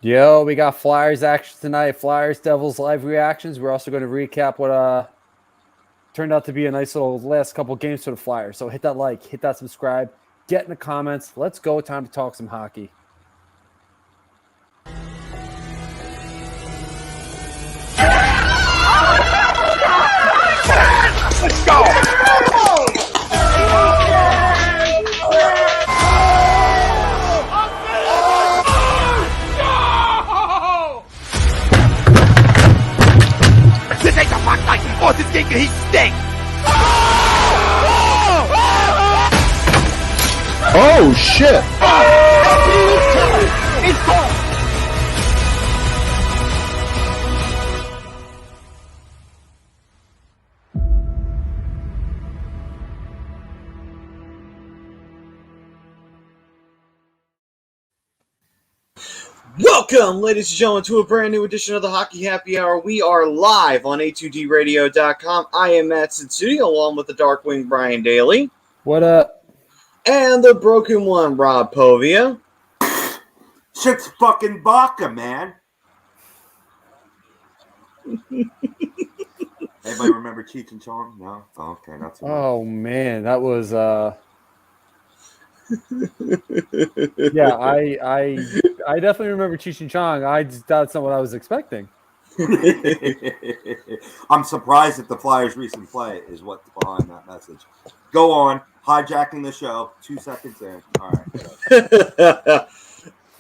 Yo, we got Flyers action tonight. Flyers Devils live reactions. We're also going to recap what turned out to be a nice little last couple games for the Flyers. So hit that like, hit that subscribe, get in the comments. Let's go. Time to talk some hockey. Let's go! This ain't the fuck night! Oh, this game can he stink! Oh shit! It's gone! Welcome, ladies and gentlemen, to a brand new edition of the Hockey Happy Hour. We are live on A2DRadio.com. I am Matt Sitsuti, along with the Darkwing Brian Daly. What up? And the Broken One, Rob Povia. Shit's fucking vodka, man. Anybody remember Cheech and Chong? No? Oh, okay, that's Oh man, that was yeah, I definitely remember Cheech and Chong. That's not what I was expecting. I'm surprised that the Flyers' recent play is what's behind that message. Go on, hijacking the show. 2 seconds in. All right.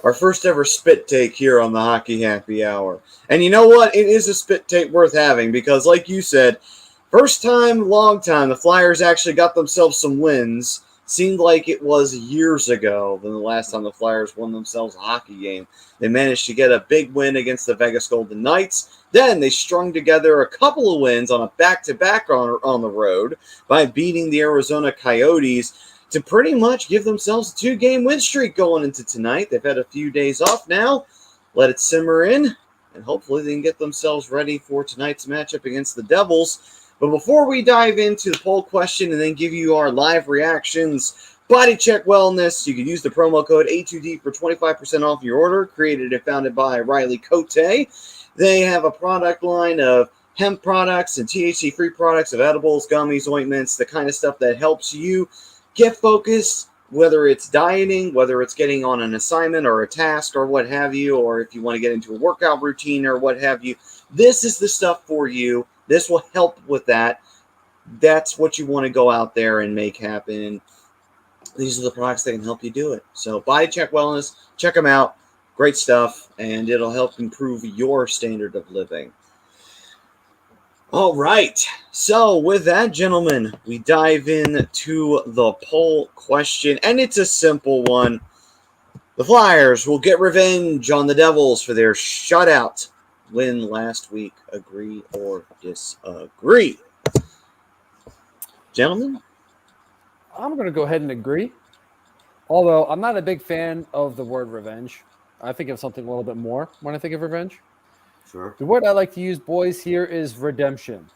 Our first ever spit take here on the Hockey Happy Hour. And you know what? It is a spit take worth having because, like you said, first time, long time, the Flyers actually got themselves some wins. Seemed like it was years ago than the last time the Flyers won themselves a hockey game. They managed to get a big win against the Vegas Golden Knights. Then they strung together a couple of wins on a back-to-back on the road by beating the Arizona Coyotes to pretty much give themselves a 2-game win streak going into tonight. They've had a few days off now. Let it simmer in, and hopefully they can get themselves ready for tonight's matchup against the Devils. But before we dive into the poll question and then give you our live reactions, Body Check Wellness, you can use the promo code A2D for 25% off your order, created and founded by Riley Cote. They have a product line of hemp products and THC-free products of edibles, gummies, ointments, the kind of stuff that helps you get focused, whether it's dieting, whether it's getting on an assignment or a task or what have you, or if you want to get into a workout routine or what have you. This is the stuff for you. This will help with that. That's what you want to go out there and make happen. These are the products that can help you do it. So Body Check Wellness, check them out. Great stuff, and it'll help improve your standard of living. All right. So with that, gentlemen, we dive into the poll question, and it's a simple one. The Flyers will get revenge on the Devils for their shutout win last week. Agree or disagree? Gentlemen? I'm going to go ahead and agree. Although I'm not a big fan of the word revenge. I think of something a little bit more when I think of revenge. Sure. The word I like to use, boys, here is redemption.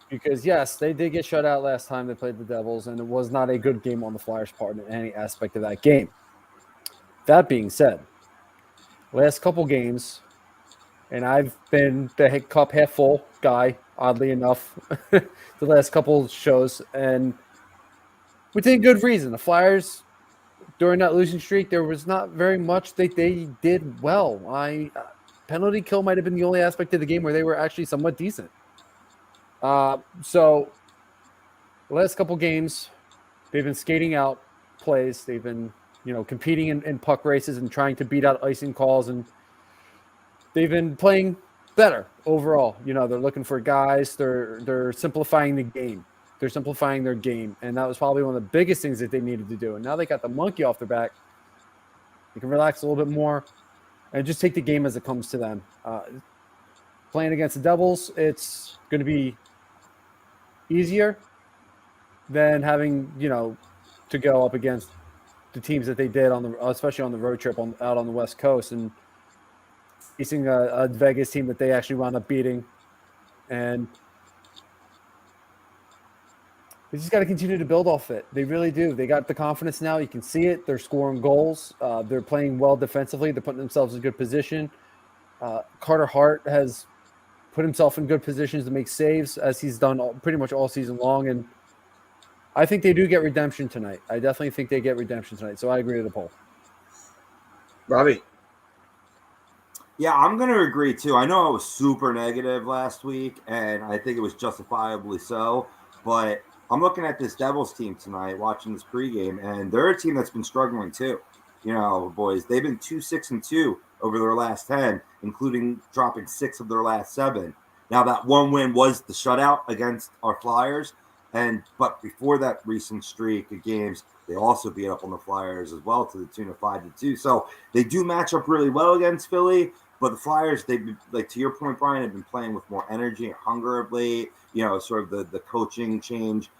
Because, yes, they did get shut out last time they played the Devils, and it was not a good game on the Flyers' part in any aspect of that game. That being said, last couple games, and I've been the cup half full guy, oddly enough, the last couple shows, and within good reason. The Flyers, during that losing streak, there was not very much they did well. Penalty kill might have been the only aspect of the game where they were actually somewhat decent. So the last couple games, they've been skating out plays. They've been, competing in puck races and trying to beat out icing calls, and they've been playing better overall. They're looking for guys. They're simplifying the game. They're simplifying their game, and that was probably one of the biggest things that they needed to do. And now they got the monkey off their back. They can relax a little bit more and just take the game as it comes to them. Playing against the Devils, it's going to be easier than having, to go up against the teams that they did especially on the road trip out on the West Coast, and facing a Vegas team that they actually wound up beating. And They just got to continue to build off it. They really do. They got the confidence now. You can see it. They're scoring goals. They're playing well defensively. They're putting themselves in good position. Carter Hart has put himself in good positions to make saves, as he's done pretty much all season long. And I think they do get redemption tonight. I definitely think they get redemption tonight. So I agree with the poll. Robbie. Yeah, I'm going to agree too. I know I was super negative last week, and I think it was justifiably so. But I'm looking at this Devils team tonight, watching this pregame, and they're a team that's been struggling too. You know, boys, they've been 2-6-2 over their last 10, including dropping 6 of their last 7. Now, that one win was the shutout against our Flyers, but before that recent streak of games, they also beat up on the Flyers as well to the tune of 5-2. So they do match up really well against Philly, but the Flyers, they've, like to your point, Brian, have been playing with more energy and hunger of late. You know, sort of the coaching change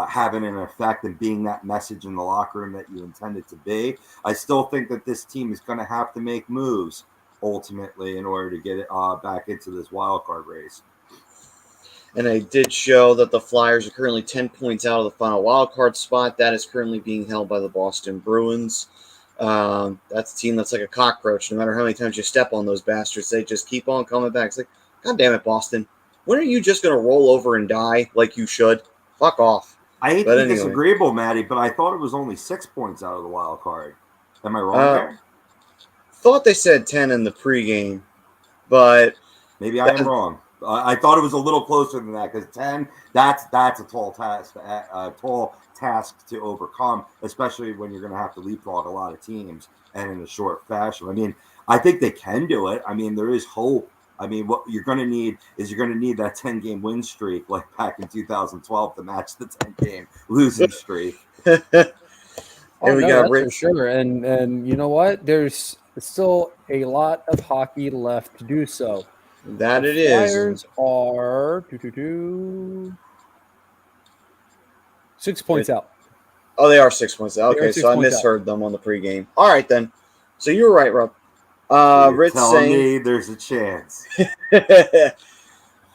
having an effect and being that message in the locker room that you intended to be. I still think that this team is going to have to make moves ultimately in order to get it back into this wild card race. And I did show that the Flyers are currently 10 points out of the final wild card spot. That is currently being held by the Boston Bruins. That's a team that's like a cockroach. No matter how many times you step on those bastards, they just keep on coming back. It's like, God damn it, Boston. When are you just going to roll over and die like you should? Fuck off. I hate to be disagreeable, Maddie, but I thought it was only 6 points out of the wild card. Am I wrong there? Thought they said 10 in the pregame, but maybe I am wrong. I thought it was a little closer than that because 10, that's a tall task to overcome, especially when you're going to have to leapfrog a lot of teams and in a short fashion. I mean, I think they can do it. I mean, there is hope. I mean, what you're going to need is that 10-game win streak like back in 2012 to match the 10-game losing streak. We got Rich for sure. And you know what? There's still a lot of hockey left to do so. That the it is. Flyers are 6 points out. Oh, they are 6 points out. Okay, so I misheard them on the pregame. All right, then. So you were right, Rob. Rich telling me there's a chance.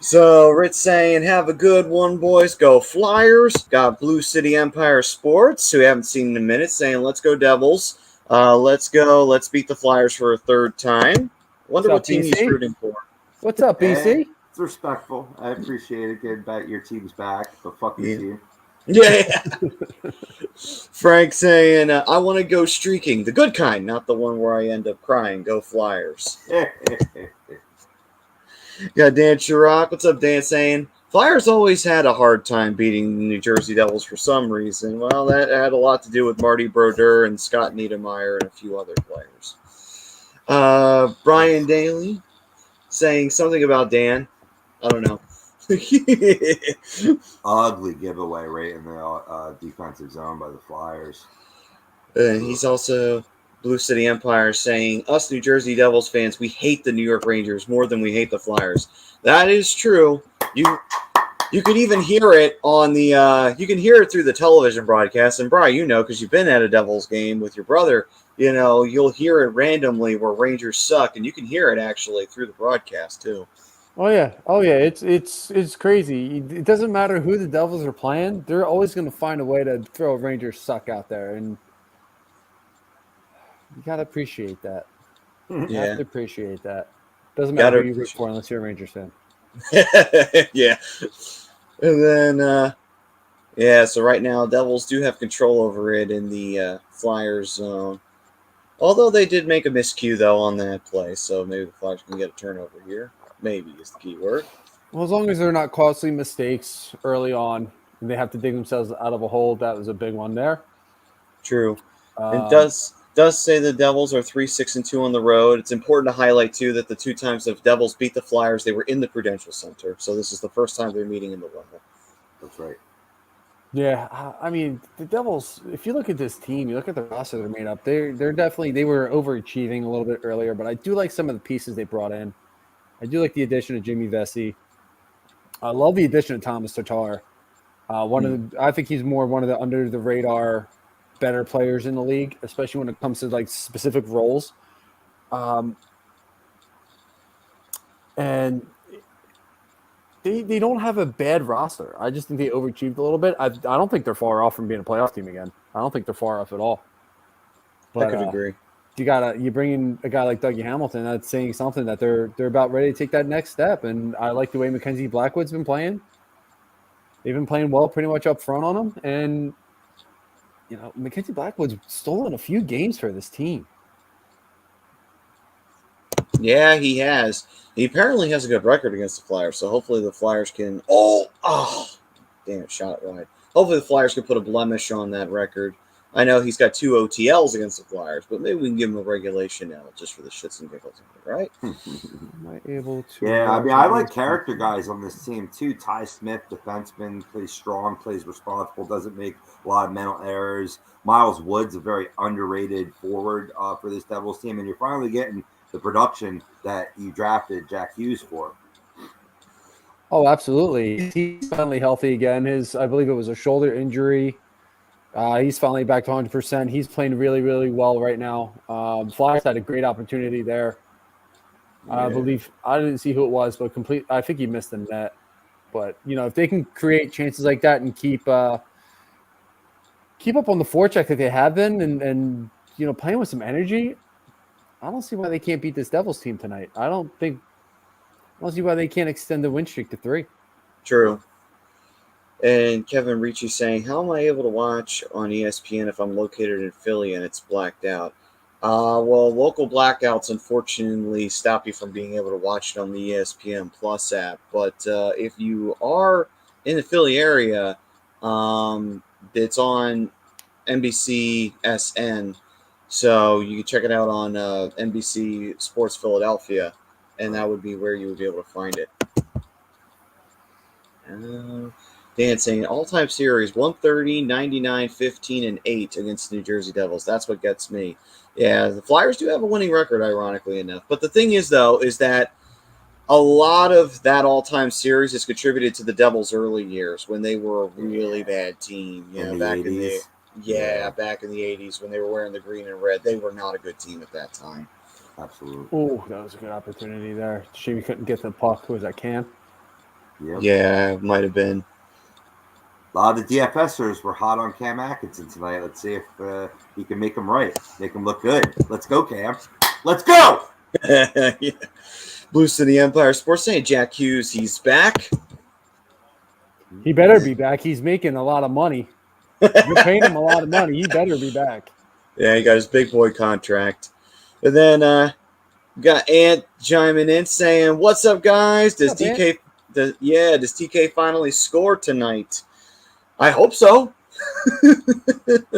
So Rich saying, have a good one, boys. Go Flyers. Got Blue City Empire Sports, who haven't seen in a minute, saying, let's go Devils. Let's go. Let's beat the Flyers for a third time. Wonder what team he's rooting for. What's up, BC? It's respectful. I appreciate it getting back your team's back, but fuck your team. Yeah. Frank saying, I want to go streaking. The good kind, not the one where I end up crying. Go Flyers. Got Dan Chirac. What's up, Dan? Saying, Flyers always had a hard time beating the New Jersey Devils for some reason. Well, that had a lot to do with Marty Brodeur and Scott Niedermayer and a few other players. Brian Daly saying something about Dan. I don't know. Ugly giveaway right in the defensive zone by the Flyers. He's also Blue City Empire saying, us New Jersey Devils fans, we hate the New York Rangers more than we hate the Flyers. That is true. You can even hear it on the you can hear it through the television broadcast. And Brian, you know, because you've been at a Devils game with your brother, you know, you'll hear it randomly where Rangers suck, and you can hear it actually through the broadcast too. Oh yeah. It's crazy. It doesn't matter who the Devils are playing; they're always going to find a way to throw a Rangers suck out there, and you gotta appreciate that. You have to appreciate that. Doesn't matter who you root for unless you're a Rangers fan. Yeah. And then so right now Devils do have control over it in the Flyers zone. Although they did make a miscue though on that play, so maybe the Flyers can get a turnover here. Maybe is the key word. Well, as long as they're not costly mistakes early on, and they have to dig themselves out of a hole, that was a big one there. True. It does say the Devils are 3-6-2 on the road. It's important to highlight too that the 2 times the Devils beat the Flyers, they were in the Prudential Center. So this is the first time they're meeting in the level. That's right. Yeah, I mean the Devils. If you look at this team, you look at the roster they're made up. They were overachieving a little bit earlier, but I do like some of the pieces they brought in. I do like the addition of Jimmy Vesey. I love the addition of Thomas Tatar. I think he's more one of the under the radar better players in the league, especially when it comes to like specific roles. And They don't have a bad roster. I just think they overachieved a little bit. I don't think they're far off from being a playoff team again. I don't think they're far off at all. But, I could agree. You bring in a guy like Dougie Hamilton. That's saying something that they're about ready to take that next step. And I like the way Mackenzie Blackwood's been playing. They've been playing well, pretty much up front on him. And Mackenzie Blackwood's stolen a few games for this team. Yeah, he has. He apparently has a good record against the Flyers, so hopefully the Flyers can. Oh, damn it, shot it wide. Hopefully the Flyers can put a blemish on that record. I know he's got 2 OTLs against the Flyers, but maybe we can give him a regulation L just for the shits and giggles, right? Am I able to? Yeah, I mean, I like character guys on this team too. Ty Smith, defenseman, plays strong, plays responsible, doesn't make a lot of mental errors. Miles Wood's a very underrated forward for this Devils team, and you're finally getting the production that you drafted Jack Hughes for. Oh, absolutely. He's finally healthy again. I believe it was a shoulder injury. He's finally back to 100%. He's playing really, really well right now. Flyers had a great opportunity there. I believe I didn't see who it was, but I think he missed the net. But if they can create chances like that and keep up on the forecheck that they have been, and playing with some energy, I don't see why they can't beat this Devils team tonight. I don't see why they can't extend the win streak to 3. True. And Kevin Ricci saying, how am I able to watch on ESPN if I'm located in Philly and it's blacked out? Well, local blackouts unfortunately stop you from being able to watch it on the ESPN Plus app. But if you are in the Philly area, it's on NBC SN. So you can check it out on NBC Sports Philadelphia, and that would be where you would be able to find it. Dan saying, all-time series, 130, 99, 15, and 8 against the New Jersey Devils. That's what gets me. Yeah, the Flyers do have a winning record, ironically enough. But the thing is, though, is that a lot of that all-time series is contributed to the Devils' early years when they were a really bad team. Back in the 80s when they were wearing the green and red. They were not a good team at that time. Absolutely. Oh, that was a good opportunity there. Shame we couldn't get the puck. Who was that, Cam? Yep. Yeah, it might have been. A lot of the DFSers were hot on Cam Atkinson tonight. Let's see if he can make them right, make them look good. Let's go, Cam. Let's go! Yeah. Blue City Empire Sports saying Jack Hughes, he's back. He better be back. He's making a lot of money. You're paying him a lot of money. He better be back. Yeah, he got his big boy contract. And then got Ant chiming in saying, what's up, guys? Does TK finally score tonight? I hope so.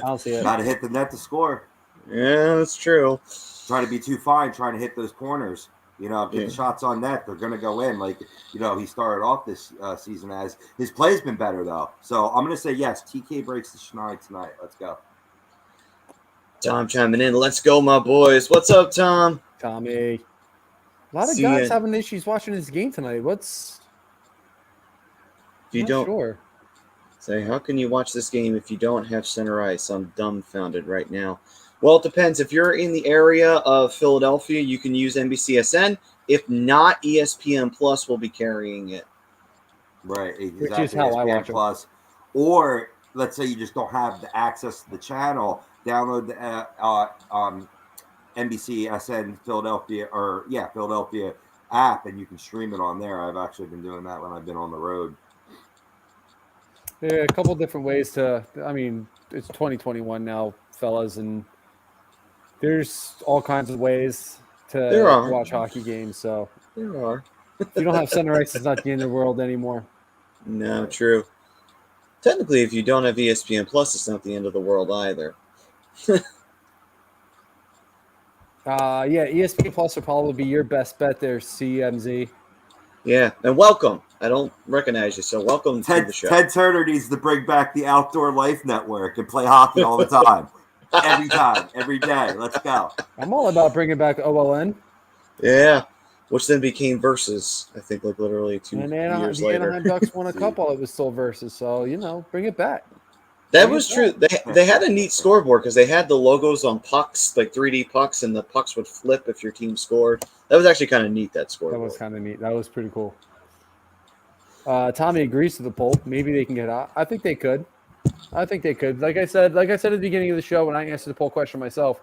I'll see it. Got to hit the net to score. Yeah, that's true. Trying to be too fine, trying to hit those corners. If the shots on net, they're going to go in. He started off this season as his play's been better, though. So I'm going to say yes, TK breaks the schneid tonight. Let's go. Tom chiming in. Let's go, my boys. What's up, Tom? Tommy. A lot of guys having issues watching this game tonight. If you don't sure. Say, how can you watch this game if you don't have center ice? I'm dumbfounded right now. Well, it depends. If you're in the area of Philadelphia, you can use NBCSN. If not, ESPN Plus will be carrying it. Right, exactly. Which is how ESPN I watch Plus. Or let's say you just don't have the access to the channel, download the NBCSN Philadelphia Philadelphia app, and you can stream it on there. I've actually been doing that when I've been on the road. Yeah, a couple different ways it's 2021 now, fellas, and there's all kinds of ways to watch hockey games. So there are. If you don't have center ice, it's not the end of the world anymore. No, true. Technically, if you don't have ESPN Plus, it's not the end of the world either. ESPN Plus will probably be your best bet there, CMZ. Yeah, and welcome. I don't recognize you, so welcome to the show. Ted Turner needs to bring back the Outdoor Life Network and play hockey all the time. Every time, every day. Let's go. I'm all about bringing back OLN. Yeah, which then became Versus, I think, literally 2 years later. The Anaheim Ducks won a cup while it was still Versus, so, bring it back. That was true. They had a neat scoreboard because they had the logos on pucks, like 3D pucks, and the pucks would flip if your team scored. That was actually kind of neat, that scoreboard. That was kind of neat. That was pretty cool. Tommy agrees to the poll. Maybe they can get out. I think they could. Like I said at the beginning of the show when I answered the poll question myself,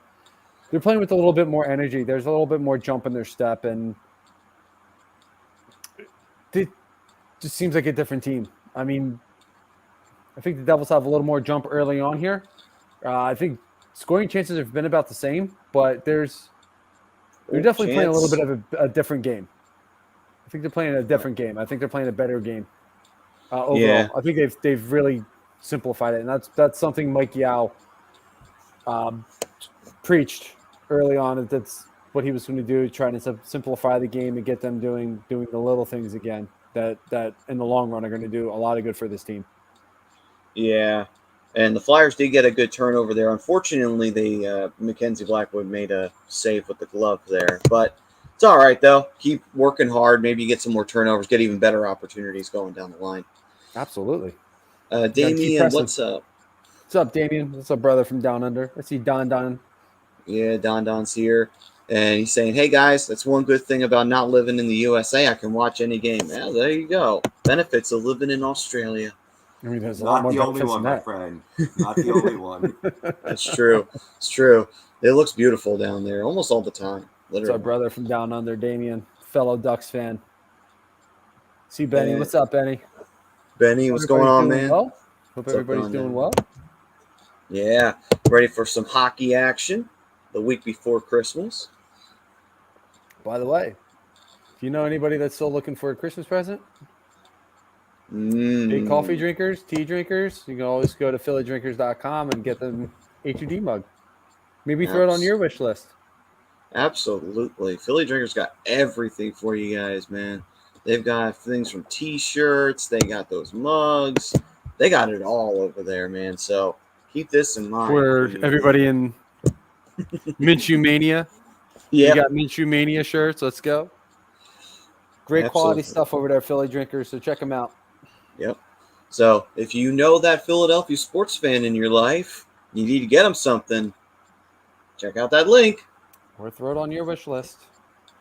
they're playing with a little bit more energy. There's a little bit more jump in their step, and it just seems like a different team. I mean, I think the Devils have a little more jump early on here. I think scoring chances have been about the same, but they're definitely playing a little bit of a different game. I think they're playing a different game. I think they're playing a better game overall. Yeah. I think they've really simplified it, and that's something Mike Yeo preached early on. That's what he was going to do, trying to simplify the game and get them doing the little things again that in the long run are going to do a lot of good for this team. Yeah, and the Flyers did get a good turnover there. Unfortunately, Mackenzie Blackwood made a save with the glove there, but it's all right though. Keep working hard. Maybe you get some more turnovers, get even better opportunities going down the line. Absolutely. Damien, what's up? What's up, Damien? What's up, brother from down under? I see Don. Yeah, Don's here, and he's saying, "Hey guys, that's one good thing about not living in the USA. I can watch any game." Yeah, there you go. Benefits of living in Australia. I mean, there's not the only one, my friend. Not the only one. That's true. It's true. It looks beautiful down there almost all the time. Literally. It's our brother from down under, Damien, fellow Ducks fan. See Benny. What's up, Benny? Benny, what's going on, man? Well? Hope everybody's doing well. Yeah, ready for some hockey action the week before Christmas. By the way, do you know anybody that's still looking for a Christmas present? Big coffee drinkers, tea drinkers, you can always go to phillydrinkers.com and get them HUD mug. Maybe throw it on your wish list. Absolutely. Philly Drinkers got everything for you guys, man. They've got things from T-shirts. They got those mugs. They got it all over there, man. So keep this in mind. For everybody in Minshew Mania. Yeah. You got Minshew Mania shirts. Let's go. Great quality stuff over there, Philly Drinkers. So check them out. Yep. So if you know that Philadelphia sports fan in your life, you need to get them something. Check out that link. Or throw it on your wish list.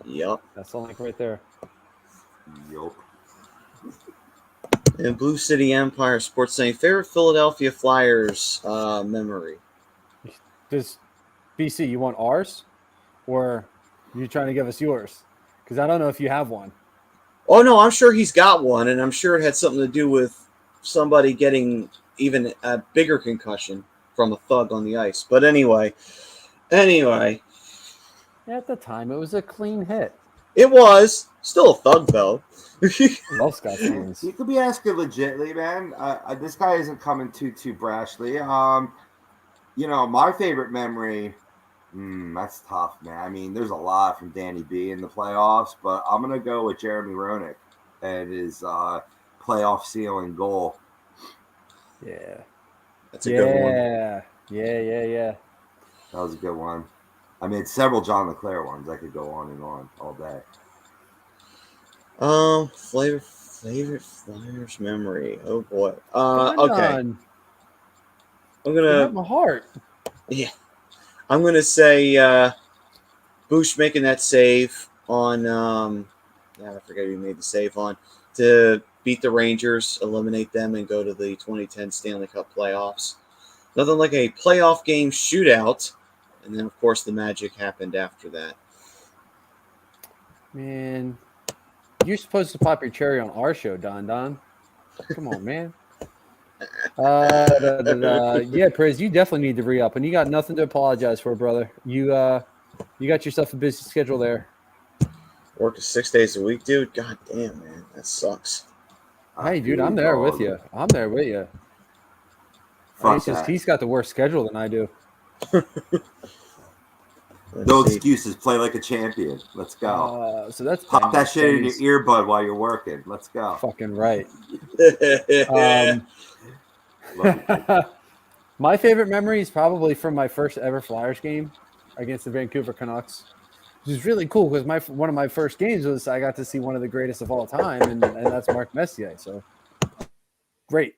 Yep. That's the link right there. Yep. And Blue City Empire Sports saying favorite Philadelphia Flyers memory. Does BC, you want ours? Or are you trying to give us yours? Because I don't know if you have one. Oh, no, I'm sure he's got one, and I'm sure it had something to do with somebody getting even a bigger concussion from a thug on the ice. But anyway. At the time, it was a clean hit. It was. Still a thug, though. Love Scott Stevens. You could be asking legitly, man. This guy isn't coming too brashly. My favorite memory, that's tough, man. I mean, there's a lot from Danny B in the playoffs, but I'm going to go with Jeremy Roenick and his playoff sealing goal. Yeah. That's a good one. Yeah. That was a good one. I mean, several John LeClaire ones. I could go on and on all day. Favorite Flyers memory. Oh boy. Okay. I'm gonna. My heart. Yeah. I'm gonna say Bush making that save on. I forget who he made the save on to beat the Rangers, eliminate them, and go to the 2010 Stanley Cup playoffs. Nothing like a playoff game shootout. And then, of course, the magic happened after that. Man, you're supposed to pop your cherry on our show, Don. Come on, man. Yeah, Prez, you definitely need to re-up, and you got nothing to apologize for, brother. You got yourself a busy schedule there. Work 6 days a week, dude. God damn, man, that sucks. Hey, dude, I'm there with you. He's got the worst schedule than I do. No excuses. Play like a champion. Let's go. So that's pop that shit in your earbud while you're working. Let's go. Fucking right. My favorite memory is probably from my first ever Flyers game against the Vancouver Canucks, which is really cool because one of my first games was I got to see one of the greatest of all time, and that's Mark Messier. So great.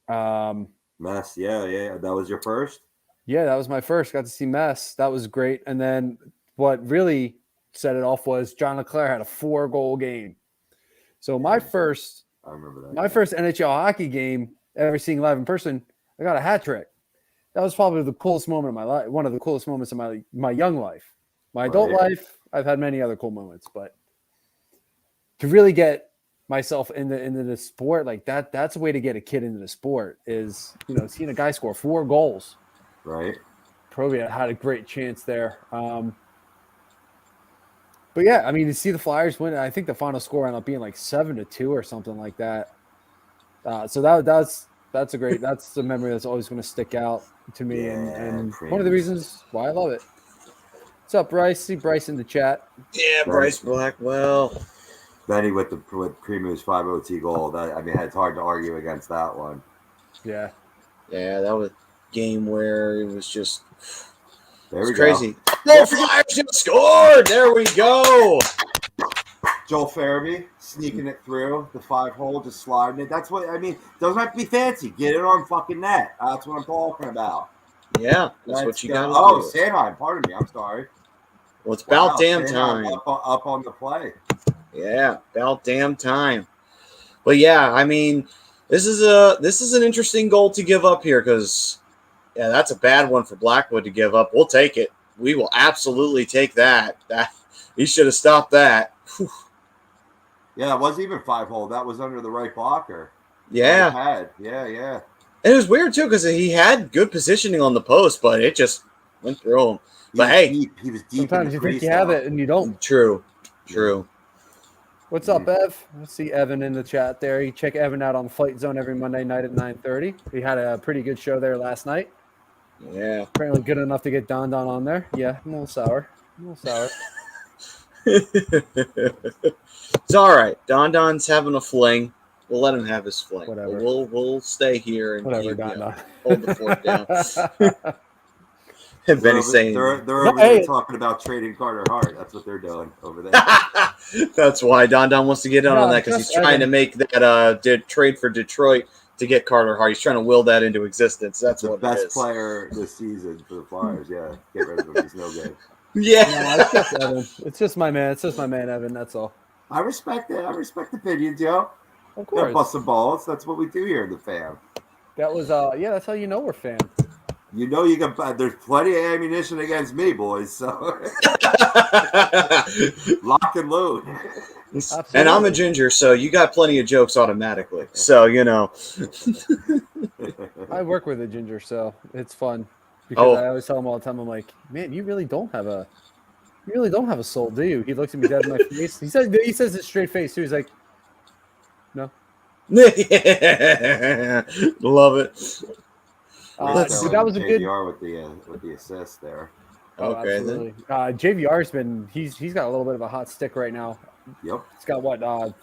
Mess, yeah. That was your first? Yeah, that was my first. Got to see Mess. That was great. And then what really set it off was John LeClaire had a 4-goal game. So my first I remember that. My first NHL hockey game ever seeing live in person, I got a hat trick. That was probably the coolest moment of my life. One of the coolest moments of my young life. My adult life, I've had many other cool moments, but to really get myself into the sport like that's a way to get a kid into the sport is, seeing a guy score 4 goals. Right. Probably had a great chance there. But yeah, I mean, to see the Flyers win, I think the final score ended up being like 7-2 or something like that. So that's a memory that's always going to stick out to me, and one of the reasons why I love it. What's up, Bryce? See Bryce in the chat. Yeah, Bryce Blackwell. Benny with Primu's 5 OT goal. It's hard to argue against that one. Yeah. Yeah, that was a game where it was just crazy. The Flyers just scored. There we go. Joel Farabee sneaking it through the 5-hole, just sliding it. That's what doesn't have to be fancy. Get it on fucking net. That's what I'm talking about. Yeah, that's what you got to do. Oh, Sanheim, pardon me. I'm sorry. Well, it's about damn Sanheim time. Up on the play. Yeah, about damn time. But yeah, I mean, this is an interesting goal to give up here because, yeah, that's a bad one for Blackwood to give up. We'll take it. We will absolutely take that. He should have stopped that. Whew. Yeah, it wasn't even 5-hole. That was under the right blocker. Yeah. Yeah. And it was weird, too, because he had good positioning on the post, but it just went through him. He was deep. Sometimes you think you have it and you don't. True. What's up, Ev? Let's see Evan in the chat there. You check Evan out on Flight Zone every Monday night at 9:30. We had a pretty good show there last night. Yeah. Apparently good enough to get Don on there. Yeah, a little sour. It's all right. Don's having a fling. We'll let him have his fling. Whatever. We'll stay here and whatever, Don. Hold the fort down. And Benny's saying they're over there talking about trading Carter Hart. That's what they're doing over there. That's why Don wants to get in on that because he's trying to make that trade for Detroit to get Carter Hart. He's trying to will that into existence. That's the what best it is. Player this season for the Flyers. Yeah, get rid of him. He's no good. Yeah, no, it's just Evan. It's just my man, Evan. That's all. I respect it. I respect opinions, yo. Of course, bust some balls. That's what we do here in the fam. That was that's how you know we're fam. You know you can. There's plenty of ammunition against me, boys. So lock and load. Absolutely. And I'm a ginger, so you got plenty of jokes automatically. So I work with a ginger, so it's fun because I always tell him all the time. I'm like, man, you really don't have a soul, do you? He looks at me dead in my face. He says it straight face too. He's like, no. Love it. That was a good JVR with the assist there. Okay, absolutely. JVR's been he's got a little bit of a hot stick right now. Yep. He's got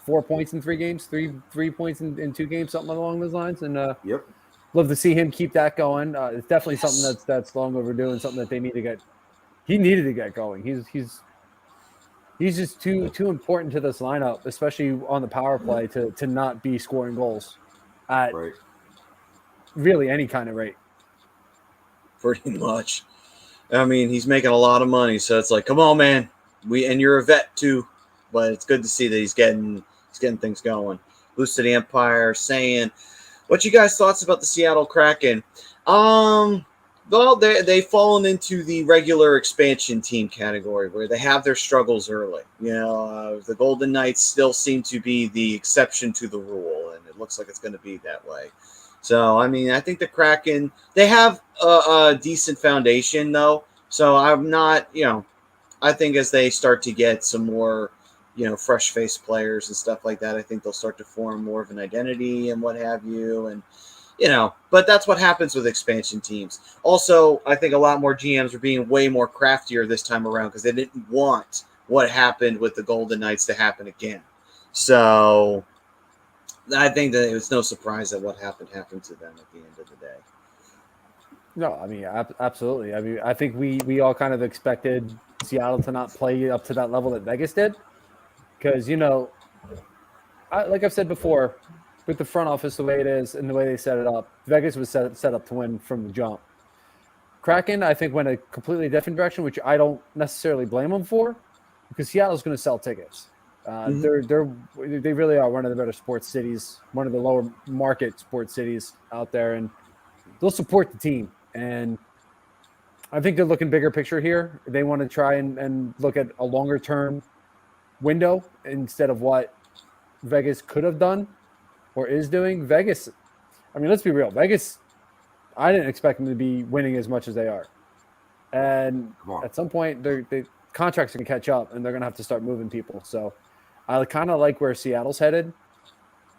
4 points in 3 games, three points in 2 games, something along those lines. And yep. Love to see him keep that going. It's definitely something that's long overdue and something that they need to get. He needed to get going. He's just too important to this lineup, especially on the power play, to not be scoring goals at really any kind of rate. Pretty much. I mean, he's making a lot of money, so it's like, come on, man. And you're a vet too, but it's good to see that he's getting things going. Boost to the Empire saying, what you guys' thoughts about the Seattle Kraken? Well, they've fallen into the regular expansion team category where they have their struggles early. The Golden Knights still seem to be the exception to the rule, and it looks like it's going to be that way. So, I mean, I think the Kraken, they have a decent foundation, though. So I'm not, I think as they start to get some more, fresh-faced players and stuff like that, I think they'll start to form more of an identity and what have you. And, but that's what happens with expansion teams. Also, I think a lot more GMs are being way more craftier this time around because they didn't want what happened with the Golden Knights to happen again. So I think that it was no surprise that what happened to them at the end of the day. No, I mean, absolutely. I mean, I think we all kind of expected Seattle to not play up to that level that Vegas did. Because, like I've said before, with the front office the way it is and the way they set it up, Vegas was set up to win from the jump. Kraken, I think, went a completely different direction, which I don't necessarily blame them for, because Seattle's going to sell tickets. They really are one of the better sports cities, one of the lower market sports cities out there, and they'll support the team. And I think they're looking bigger picture here. They want to try and look at a longer term window instead of what Vegas could have done or is doing. Vegas, I mean, let's be real. Vegas, I didn't expect them to be winning as much as they are. And at some point, the contracts can catch up, and they're going to have to start moving people. So I kind of like where Seattle's headed.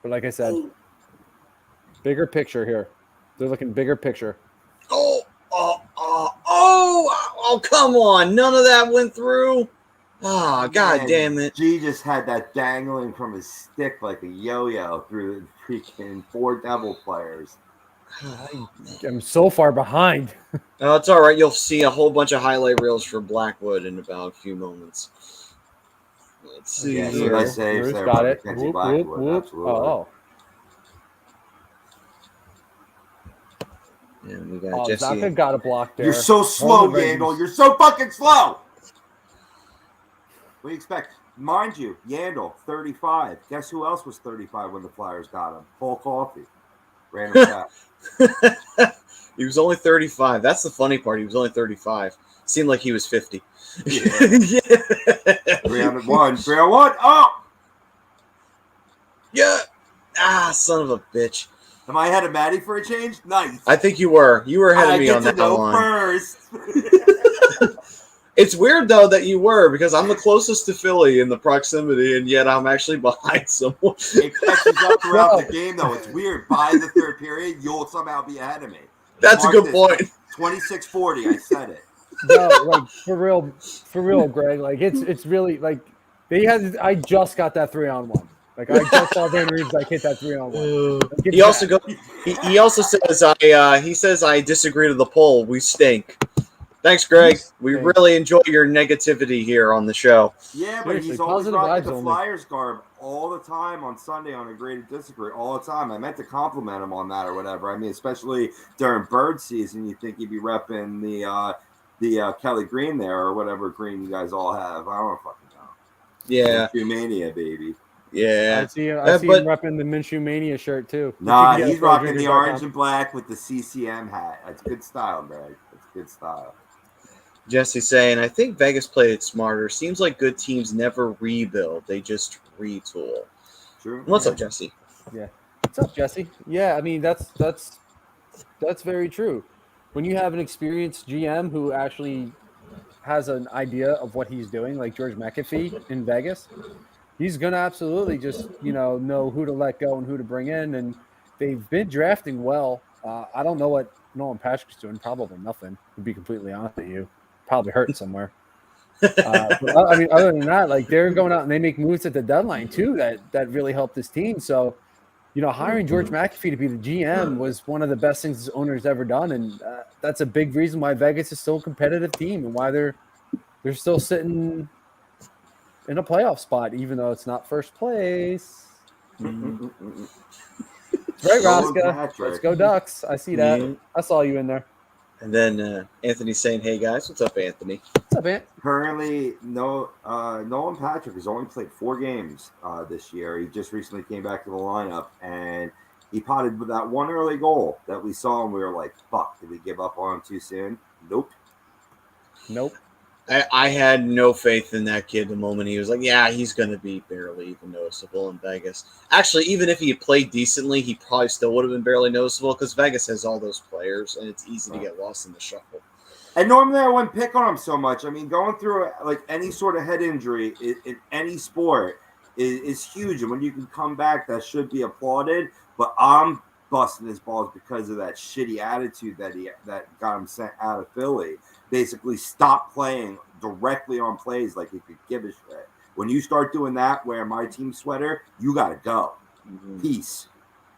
But like I said, bigger picture here. They're looking bigger picture. Oh, come on. None of that went through. Ah, God damn it. G just had that dangling from his stick like a yo-yo through the freaking 4 Devil players. I'm so far behind. Oh, it's all right. You'll see a whole bunch of highlight reels for Blackwood in about a few moments. Let's see. Yeah, here. nice saves there. Got it. Whoop, whoop. Absolutely. Oh. And we got Jesse. Zaka got a block there. You're so slow, Yandel. You're so fucking slow. What do you expect? Mind you, Yandel, 35. Guess who else was 35 when the Flyers got him? Paul Coffey. Random fact. He was only 35. That's the funny part. He was only 35. Seemed like he was 50. Yeah. 301. 301. Oh! Yeah. Ah, son of a bitch. Am I ahead of Maddie for a change? Nice. I think you were. You were ahead of me on that one. First. It's weird, though, that you were, because I'm the closest to Philly in the proximity, and yet I'm actually behind someone. It catches up throughout the game, though. It's weird. By the third period, you'll somehow be ahead of me. That's a good point. 26-40, I said it. No, like for real, Greg. Like it's really like I just got that 3-on-1. Like I just saw Van Reeves hit that 3-on-1. He also says I disagree to the poll. We stink. Thanks, Greg. We really enjoy your negativity here on the show. Yeah, but he's always rocking the Flyers garb all the time on Sunday on Agree to Disagree all the time. I meant to compliment him on that or whatever. I mean, especially during bird season, you think he'd be repping the Kelly green there or whatever green you guys all have. I don't fucking know. Yeah. Mania, baby. Yeah. I see him repping the Minshew Mania shirt too. Nah, he's rocking the orange and black with the CCM hat. That's good style, Greg. That's good style. Jesse saying, I think Vegas played it smarter. Seems like good teams never rebuild. They just retool. True. What's up, Jesse? Yeah. What's up, Jesse? Yeah, I mean, that's very true. When you have an experienced GM who actually has an idea of what he's doing, like George McAfee in Vegas, he's going to absolutely just, know who to let go and who to bring in. And they've been drafting well. I don't know what Nolan Patrick's doing. Probably nothing, to be completely honest with you. Probably hurting somewhere. But, I mean, other than that, like they're going out and they make moves at the deadline too that really helped this team. So, hiring George McAfee to be the GM was one of the best things this owner's ever done, and that's a big reason why Vegas is still a competitive team and why they're still sitting in a playoff spot, even though it's not first place. That's right, Rosca. Let's go Ducks. I see that. Yeah. I saw you in there. And then Anthony's saying, hey, guys. What's up, Anthony? What's up, Ant? Currently, Nolan Patrick has only played 4 games this year. He just recently came back to the lineup, and he potted with that one early goal that we saw, and we were like, fuck, did we give up on him too soon? Nope. I had no faith in that kid the moment he was like, yeah, he's going to be barely even noticeable in Vegas. Actually, even if he had played decently, he probably still would have been barely noticeable because Vegas has all those players, and it's easy to get lost in the shuffle. And normally I wouldn't pick on him so much. I mean, going through like any sort of head injury in any sport is huge. And when you can come back, that should be applauded. But I'm busting his balls because of that shitty attitude that got him sent out of Philly. Basically stop playing directly on plays like he could give a shit. When you start doing that, wear my team sweater, you got to go. Mm-hmm. Peace.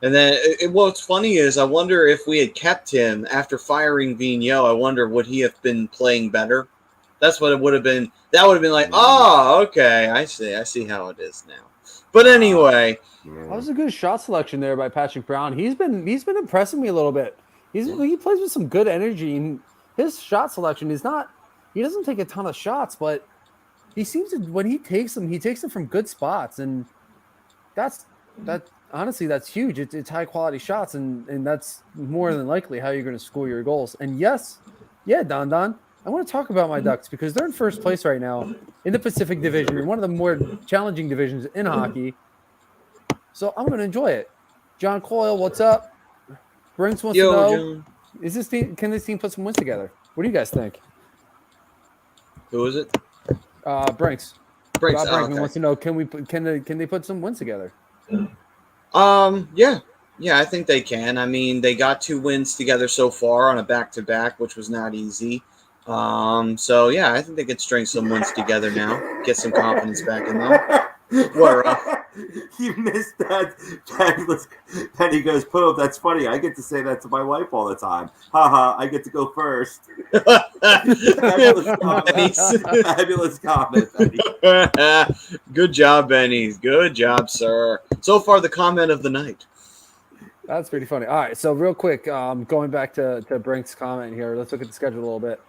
And then what's funny is I wonder if we had kept him after firing Vigneault, I wonder would he have been playing better? That's what it would have been. That would have been like, oh, okay, I see how it is now. But anyway. That was a good shot selection there by Patrick Brown. He's been impressing me a little bit. He plays with some good energy, and his shot selection is not – he doesn't take a ton of shots, but he seems to, when he takes them from good spots, and that honestly, that's huge. It's high quality shots, and that's more than likely how you're going to score your goals. And yes, yeah, Don, I want to talk about my Ducks because they're in first place right now in the Pacific Division, in one of the more challenging divisions in hockey. So I'm going to enjoy it. John Coyle, what's up? Brinks wants to know, John. can this team put some wins together? What do you guys think? Who is it? Brinks. Brinks. Rob Brinkman wants to know, can they put some wins together? Yeah, I think they can. I mean, they got 2 wins together so far on a back-to-back, which was not easy. So yeah, I think they could string some wins together now, get some confidence back in them. What, Rob? You missed that. Penny goes, Pope, that's funny. I get to say that to my wife all the time. Haha, I get to go first. Fabulous comment. Fabulous comment, Penny. Good job, Benny. Good job, sir. So far, the comment of the night. That's pretty funny. All right, so real quick, going back to Brink's comment here, let's look at the schedule a little bit,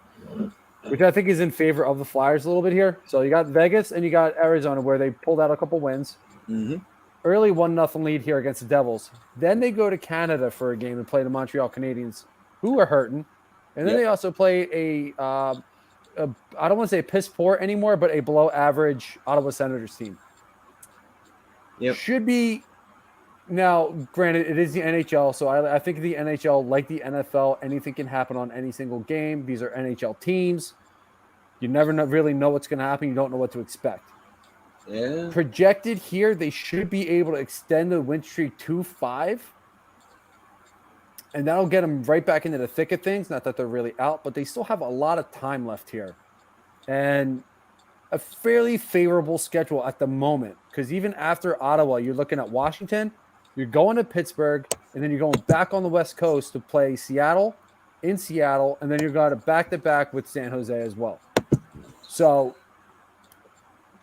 which I think is in favor of the Flyers a little bit here. So you got Vegas and you got Arizona, where they pulled out a couple wins. Mm-hmm. Early 1-0 lead here against the Devils. Then they go to Canada for a game and play the Montreal Canadiens, who are hurting. And then they also play a I don't want to say piss poor anymore, but a below average Ottowa Senators team. Yep. Should be. Now, granted, it is the NHL, so I think the NHL, like the NFL, anything can happen on any single game. These are NHL teams. You never really know what's going to happen. You don't know what to expect. Yeah. Projected here, they should be able to extend the win streak to 5. And that'll get them right back into the thick of things. Not that they're really out, but they still have a lot of time left here. And a fairly favorable schedule at the moment. Because even after Ottawa, you're looking at Washington, you're going to Pittsburgh, and then you're going back on the West Coast to play Seattle, and then you're going to back-to-back with San Jose as well. So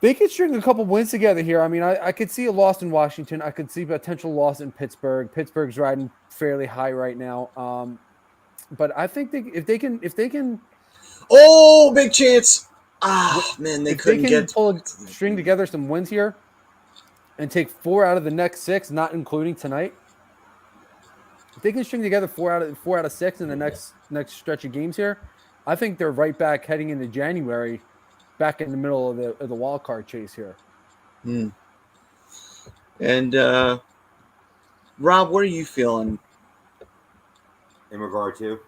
they could string a couple wins together here. I mean, I could see a loss in Washington. I could see potential loss in Pittsburgh. Pittsburgh's riding fairly high right now. But I think if they can. Oh, big chance! Ah, man, they couldn't string together some wins here and take 4 out of the next 6, not including tonight. If they can string together 4 out of 6 in the next stretch of games here, I think they're right back heading into January, back in the middle of the wild card chase here. And Rob, what are you feeling in regard to?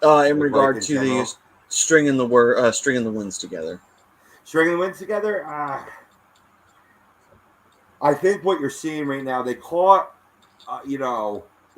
In regard to the stringing the wins together. Stringing the wins together. I think what you're seeing right now, they caught,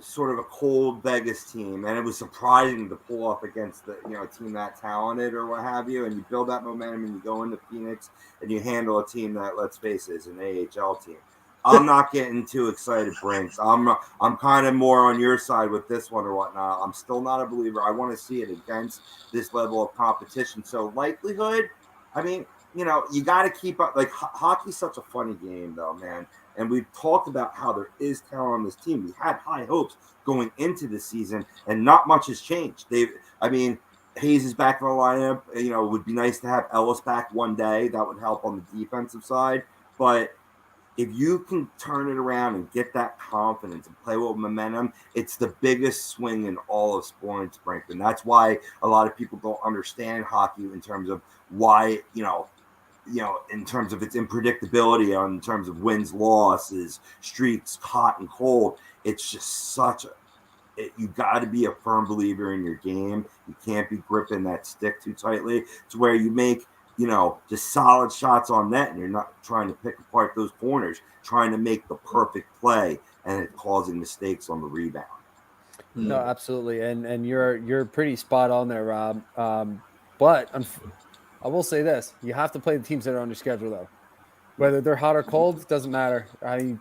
sort of a cold Vegas team, and it was surprising to pull up against the, a team that talented or what have you, and you build that momentum and you go into Phoenix and you handle a team that, let's face it, is an AHL team. I'm not getting too excited, Brinks. I'm kind of more on your side with this one or whatnot. I'm still not a believer. I want to see it against this level of competition. So likelihood, I mean, you got to keep up. Like, hockey's such a funny game, though, man. And we've talked about how there is talent on this team. We had high hopes going into the season, and not much has changed. Hayes is back in the lineup. It would be nice to have Ellis back one day. That would help on the defensive side. But if you can turn it around and get that confidence and play with momentum, it's the biggest swing in all of sports, Franklin. That's why a lot of people don't understand hockey in terms of why, in terms of its unpredictability, in terms of wins, losses, streaks, hot and cold. It's just you got to be a firm believer in your game. You can't be gripping that stick too tightly to where you make, just solid shots on net, and you're not trying to pick apart those corners, trying to make the perfect play, and it causing mistakes on the rebound. No, absolutely, and you're pretty spot on there, Rob. But I will say this: you have to play the teams that are on your schedule, though. Whether they're hot or cold, doesn't matter. I mean,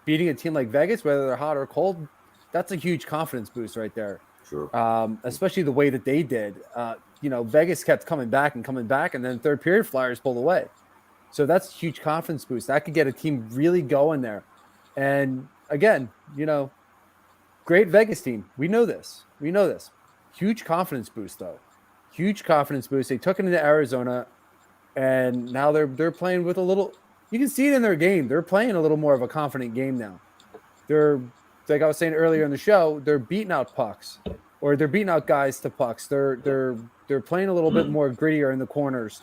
beating a team like Vegas, whether they're hot or cold, that's a huge confidence boost right there. Sure. Especially the way that they did. Vegas kept coming back, and then third period Flyers pulled away. So that's a huge confidence boost. That could get a team really going there. And again, great Vegas team. We know this. Huge confidence boost, though. Huge confidence boost. They took it into Arizona. And now they're playing with a little. You can see it in their game. They're playing a little more of a confident game now. They're, like I was saying earlier in the show, they're beating out pucks, or they're beating out guys to pucks. They're playing a little bit more grittier in the corners.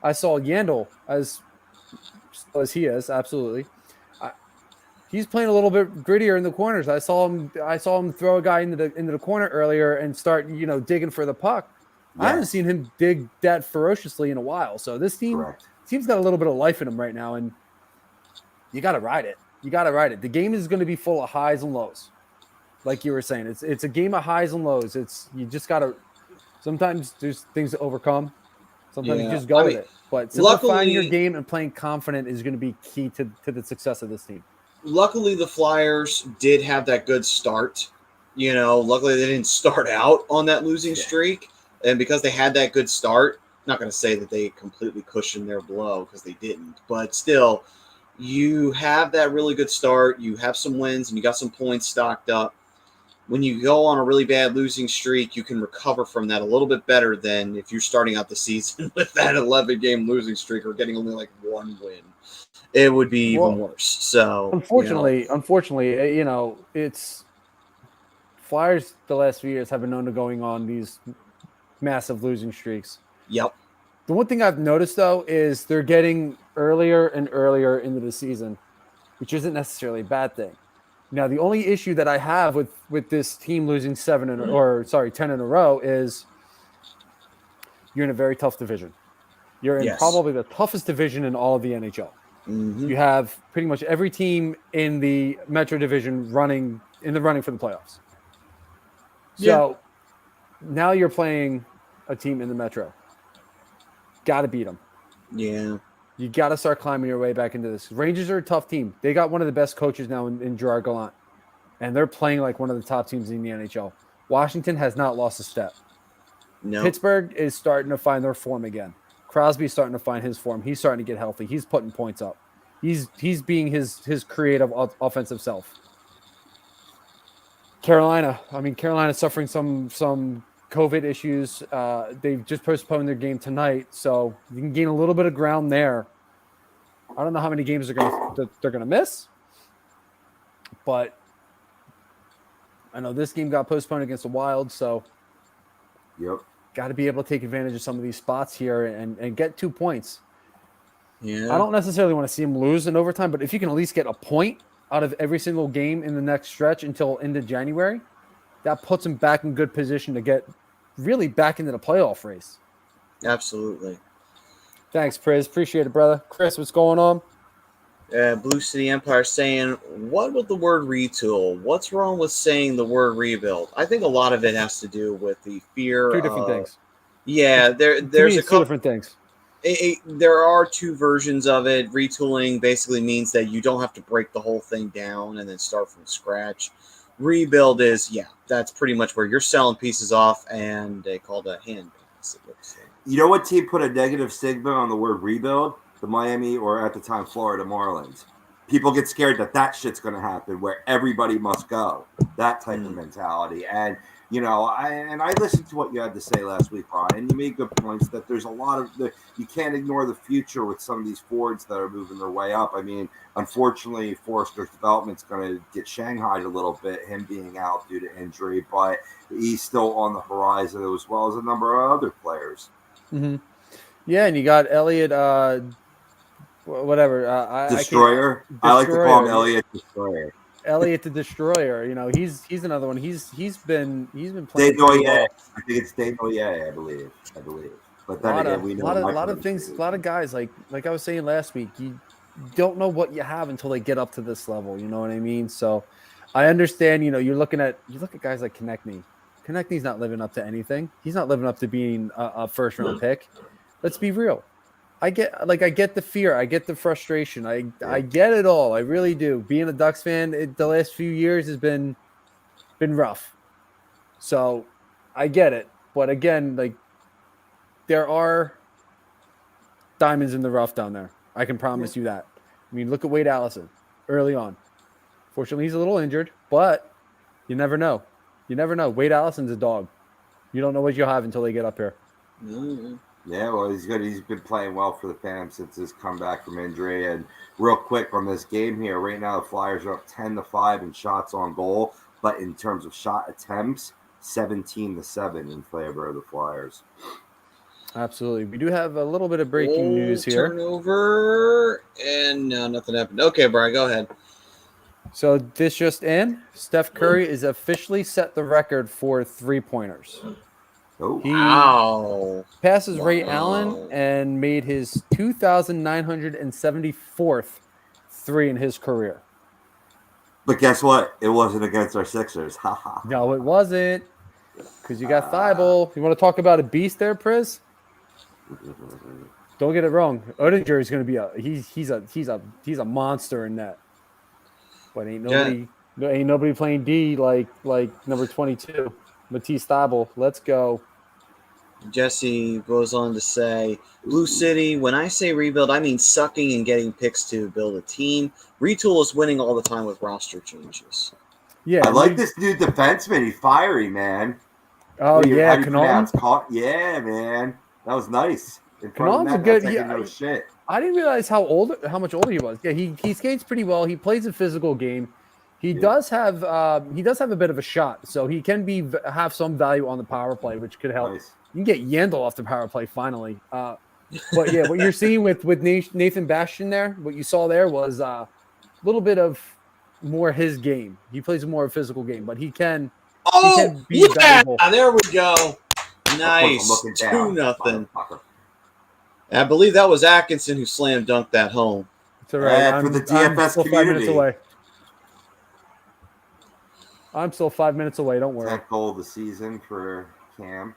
I saw Yandel as he is, absolutely. He's playing a little bit grittier in the corners. I saw him throw a guy into the corner earlier and start digging for the puck. I haven't seen him dig that ferociously in a while. So this team's got a little bit of life in him right now, and you got to ride it. The game is going to be full of highs and lows, like you were saying. It's a game of highs and lows. You just got to. Sometimes there's things to overcome. Sometimes you just go with it. But simplifying your game and playing confident is going to be key to the success of this team. Luckily, the Flyers did have that good start. Luckily they didn't start out on that losing streak. And because they had that good start, not going to say that they completely cushioned their blow because they didn't. But still, you have that really good start. You have some wins and you got some points stocked up. When you go on a really bad losing streak, you can recover from that a little bit better than if you're starting out the season with that 11-game losing streak or getting only like one win. It would be even worse. So unfortunately, it's Flyers the last few years have been known to going on these massive losing streaks. Yep. The one thing I've noticed though is they're getting earlier and earlier into the season, which isn't necessarily a bad thing. Now, the only issue that I have with this team losing 10 in a row is you're in a very tough division. You're in probably the toughest division in all of the NHL. Mm-hmm. You have pretty much every team in the Metro Division running for the playoffs. So now you're playing a team in the Metro. Got to beat them. Yeah. You got to start climbing your way back into this. Rangers are a tough team. They got one of the best coaches now in Gerard Gallant, and they're playing like one of the top teams in the NHL. Washington has not lost a step. No. Pittsburgh is starting to find their form again. Crosby's starting to find his form. He's starting to get healthy. He's putting points up. He's being his creative offensive self. Carolina's suffering some COVID issues. They've just postponed their game tonight, so you can gain a little bit of ground there. I don't know how many games they're gonna miss, but I know this game got postponed against the Wild, so got to be able to take advantage of some of these spots here and get 2 points. Yeah. I don't necessarily want to see them lose in overtime, but if you can at least get a point out of every single game in the next stretch until into January, that puts them back in good position to get really back into the playoff race. Absolutely. Thanks, Priz. Appreciate it, brother. Chris, what's going on? Blue City Empire saying, what with the word retool? What's wrong with saying the word rebuild? I think a lot of it has to do with the fear Two different things. Yeah, there's a couple different things. There are two versions of it. Retooling basically means that you don't have to break the whole thing down and then start from scratch. Rebuild is, that's pretty much where you're selling pieces off, and they call that hand pass. You know what team put a negative stigma on the word rebuild? The Miami, or at the time, Florida Marlins. People get scared that shit's going to happen, where everybody must go. That type of mentality. And, I listened to what you had to say last week, Brian. You made good points that there's a lot of you can't ignore the future with some of these forwards that are moving their way up. I mean, unfortunately, Forrester's development's going to get shanghaied a little bit, him being out due to injury, but he's still on the horizon as well as a number of other players. Mm-hmm. Yeah, and you got Elliot, Destroyer. I like to call him Elliot Destroyer. Elliot the Destroyer. He's another one. He's been playing. I think it's Desnoyers, I believe. But then we know a lot of things. A lot of guys like I was saying last week. You don't know what you have until they get up to this level. You know what I mean? So I understand. You look at guys like Konechny. Konechny's not living up to anything. He's not living up to being a first round pick. Let's be real. I get the fear. I get the frustration. I get it all. I really do. Being a Ducks fan, the last few years has been rough. So I get it. But again, there are diamonds in the rough down there. I can promise you that. I mean, look at Wade Allison early on. Fortunately, he's a little injured, but you never know. Wade Allison's a dog. You don't know what you'll have until they get up here. Mm-hmm. Yeah, well, he's good. He's been playing well for the Phantoms since his comeback from injury. And real quick on this game here, right now the Flyers are up 10-5 in shots on goal, but in terms of shot attempts, 17-7 in favor of the Flyers. Absolutely. We do have a little bit of breaking news here. Turnover, and no, nothing happened. Okay, Brian, go ahead. So this just in, Steph Curry is officially set the record for 3-pointers. Oh, He Wow. passes Ray Allen and made his 2,974th 3 in his career. but guess what? It wasn't against our Sixers. Haha. No, it wasn't, because you got Thibault. You want to talk about a beast there, Priz? Don't get it wrong. Oettinger is going to be he's a monster in that. But ain't nobody playing D like number 22, Matisse Thibault. Let's go. Jesse goes on to say, Blue City, when I say rebuild, I mean sucking and getting picks to build a team. Retool is winning all the time with roster changes. Yeah, I like this new defenseman. He's fiery, man. Oh yeah, Connaughton. Yeah, man, that was nice. Connaughton's a good. No shit. I didn't realize how much older he was. Yeah, he skates pretty well. He plays a physical game. He does have a bit of a shot, so he can have some value on the power play, which could help. Nice. You can get Yandel off the power play finally. But yeah, what you're seeing with Nathan Bastian there, what you saw there was a little bit of more his game. He plays a more physical game, but he can be valuable. There we go. Nice. 2-0. I believe that was Atkinson who slam dunked that home. It's all right. For the DFS I'm community. 5 minutes away. I'm still 5 minutes away. Don't worry. That goal of the season for Cam.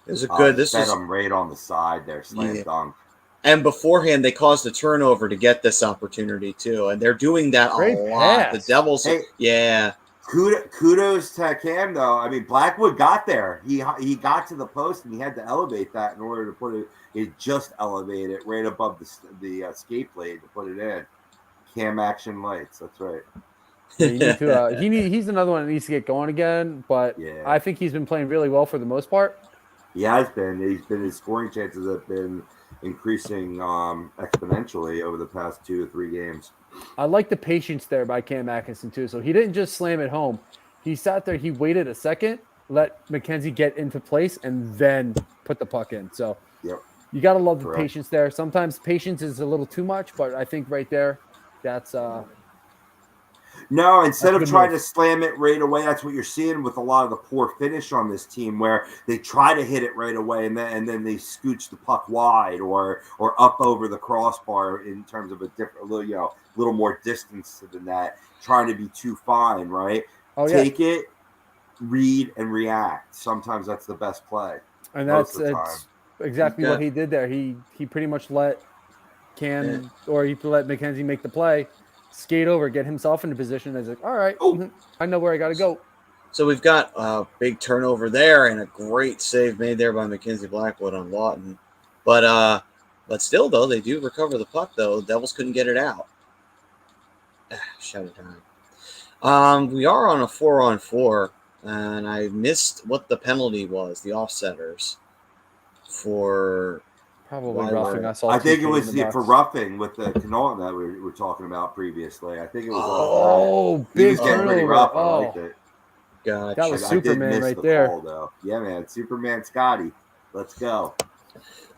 This is good. This set is him right on the side there, slam dunk. And beforehand, they caused a turnover to get this opportunity too, and they're doing that Great a lot. pass. The Devils, Hey, kudos to Cam though. I mean, Blackwood got there. He got to the post and he had to elevate that in order to put it. It just elevated it right above the skate blade to put it in. Cam action lights. That's right. Yeah, you need to, he's another one that needs to get going again, but Yeah. I think he's been playing really well for the most part. He has been. His scoring chances have been increasing exponentially over the past 2 to 3 games. I like the patience there by Cam Atkinson too. So he didn't just slam it home. He sat there, he waited a second, let McKenzie get into place, and then put the puck in. So you got to love the patience there. Sometimes patience is a little too much, but I think right there, that's No, instead of trying to slam it right away, that's what you're seeing with a lot of the poor finish on this team, where they try to hit it right away and then they scooch the puck wide or up over the crossbar in terms of a little more distance to the net, trying to be too fine, right? Take it, read, and react. Sometimes that's the best play. And that's exactly what he did there. He pretty much let Cam or he let McKenzie make the play. Skate over, get himself into position. He's like, all right, I know where I got to go. So we've got a big turnover there and a great save made there by Mackenzie Blackwood on Lawton. But still, though, they do recover the puck, though. The Devils couldn't get it out. Shut it down. We are on a 4-on-4, and I missed what the penalty was, the offsetters, for... Probably roughing. I think it was for roughing with the Connaughton that we were talking about previously. I think it was. Big getting pretty rough. I liked it. Gotcha. That was Superman right there. Call, though. Yeah, man, Superman Scotty. Let's go.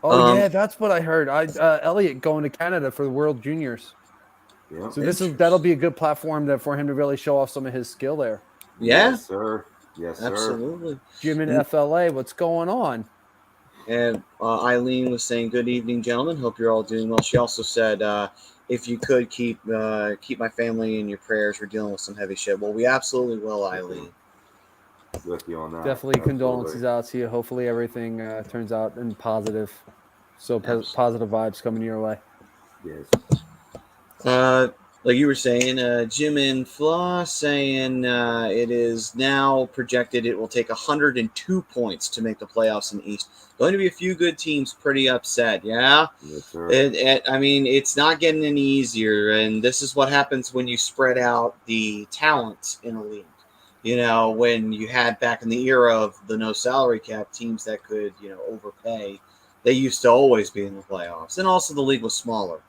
Oh yeah, that's what I heard. Elliot going to Canada for the World Juniors. Yeah. So that'll be a good platform for him to really show off some of his skill there. Yeah, yes, sir. Yes, sir. Absolutely. Jim in FLA, what's going on? And Eileen was saying, "Good evening, gentlemen. Hope you're all doing well." She also said, "If you could keep my family in your prayers. We're dealing with some heavy shit." Well, we absolutely will, Eileen. With you on that. Definitely condolences out to you. Hopefully everything turns out in positive. So positive vibes coming your way. Yes. Like you were saying, Jim and Flaw saying it is now projected it will take 102 points to make the playoffs in the East. Going to be a few good teams pretty upset, yeah? Yes, sir. I mean, it's not getting any easier, and this is what happens when you spread out the talent in a league. when you had back in the era of the no salary cap, teams that could, overpay, they used to always be in the playoffs. And also the league was smaller.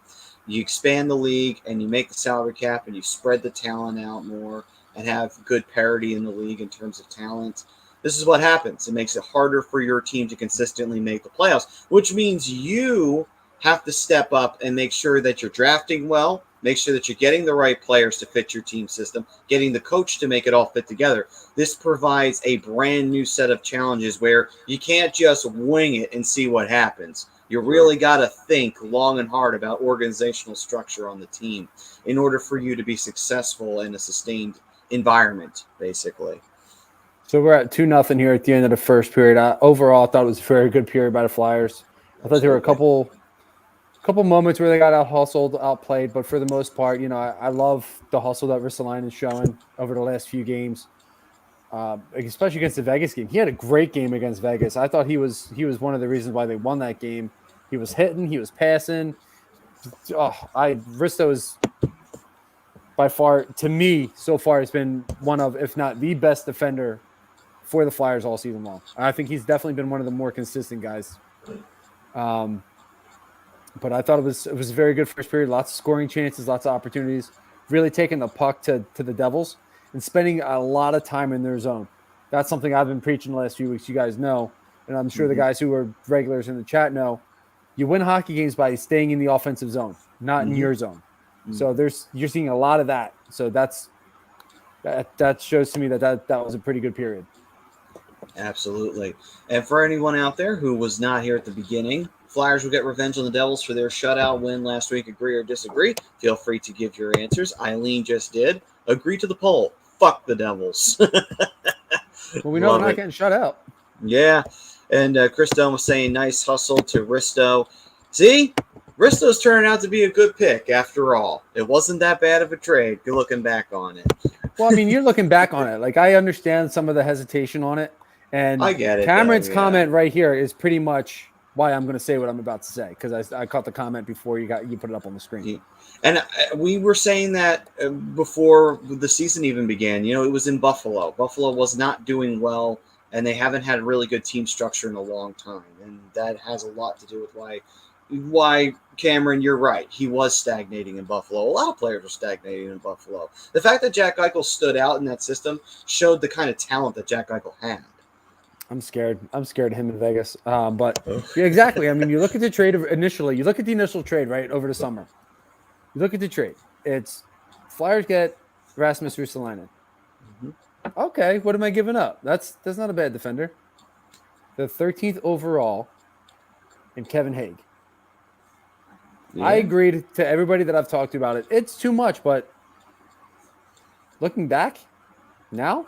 You expand the league and you make the salary cap and you spread the talent out more and have good parity in the league in terms of talent. This is what happens. It makes it harder for your team to consistently make the playoffs, which means you have to step up and make sure that you're drafting well, make sure that you're getting the right players to fit your team system, getting the coach to make it all fit together. This provides a brand new set of challenges where you can't just wing it and see what happens. You really got to think long and hard about organizational structure on the team in order for you to be successful in a sustained environment, basically. So we're at 2-0 here at the end of the first period. Overall, I thought it was a very good period by the Flyers. I thought there were a couple moments where they got out-hustled, outplayed, but for the most part, I love the hustle that Ristolainen is showing over the last few games, especially against the Vegas game. He had a great game against Vegas. I thought he was one of the reasons why they won that game. He was hitting, he was passing. Risto is by far, to me, so far, has been one of, if not the best defender for the Flyers all season long. I think he's definitely been one of the more consistent guys. But I thought it was a very good first period. Lots of scoring chances, lots of opportunities. Really taking the puck to the Devils and spending a lot of time in their zone. That's something I've been preaching the last few weeks. You guys know, and I'm sure the guys who are regulars in the chat know. You win hockey games by staying in the offensive zone, not in your zone. So you're seeing a lot of that. So that shows to me that was a pretty good period. Absolutely. And for anyone out there who was not here at the beginning, Flyers will get revenge on the Devils for their shutout win last week. Agree or disagree? Feel free to give your answers. Eileen just did. Agree to the poll. Fuck the Devils. Well, we know we're not getting shut out. Yeah. And Chris Dunn was saying nice hustle to Risto. See? Risto's turning out to be a good pick after all. It wasn't that bad of a trade. Good looking back on it. Well, I mean, you're looking back on it. Like, I understand some of the hesitation on it. And I get it. Cameron's comment right here is pretty much why I'm going to say what I'm about to say, because I caught the comment before you put it up on the screen. And we were saying that before the season even began. It was in Buffalo. Buffalo was not doing well, and they haven't had a really good team structure in a long time. And that has a lot to do with why Cameron, you're right. He was stagnating in Buffalo. A lot of players were stagnating in Buffalo. The fact that Jack Eichel stood out in that system showed the kind of talent that Jack Eichel had. I'm scared of him in Vegas. But yeah, exactly. I mean, you look at the trade initially. You look at the initial trade, right, over the summer. You look at the trade. It's Flyers get Rasmus Ristolainen. Okay, what am I giving up? That's not a bad defender. The 13th overall and Kevin Haig. Yeah. I agreed to everybody that I've talked to about it. It's too much, but looking back now,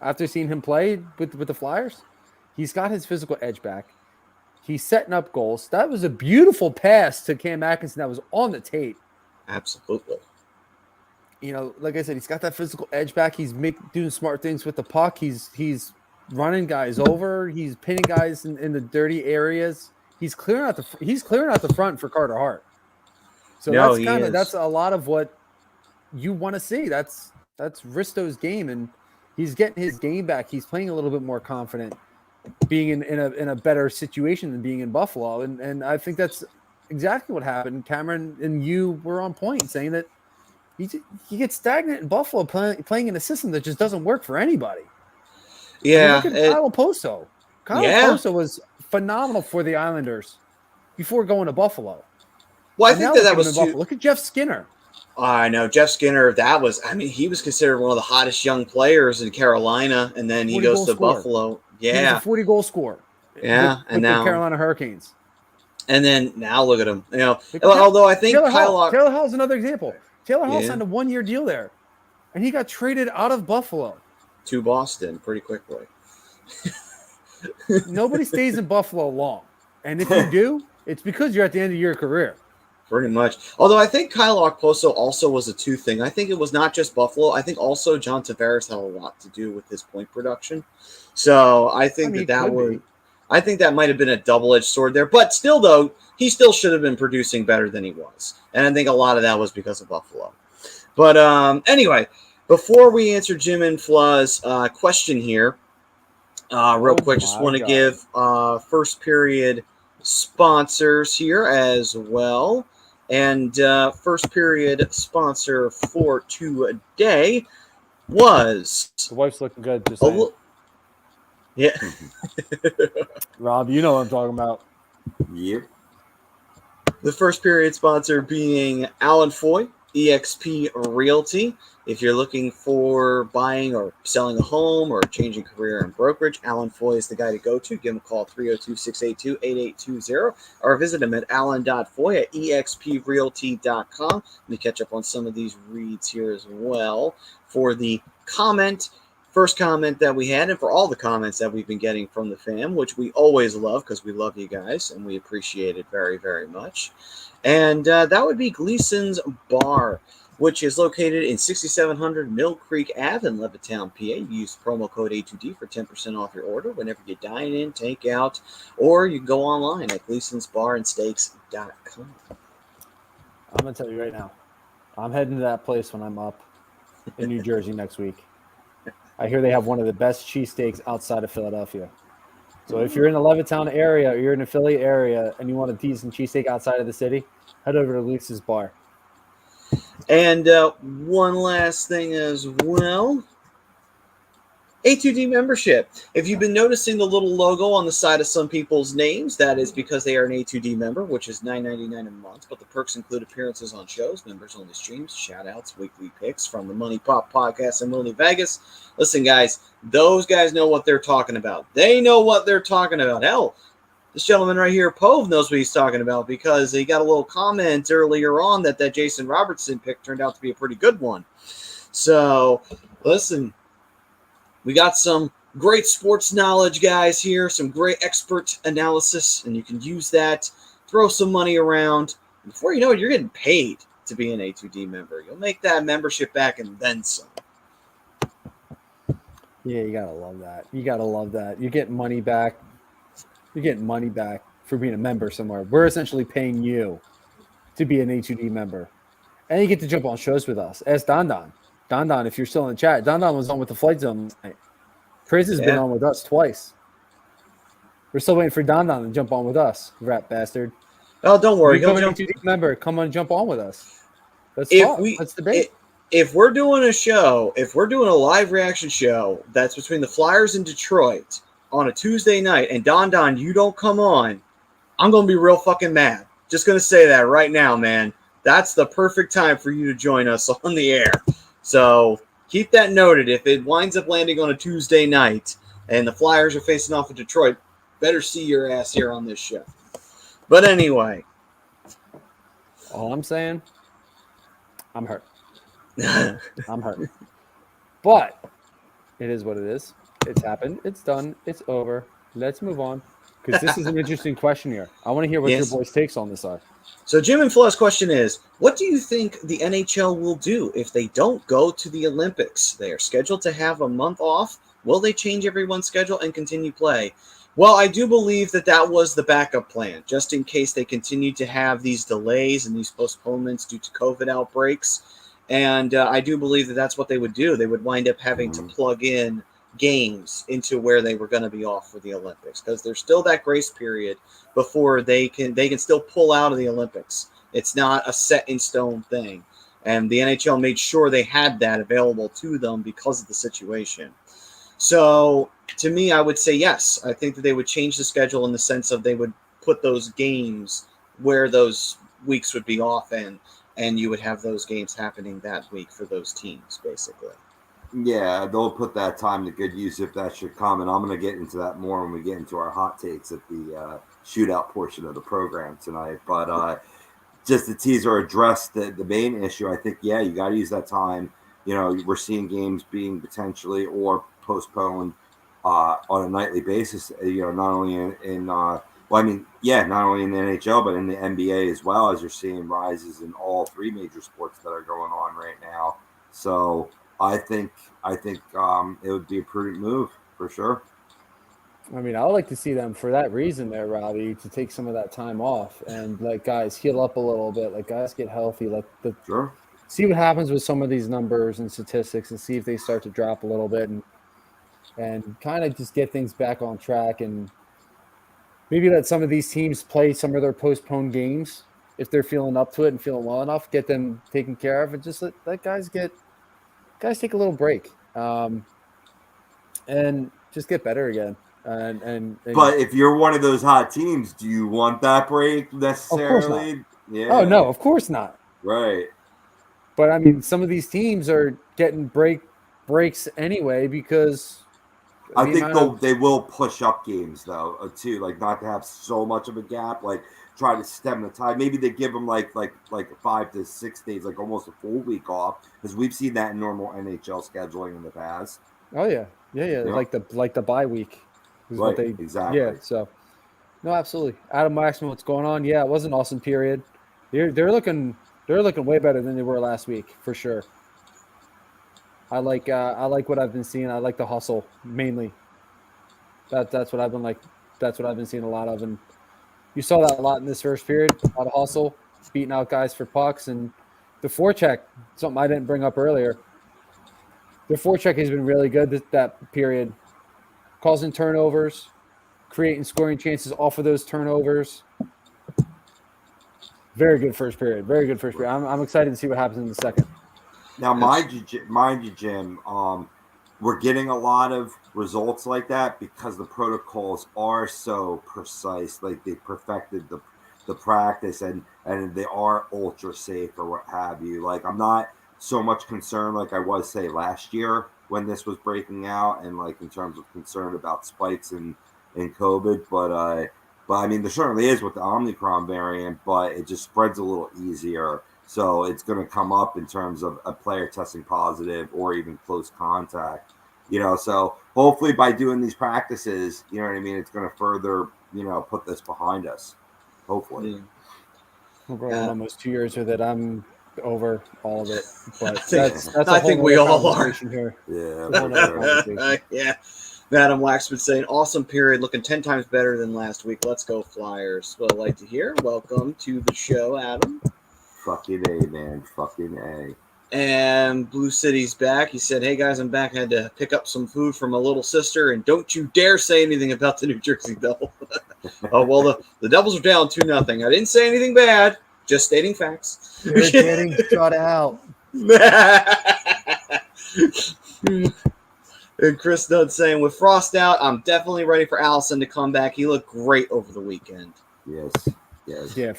after seeing him play with the Flyers, he's got his physical edge back. He's setting up goals. That was a beautiful pass to Cam Atkinson that was on the tape. Absolutely. Like I said, he's got that physical edge back. He's doing smart things with the puck. He's running guys over. He's pinning guys in the dirty areas. He's clearing out the front for Carter Hart. So that's a lot of what you want to see. That's Risto's game, and he's getting his game back. He's playing a little bit more confident, being in a better situation than being in Buffalo. And I think that's exactly what happened. Cameron and you were on point saying that he gets stagnant in Buffalo playing in a system that just doesn't work for anybody. Yeah. Look at Kyle Poso. Poso was phenomenal for the Islanders before going to Buffalo. Well, I think that was too. Look at Jeff Skinner. I know Jeff Skinner. He was considered one of the hottest young players in Carolina, and then he goes to Buffalo. Yeah, he was a 40-goal scorer. Yeah, with the Carolina Hurricanes. And then now look at him. Although I think Taylor Hall is another example. Taylor Hall signed a 1-year deal there, and he got traded out of Buffalo to Boston pretty quickly. Nobody stays in Buffalo long, and if you do, it's because you're at the end of your career. Pretty much. Although I think Kyle Okposo also was a two thing. I think it was not just Buffalo. I think also John Tavares had a lot to do with his point production. So I think I think that might have been a double-edged sword there. But still, though, he still should have been producing better than he was. And I think a lot of that was because of Buffalo. But anyway, Before we answer Jim and Fla's question here, real quick, just want to give first period sponsors here as well. And first period sponsor for today was The wife's looking good. Just saying. Yeah. Rob, you know what I'm talking about. Yep. The first period sponsor being Alan Foy, eXp Realty. If you're looking for buying or selling a home or changing career in brokerage, Alan Foy is the guy to go to. Give him a call, 302-682-8820, or visit him at alan.foy at exprealty.com. Let me catch up on some of these reads here as well for the first comment that we had, and for all the comments that we've been getting from the fam, which we always love because we love you guys and we appreciate it very, very much. And that would be Gleason's Bar, which is located in 6700 Mill Creek Ave in Levittown, PA. Use promo code A2D for 10% off your order whenever you dine in, take out, or you can go online at gleasonsbarandsteaks.com. I'm going to tell you right now, I'm heading to that place when I'm up in New Jersey next week. I hear they have one of the best cheesesteaks outside of Philadelphia. So if you're in the Levittown area or you're in the Philly area and you want a decent cheesesteak outside of the city, head over to Lisa's Bar. And one last thing as well. A2D membership. If you've been noticing the little logo on the side of some people's names, that is because they are an A2D member, which is $9.99 a month. But the perks include appearances on shows, members-only streams, shout-outs, weekly picks from the Money Pop Podcast in Willy Vegas. Listen, guys, those guys know what they're talking about. They know what they're talking about. Hell, this gentleman right here, Pove, knows what he's talking about because he got a little comment earlier on that Jason Robertson pick turned out to be a pretty good one. So, listen, we got some great sports knowledge guys here, some great expert analysis, and you can use that, throw some money around. Before you know it, you're getting paid to be an A2D member. You'll make that membership back and then some. Yeah, you got to love that. You got to love that. You're getting money back. You're getting money back for being a member somewhere. We're essentially paying you to be an A2D member. And you get to jump on shows with us. Ask Don Don. Don Don, if you're still in the chat, Don Don was on with the Flight Zone tonight. Chris has been on with us twice. We're still waiting for Don Don to jump on with us, rat bastard. Oh, don't worry. Become an A2D member. Come on, jump on with us. Let's talk. Let's debate. If we're doing a show, if we're doing a live reaction show that's between the Flyers and Detroit on a Tuesday night, and Don Don, you don't come on, I'm going to be real fucking mad. Just going to say that right now, man. That's the perfect time for you to join us on the air. So keep that noted. If it winds up landing on a Tuesday night and the Flyers are facing off with Detroit, better see your ass here on this show. But anyway. All I'm saying, I'm hurt. I'm hurt. But it is what it is. It's happened. It's done. It's over. Let's move on. Because this is an interesting question here. I want to hear what your boys' takes on this are. So Jim and Flo's question is, what do you think the NHL will do if they don't go to the Olympics? They are scheduled to have a month off. Will they change everyone's schedule and continue play? Well, I do believe that was the backup plan, just in case they continue to have these delays and these postponements due to COVID outbreaks. And I do believe that's what they would do. They would wind up having to plug in games into where they were going to be off for the Olympics, because there's still that grace period before they can still pull out of the Olympics. It's not a set in stone thing, and the NHL made sure they had that available to them because of the situation. So to me, I would say yes. I think that they would change the schedule in the sense of they would put those games where those weeks would be off, and you would have those games happening that week for those teams, basically. Yeah, they'll put that time to good use if that should come. And I'm going to get into that more when we get into our hot takes at the shootout portion of the program tonight. But just to tease or address the main issue, I think, yeah, you got to use that time. You know, we're seeing games being potentially or postponed on a nightly basis, you know, not only not only in the NHL, but in the NBA as well, as you're seeing rises in all three major sports that are going on right now. So I think it would be a prudent move for sure. I mean, I would like to see them for that reason there, Robbie, to take some of that time off and let guys heal up a little bit, let guys get healthy, Sure. see what happens with some of these numbers and statistics, and see if they start to drop a little bit, and kind of just get things back on track, and maybe let some of these teams play some of their postponed games if they're feeling up to it and feeling well enough. Get them taken care of, and just let guys take a little break, and just get better again. And But if you're one of those hot teams, do you want that break necessarily? Yeah. Oh no, of course not. Right. But I mean, some of these teams are getting breaks anyway because I think they will push up games though too, like not to have so much of a gap, like try to stem the tide. Maybe they give them like 5 to 6 days, like almost a full week off, because we've seen that in normal NHL scheduling in the past. Oh yeah. Like the bye week. Right, exactly. Yeah, so no, absolutely. Adam Waxman, what's going on? Yeah, it was an awesome period. They're looking way better than they were last week for sure. I like what I've been seeing. I like the hustle mainly. That's what I've been like. That's what I've been seeing a lot of, and you saw that a lot in this first period. A lot of hustle, beating out guys for pucks, and the forecheck. Something I didn't bring up earlier. The forecheck has been really good that period. Causing turnovers, creating scoring chances off of those turnovers. Very good first period. Very good first period. I'm excited to see what happens in the second. Now, mind you, Jim, we're getting a lot of results like that because the protocols are so precise. Like they perfected the practice and they are ultra safe or what have you. Like I'm not so much concerned like I was, say, last year when this was breaking out, and like in terms of concern about spikes in COVID, but I mean there certainly is with the Omicron variant, but it just spreads a little easier, so it's going to come up in terms of a player testing positive or even close contact, so hopefully by doing these practices, you know what I mean, it's going to further put this behind us, hopefully. We're almost 2 years with it. I'm over all of it, but I think we all are here. Yeah. Yeah. Adam Waxman saying, awesome period, looking 10 times better than last week. Let's go Flyers. Well, I'd like to hear. Welcome to the show, Adam. Fucking A, man. Fucking A. And Blue City's back. He said, hey, guys, I'm back. I had to pick up some food for my little sister, and don't you dare say anything about the New Jersey Devils. Oh, well, the Devils are down 2-0. I didn't say anything bad. Just stating facts. You're getting shut out. And Chris Dunn saying, with Frost out, I'm definitely ready for Allison to come back. He looked great over the weekend. Yes. Yeah,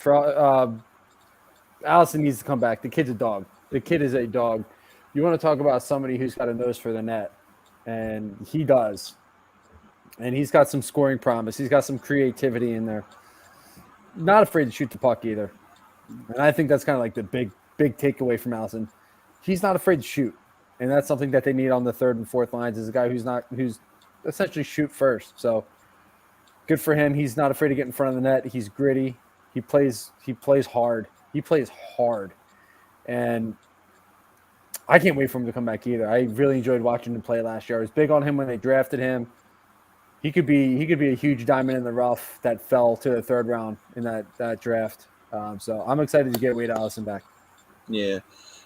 Allison needs to come back. The kid's a dog. The kid is a dog. You want to talk about somebody who's got a nose for the net, and he does. And he's got some scoring promise. He's got some creativity in there. Not afraid to shoot the puck either. And I think that's kind of like the big takeaway from Allison. He's not afraid to shoot. And that's something that they need on the third and fourth lines, is a guy who's essentially shoot first. So good for him. He's not afraid to get in front of the net. He's gritty. He plays hard. He plays hard. And I can't wait for him to come back either. I really enjoyed watching him play last year. I was big on him when they drafted him. He could be a huge diamond in the rough that fell to the third round in that draft. So I'm excited to get Wade Allison back. Yeah.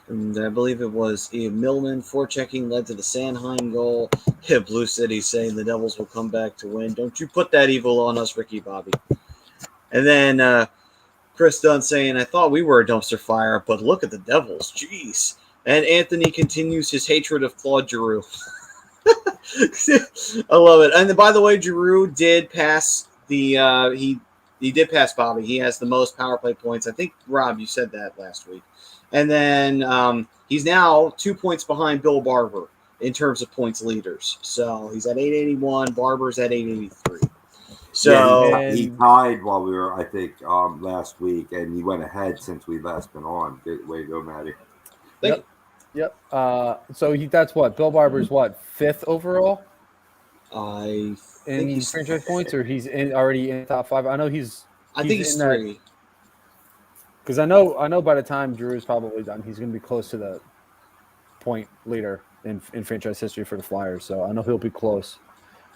And I believe it was Ian Millman forechecking led to the Sanheim goal. Yeah, Blue City saying the Devils will come back to win. Don't you put that evil on us, Ricky Bobby. And then Chris Dunn saying, I thought we were a dumpster fire, but look at the Devils. Jeez. And Anthony continues his hatred of Claude Giroux. I love it. And by the way, Giroux did pass he did pass Bobby. He has the most power play points. I think, Rob, you said that last week. And then he's now 2 points behind Bill Barber in terms of points leaders. So he's at 881. Barber's at 883. So yeah, he tied while we were, I think, last week, and he went ahead since we last been on. Good way to go, Matty. Yep. So that's what Bill Barber's fifth overall. I think in he's franchise points, or he's already in the top five. I know he's. I think he's three. Because I know by the time Drew is probably done, he's going to be close to the point leader in franchise history for the Flyers. So I know he'll be close.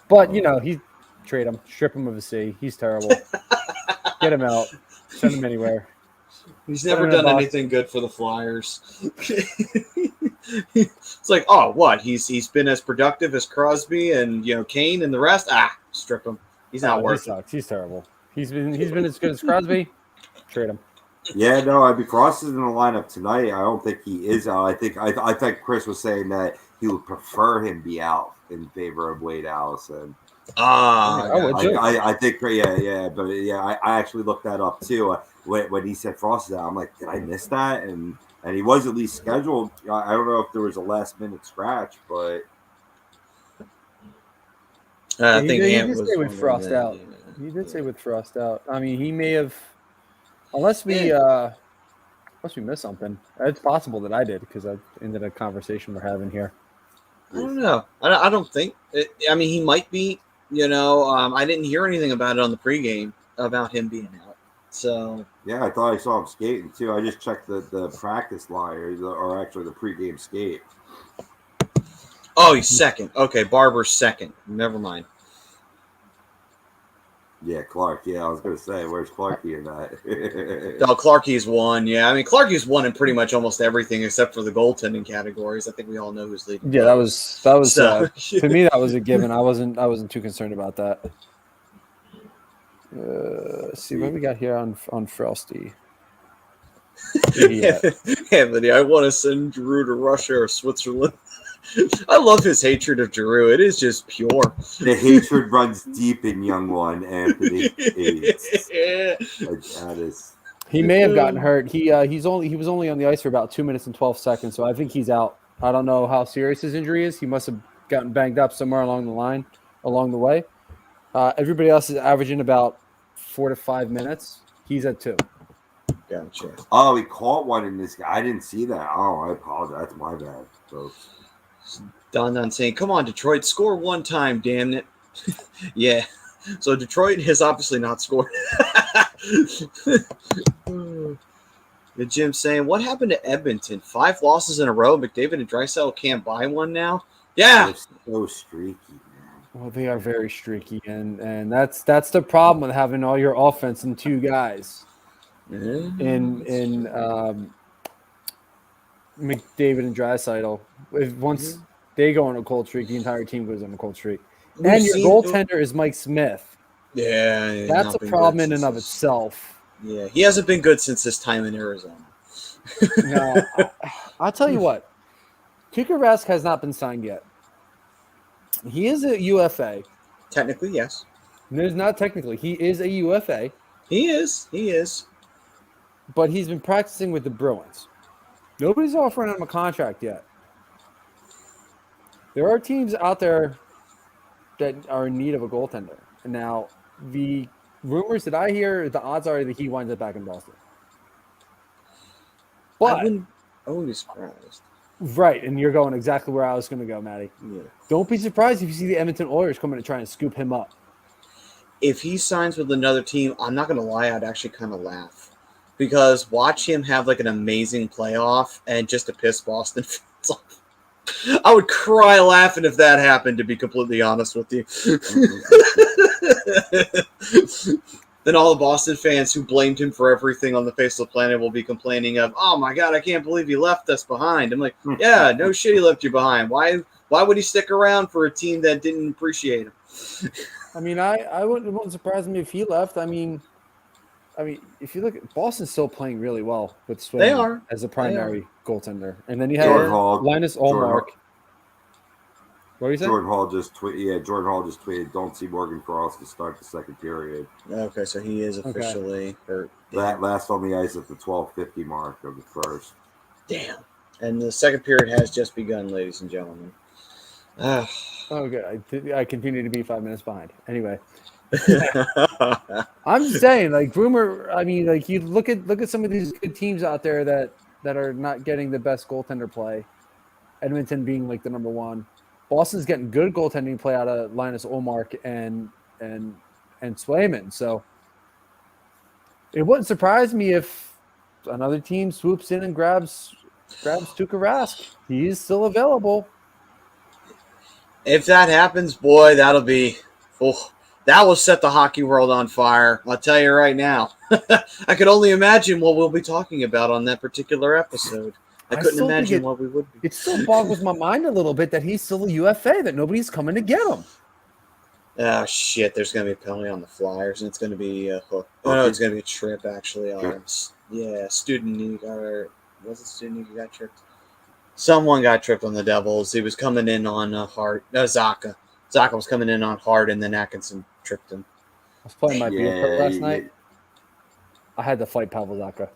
But he trade him, strip him of a C. He's terrible. Get him out. Send him anywhere. He's never done anything good for the Flyers. It's like, oh, what? He's been as productive as Crosby and Kane and the rest. Strip him. He's not worth it. He sucks. He's terrible. He's been as good as Crosby. Trade him. Yeah, no, Frost is in the lineup tonight. I don't think he is out. I think Chris was saying that he would prefer him be out in favor of Wade Allison. I think, I actually looked that up too. When he said Frost is out, I'm like, did I miss that? And he was at least scheduled. I don't know if there was a last minute scratch, but I think he did say with Frost out. He did say with Frost out. I mean, he may have, unless we missed something. It's possible that I did because I ended a conversation we're having here. I don't know. I don't think. I mean, he might be. I didn't hear anything about it on the pregame about him being out. So yeah, I thought I saw him skating too. I just checked the practice line or actually the pregame skate. Oh, he's second. Okay, Barber's second. Never mind. Yeah, Clark. Yeah, I was going to say, where's Clarky in that? No, Clarky's won. Yeah, I mean, Clarky's won in pretty much almost everything except for the goaltending categories. I think we all know who's leading. Yeah, that was so, to me that was a given. I wasn't too concerned about that. See what we got here on Frosty. Anthony, I want to send Giroux to Russia or Switzerland. I love his hatred of Giroux. It is just pure. The hatred runs deep in young one, Anthony. He may have gotten hurt. He was only on the ice for about 2 minutes and 12 seconds, so I think he's out. I don't know how serious his injury is. He must have gotten banged up somewhere along the way. Everybody else is averaging about 4 to 5 minutes. He's at 2. Gotcha. Oh, he caught one in this. I didn't see that. Oh, I apologize. That's my bad, folks. Don saying, come on, Detroit, score one time, damn it. Yeah. So Detroit has obviously not scored. The Jim saying, what happened to Edmonton? 5 losses in a row. McDavid and Draisaitl can't buy one now. Yeah. They're so streaky, man. Well, they are very streaky, and that's the problem with having all your offense in 2 guys. In McDavid and Draisaitl. Once they go on a cold streak, the entire team goes on a cold streak. And your goaltender is Mike Smith. Yeah. That's a problem in and of itself. Yeah, he hasn't been good since his time in Arizona. No, I'll tell you what. Tuukka Rask has not been signed yet. He is a UFA. Technically, yes. There's not technically. He is a UFA. He is. But he's been practicing with the Bruins. Nobody's offering him a contract yet. There are teams out there that are in need of a goaltender. And now, the rumors that I hear, the odds are that he winds up back in Boston. But I wouldn't be surprised. Right, and you're going exactly where I was going to go, Matty. Yeah. Don't be surprised if you see the Edmonton Oilers coming to try and scoop him up. If he signs with another team, I'm not going to lie, I'd actually kind of laugh. Because watch him have like an amazing playoff and just to piss Boston fans off. I would cry laughing if that happened, to be completely honest with you. Then all the Boston fans who blamed him for everything on the face of the planet will be complaining of, oh my God, I can't believe he left us behind. I'm like, yeah, no shit he left you behind. Why would he stick around for a team that didn't appreciate him? I mean, it wouldn't surprise me if he left. I mean, if you look at Boston's still playing really well with Swayman as a primary goaltender. And then you have Linus Ullmark. What do you say? Jordan Hall just tweeted, don't see Morgan Frost to start the second period. Okay, so he is officially hurt. That last on the ice at the 12:50 mark of the first. Damn. And the second period has just begun, ladies and gentlemen. Okay, I continue to be 5 minutes behind. Anyway. I'm just saying, like, rumor. I mean, like, you look at some of these good teams out there that are not getting the best goaltender play. Edmonton being like the number one. Boston's getting good goaltending play out of Linus Ullmark and Swayman. So it wouldn't surprise me if another team swoops in and grabs Tuukka Rask. He's still available. If that happens, boy, that'll be that will set the hockey world on fire. I'll tell you right now. I could only imagine what we'll be talking about on that particular episode. I couldn't imagine what we would be. It still boggles my mind a little bit that he's still a UFA, that nobody's coming to get him. Oh, shit. There's going to be a penalty on the Flyers, and it's going to be a hook. Oh, no, it's going to be a trip, actually. Student was it student who got tripped? Someone got tripped on the Devils. He was coming in on Hart. No, Zaka. Zaka was coming in on Hart, and then Atkinson tripped him. I was playing my beer cart last night. I had to fight Pavel Zaka.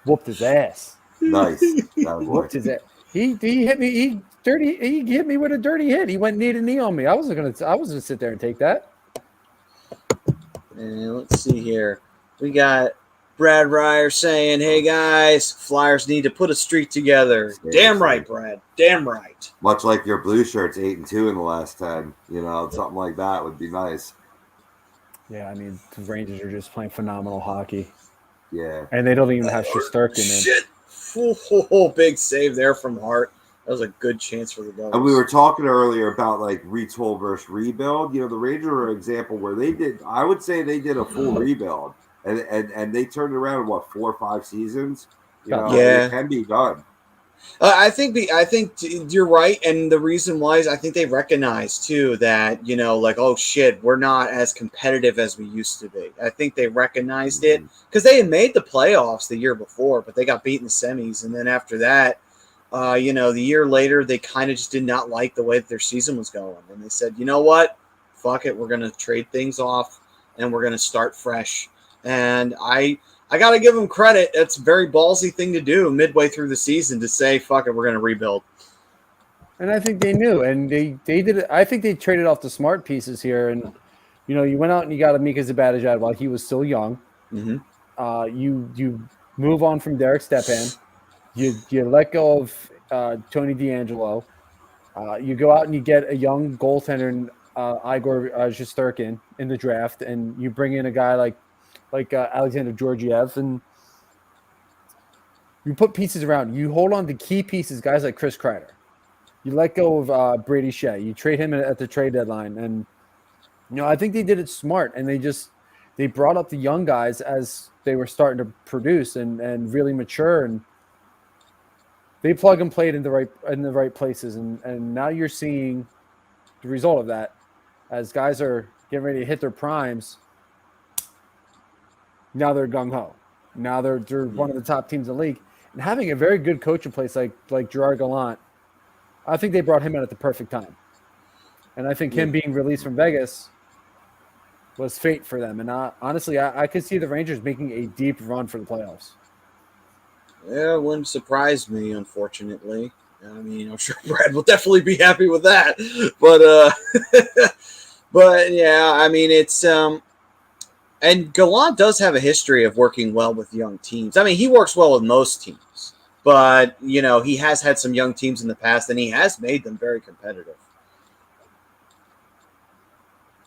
Whooped his ass. Nice. Whooped his ass. He hit me. He hit me with a dirty hit. He went knee to knee on me. I wasn't gonna sit there and take that. And let's see here. We got Brad Ryer saying, "Hey guys, Flyers need to put a streak together." Damn right, Brad. Damn right. Much like your blue shirts, 8-2 in the last 10. Something like that would be nice. Yeah, I mean, the Rangers are just playing phenomenal hockey. Yeah. And they don't even have Shesterkin in. Shit. Oh, big save there from Hart. That was a good chance for the Devils. And we were talking earlier about like retool versus rebuild. The Rangers are an example where I would say they did a full rebuild. And they turned around in 4 or 5 seasons. It can be done. I think you're right, and the reason why is I think they recognize too that oh shit, we're not as competitive as we used to be. I think they recognized it because they had made the playoffs the year before, but they got beat in the semis, and then after that, the year later they kind of just did not like the way that their season was going, and they said, you know what, fuck it, we're gonna trade things off, and we're gonna start fresh, and I got to give them credit. It's a very ballsy thing to do midway through the season to say, fuck it, we're going to rebuild. And I think they knew, and they did it. I think they traded off the smart pieces here. And, you went out and you got Mika Zibanejad while he was still young. Mm-hmm. You move on from Derek Stepan. You let go of Tony DeAngelo. You go out and you get a young goaltender, Igor Shesterkin, in the draft, and you bring in a guy like Alexander Georgiev, and you put pieces around. You hold on to key pieces, guys like Chris Kreider. You let go of Brady Shea. You trade him at the trade deadline, and I think they did it smart. And they brought up the young guys as they were starting to produce and really mature, and they plug and played in the right places. And now you're seeing the result of that as guys are getting ready to hit their primes. Now they're gung-ho. Now they're one of the top teams in the league. And having a very good coach in place like Gerard Gallant, I think they brought him in at the perfect time. And I think him being released from Vegas was fate for them. And honestly, I could see the Rangers making a deep run for the playoffs. Yeah, it wouldn't surprise me, unfortunately. I mean, I'm sure Brad will definitely be happy with that. But yeah, I mean, it's and Gallant does have a history of working well with young teams. I mean, he works well with most teams, but, he has had some young teams in the past, and he has made them very competitive.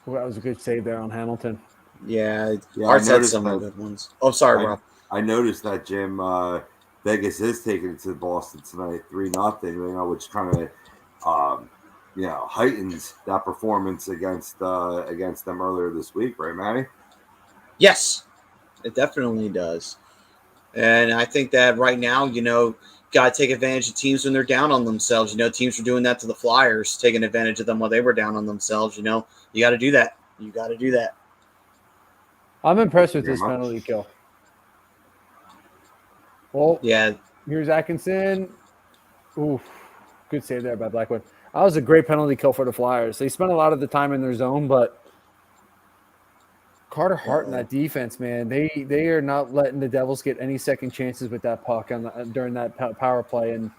Well, that was a good save there on Hamilton. Yeah, Art's had some good ones. Oh, sorry, Rob. I noticed that, Jim, Vegas is taking it to Boston tonight, 3-0, which kind of, heightens that performance against them earlier this week, right, Matty? Yes, it definitely does. And I think that right now, got to take advantage of teams when they're down on themselves. Teams were doing that to the Flyers, taking advantage of them while they were down on themselves. You got to do that. You got to do that. I'm impressed with this penalty kill. Well, yeah. Here's Atkinson. Ooh, good save there by Blackwood. That was a great penalty kill for the Flyers. They spent a lot of the time in their zone, but Carter Hart in that defense, man, they are not letting the Devils get any second chances with that puck during that power play, and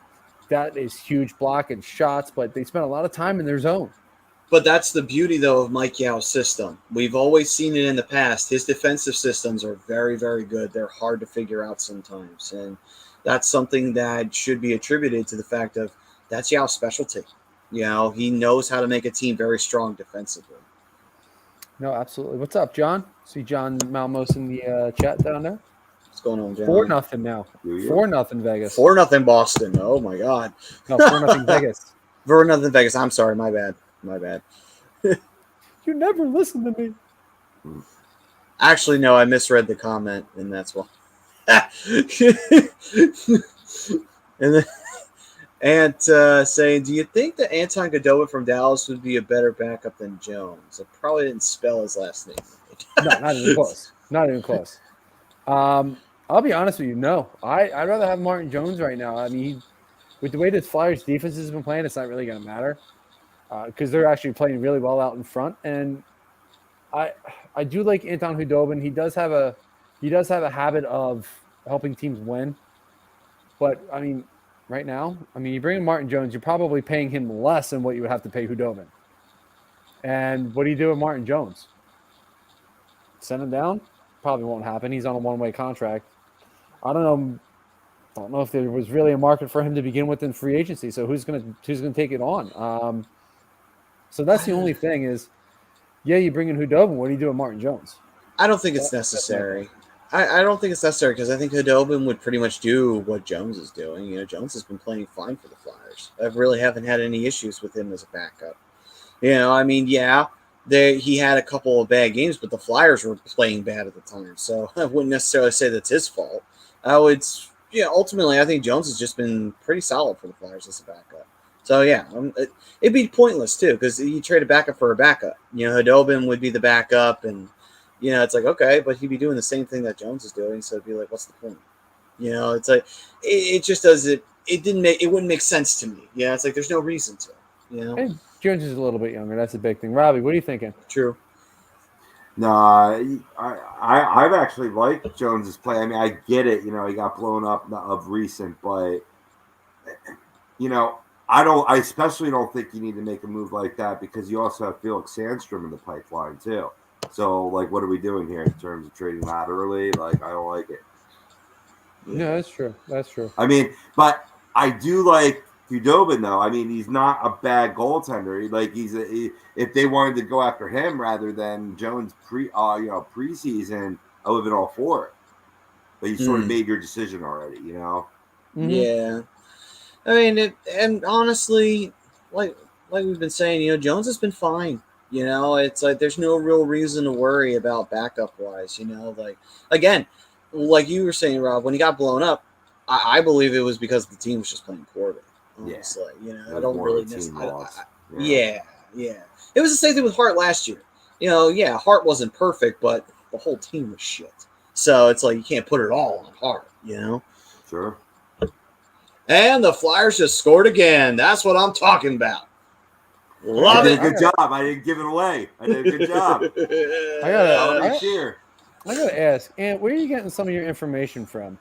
that is huge blocking shots, but they spent a lot of time in their zone. But that's the beauty, though, of Mike Yeo's system. We've always seen it in the past. His defensive systems are very, very good. They're hard to figure out sometimes, and that's something that should be attributed to the fact of that's Yeo's specialty. He knows how to make a team very strong defensively. No, absolutely. What's up, John? See John Malmos in the chat down there? What's going on, John? 4-0 now. 4-0 Vegas. 4-0 Boston. Oh, my God. No, 4-0 Vegas. 4-0 Vegas. I'm sorry. My bad. You never listen to me. Actually, no, I misread the comment, and that's why. And saying, do you think that Anton Godowa from Dallas would be a better backup than Jones? I probably didn't spell his last name. No, not even close. Not even close. I'll be honest with you. No, I'd rather have Martin Jones right now. I mean, with the way this Flyers defense has been playing, it's not really going to matter because they're actually playing really well out in front. And I do like Anton Khudobin. He does have a habit of helping teams win. But I mean, right now, you bring in Martin Jones, you're probably paying him less than what you would have to pay Khudobin. And what do you do with Martin Jones? Send him down? Probably won't happen. He's on a one-way contract. I don't know if there was really a market for him to begin with in free agency. So who's gonna take it on? So that's the only thing is, yeah, you bring in Khudobin. What do you do with Martin Jones? I don't think it's necessary. I don't think it's necessary because I think Khudobin would pretty much do what Jones is doing. You know, Jones has been playing fine for the Flyers. I really haven't had any issues with him as a backup. You know, I mean, yeah, he had a couple of bad games, but the Flyers were playing bad at the time. So I wouldn't necessarily say that's his fault. Ultimately, I think Jones has just been pretty solid for the Flyers as a backup. So, yeah, it'd be pointless, too, because you trade a backup for a backup. You know, Khudobin would be the backup, and, you know, it's like, okay, but he'd be doing the same thing that Jones is doing, so it'd be like, what's the point? You know, it's like, it just doesn't, it wouldn't make sense to me. Yeah, it's like, there's no reason to, you know? Hey, Jones is a little bit younger. That's a big thing. Robbie, what are you thinking? True. No, I've actually liked Jones's play. I mean, I get it. You know, he got blown up of recent, but you know, I especially don't think you need to make a move like that because you also have Felix Sandstrom in the pipeline too. So, like, what are we doing here in terms of trading laterally? Like, I don't like it. Yeah, that's true. That's true. I mean, but I do like Khudobin, though. I mean, he's not a bad goaltender. If they wanted to go after him rather than Jones preseason, I would have been all for it. But you sort of made your decision already, you know. Mm-hmm. Yeah, I mean, and honestly, like we've been saying, you know, Jones has been fine. You know, it's like there's no real reason to worry about backup wise. You know, like again, like you were saying, Rob, when he got blown up, I believe it was because the team was just playing poorly. Honestly, you know, I don't really Yeah. It was the same thing with Hart last year. You know, yeah, Hart wasn't perfect, but the whole team was shit. So it's like you can't put it all on Hart, you know? Sure. And the Flyers just scored again. That's what I'm talking about. Love it. Good job. I didn't give it away. I did a good job. I gotta ask, and where are you getting some of your information from?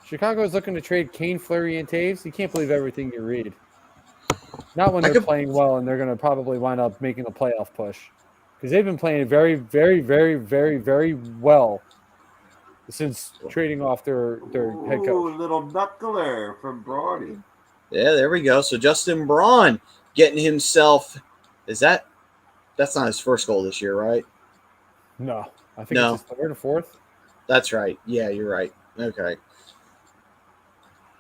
Chicago is looking to trade Kane, Fleury, and Taves. You can't believe everything you read. Not when they're playing well, and they're going to probably wind up making a playoff push. Because they've been playing very, very, very, very, very well since trading off their head coach. Little knuckler from Brawny. Yeah, there we go. So Justin Braun getting himself – that's not his first goal this year, right? No. I think it's his third or fourth. That's right. Yeah, you're right. Okay.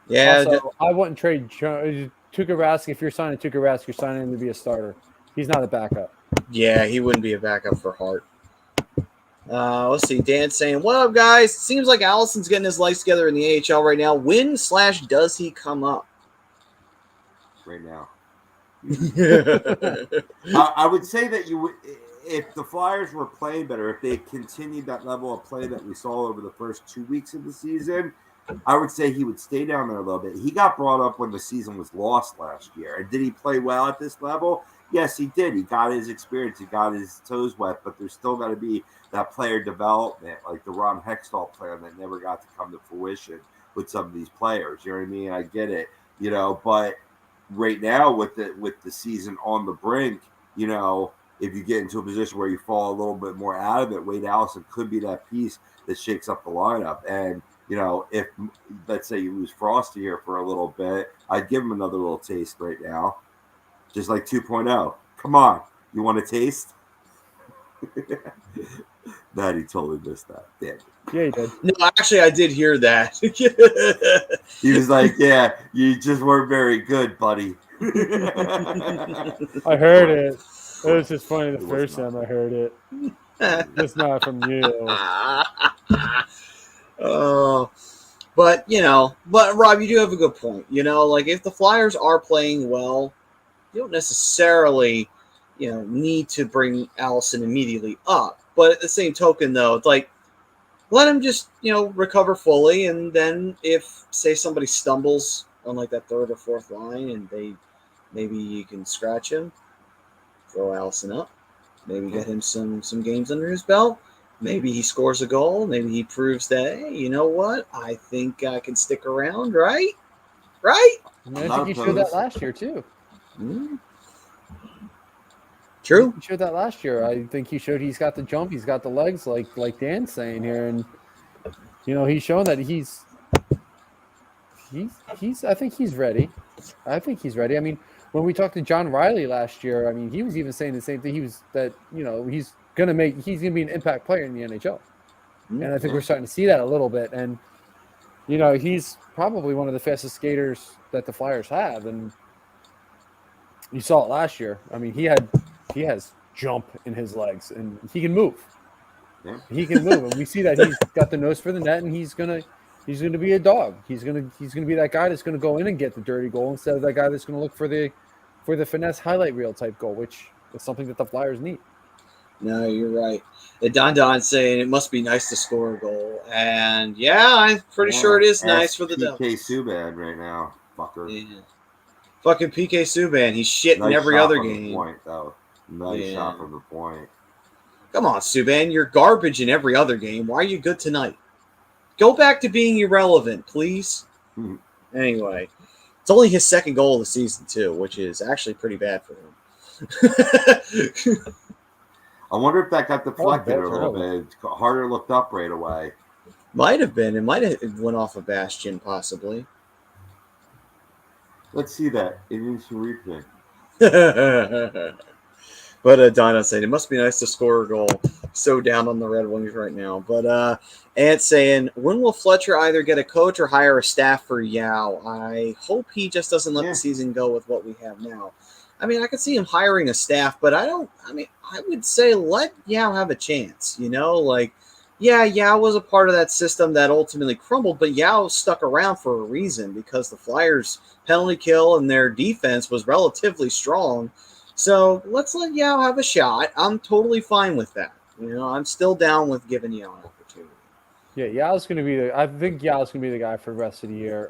Yeah. Also, I wouldn't trade Tuukka Rask. If you're signing Tuukka Rask, you're signing him to be a starter. He's not a backup. Yeah, he wouldn't be a backup for Hart. Let's see. Dan's saying, what up, guys? Seems like Allison's getting his life together in the AHL right now. When/does he come up? Right now. I would say that if the Flyers were playing better, if they continued that level of play that we saw over the first 2 weeks of the season, I would say he would stay down there a little bit. He got brought up when the season was lost last year. And did he play well at this level? Yes, he did. He got his experience. He got his toes wet. But there's still got to be that player development, like the Ron Hextall plan that never got to come to fruition with some of these players. You know what I mean? I get it. You know, but right now with the season on the brink, you know, if you get into a position where you fall a little bit more out of it, Wade Allison could be that piece that shakes up the lineup. And you know, if let's say you lose Frosty here for a little bit, I'd give him another little taste right now. Just like 2.0. Come on. You want a taste? That he totally missed that. Damn it. Yeah, he did. No, actually, I did hear that. He was like, yeah, you just weren't very good, buddy. I heard it. It was just funny the It was first not. time I heard it. Just not from you. Oh, but but Rob, you do have a good point. Like if the Flyers are playing well, you don't necessarily, need to bring Allison immediately up. But at the same token, though, it's like let him just recover fully, and then if say somebody stumbles on like that third or fourth line, and maybe you can scratch him, throw Allison up, maybe get him some games under his belt. Maybe he scores a goal. Maybe he proves that, hey, you know what? I think I can stick around, right? Right? I mean, I think he showed that last year too. Mm-hmm. True. He showed that last year. I think he showed he's got the jump, he's got the legs, like Dan's saying here, and he's shown that he's. I think he's ready. I mean, when we talked to John Riley last year, I mean, he was even saying the same thing. He's gonna be an impact player in the NHL, and I think we're starting to see that a little bit. And he's probably one of the fastest skaters that the Flyers have, and you saw it last year. I mean, he has jump in his legs, and he can move. Yeah. He can move, and we see that he's got the nose for the net, and he's gonna be a dog. He's gonna be that guy that's gonna go in and get the dirty goal instead of that guy that's gonna look for the finesse highlight reel type goal, which is something that the Flyers need. No, you're right. Don saying it must be nice to score a goal, and yeah, I'm pretty sure it is nice for the Devils. PK Subban right now, fucker. Yeah. Fucking PK Subban, he's shit in every other game. Point, though. Nice shot from the point. Come on, Subban, you're garbage in every other game. Why are you good tonight? Go back to being irrelevant, please. Anyway, it's only his second goal of the season, too, which is actually pretty bad for him. I wonder if that got deflected a little bit. Harder looked up right away. Might have been. It might have went off a bastion, possibly. Let's see that. It needs to replay. But Donna saying it must be nice to score a goal. So down on the Red Wings right now. But Ant saying, when will Fletcher either get a coach or hire a staff for Yao? I hope he just doesn't let the season go with what we have now. I mean, I could see him hiring a staff, but I would say let Yao have a chance. Yao was a part of that system that ultimately crumbled, but Yao stuck around for a reason because the Flyers' penalty kill and their defense was relatively strong. So let's let Yao have a shot. I'm totally fine with that. I'm still down with giving Yao an opportunity. Yeah, I think Yao's going to be the guy for the rest of the year.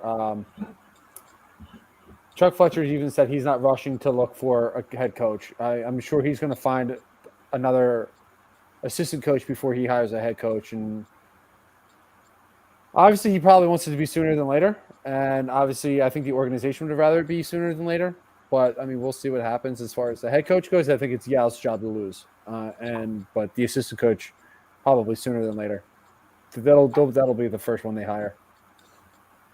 Chuck Fletcher even said he's not rushing to look for a head coach. I'm sure he's going to find another assistant coach before he hires a head coach. And obviously he probably wants it to be sooner than later. And obviously I think the organization would rather it be sooner than later. But, I mean, we'll see what happens as far as the head coach goes. I think it's Yao's job to lose. But the assistant coach, probably sooner than later. That'll be the first one they hire.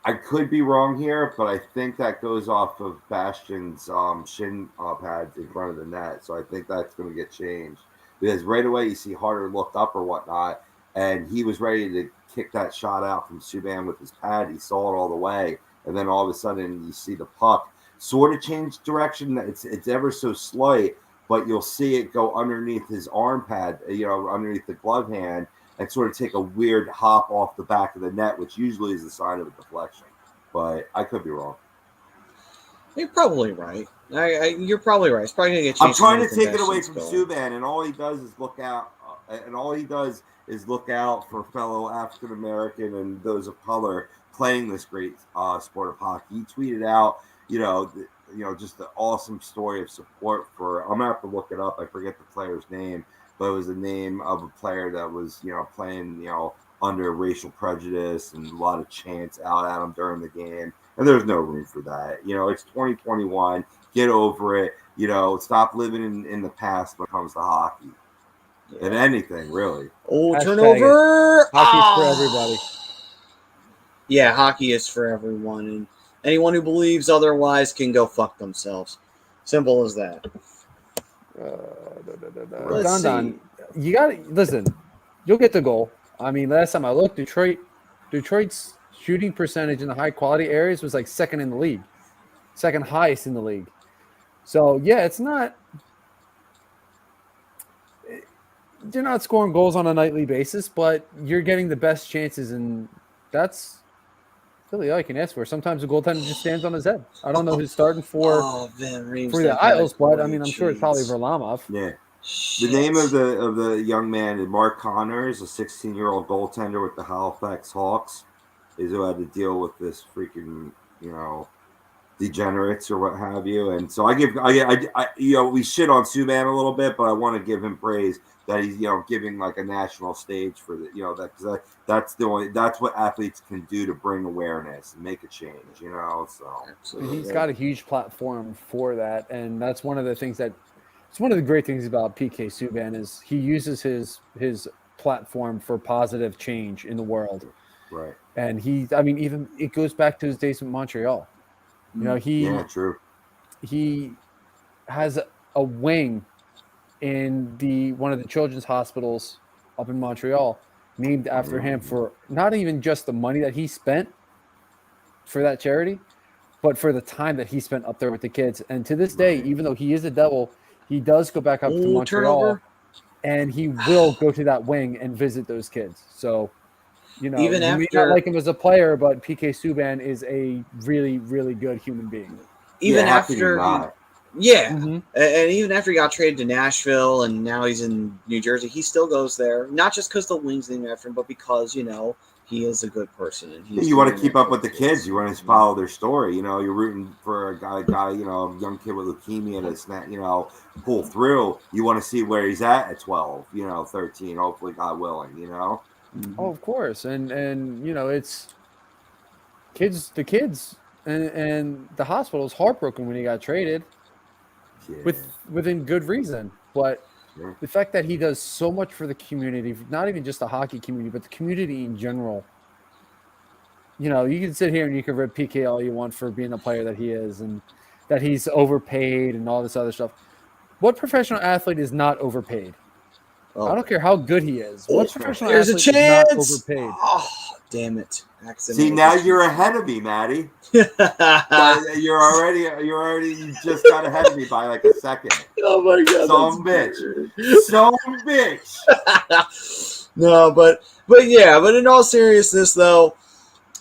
I could be wrong here, but I think that goes off of Bastion's shin pads in front of the net. So I think that's going to get changed. Because right away you see Harder looked up or whatnot, and he was ready to kick that shot out from Subban with his pad. He saw it all the way. And then all of a sudden you see the puck sort of change direction. It's ever so slight, but you'll see it go underneath his arm pad, underneath the glove hand, and sort of take a weird hop off the back of the net, which usually is a sign of a deflection. But I could be wrong. You're probably right. You're probably right. It's probably going to get changed. I'm trying to take it away from Subban, and all he does is look out. For fellow African American and those of color playing this great sport of hockey. He tweeted out, just the awesome story of support for. I'm gonna have to look it up. I forget the player's name, but it was the name of a player that was, playing, under racial prejudice and a lot of chants out at him during the game. And there's no room for that. It's 2021. Get over it. Stop living in the past when it comes to hockey. Yeah. And anything, really. Oh, turnover. Hockey's for everybody. Yeah, hockey is for everyone. And anyone who believes otherwise can go fuck themselves. Simple as that. Don, you got to listen. You'll get the goal. I mean, last time I looked, Detroit's shooting percentage in the high quality areas was like second in the league, second highest in the league. So yeah, it's not you're not scoring goals on a nightly basis, but you're getting the best chances, and that's really all you can ask for. Sometimes the goaltender just stands on his head. I don't know who's starting for the Isles, but I mean, I'm sure it's probably Varlamov. Yeah. The name of the young man is Mark Connors, a 16-year-old goaltender with the Halifax Hawks, is who had to deal with this freaking, degenerates or what have you. And so I we shit on Subban a little bit, but I want to give him praise that he's, giving like a national stage for the, that's what athletes can do to bring awareness and make a change, so. Absolutely. He's got a huge platform for that. And that's one of the things it's one of the great things about PK Subban is he uses his platform for positive change in the world. Right. And even it goes back to his days in Montreal. True. He has a wing in one of the children's hospitals up in Montreal named after him for not even just the money that he spent for that charity, but for the time that he spent up there with the kids. And to this day, even though he is a Devil, he does go back up to Montreal and he will go to that wing and visit those kids. So, even you may not like him as a player, but PK Subban is a really, really good human being. Even after, and even after he got traded to Nashville and now he's in New Jersey, he still goes there. Not just because the wing's named after him, but because he is a good person. And you want to keep up with the kids. You want to follow their story. You're rooting for a guy, a young kid with leukemia to pull through. You want to see where he's at 12, 13, hopefully, God willing, Oh, of course. And it's the kids and the hospital is heartbroken when he got traded within good reason. But the fact that he does so much for the community, not even just the hockey community, but the community in general. You can sit here and you can rip PK all you want for being the player that he is and that he's overpaid and all this other stuff. What professional athlete is not overpaid? I don't care how good he is. What professional There's a athlete chance. is not overpaid? Oh, damn it! See, now you're ahead of me, Matty. You just got ahead of me by like a second. Oh my God! Some bitch. No, but in all seriousness, though,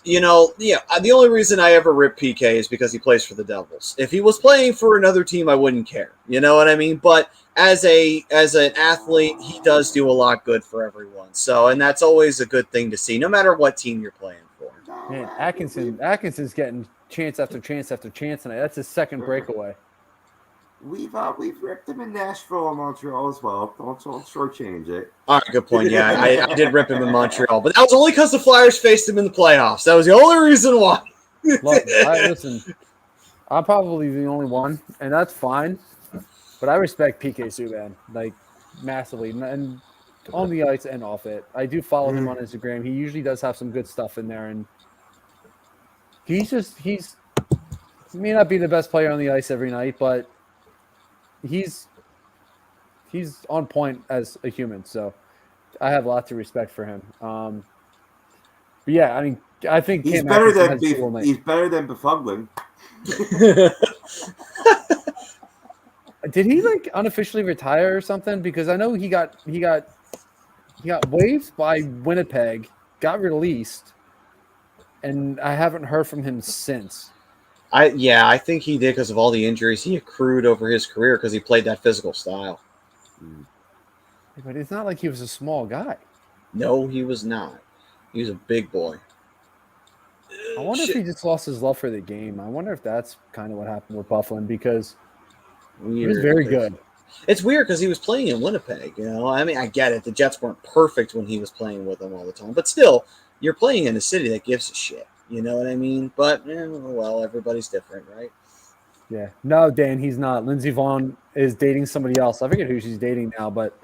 the only reason I ever rip PK is because he plays for the Devils. If he was playing for another team, I wouldn't care. You know what I mean? But as an athlete, he does do a lot good for everyone. So, and that's always a good thing to see, no matter what team you're playing for. Man, Atkinson's getting chance after chance after chance tonight. That's his second breakaway. We've ripped him in Nashville and Montreal as well. Don't shortchange it. All right, good point. Yeah, I did rip him in Montreal, but that was only because the Flyers faced him in the playoffs. That was the only reason why. Listen, I'm probably the only one, and that's fine. But I respect PK Subban, like, massively, and on the ice and off it. I do follow him on Instagram. He usually does have some good stuff in there, and he may not be the best player on the ice every night, but he's on point as a human. So I have lots of respect for him. But yeah, I mean, I think he's better than befuddling. Did he like unofficially retire or something? Because I know he got waived by Winnipeg, got released, and I haven't heard from him since. I think he did because of all the injuries he accrued over his career because he played that physical style. But it's not like he was a small guy. No, he was not. He was a big boy. I wonder if he just lost his love for the game. I wonder if that's kind of what happened with Bufflin because he was very good. It's weird because he was playing in Winnipeg. I mean, I get it. The Jets weren't perfect when he was playing with them all the time. But still, you're playing in a city that gives a shit. You know what I mean? But, well, everybody's different, right? Yeah. No, Dan, he's not. Lindsey Vonn is dating somebody else. I forget who she's dating now, but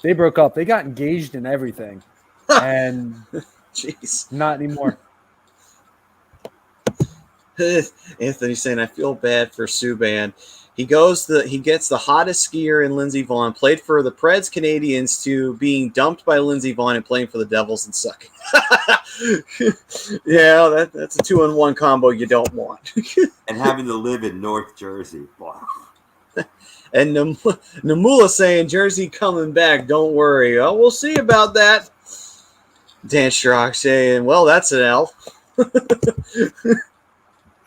they broke up. They got engaged and everything. And jeez, not anymore. Anthony's saying, I feel bad for Subban. He gets the hottest skier in Lindsey Vonn, played for the Preds Canadiens, to being dumped by Lindsey Vonn and playing for the Devils and sucking. Yeah, that's a 2-in-1 combo you don't want. And having to live in North Jersey. Wow. And Namula saying, Jersey coming back, don't worry. Oh, we'll see about that. Dan Schrock saying, well, that's an L.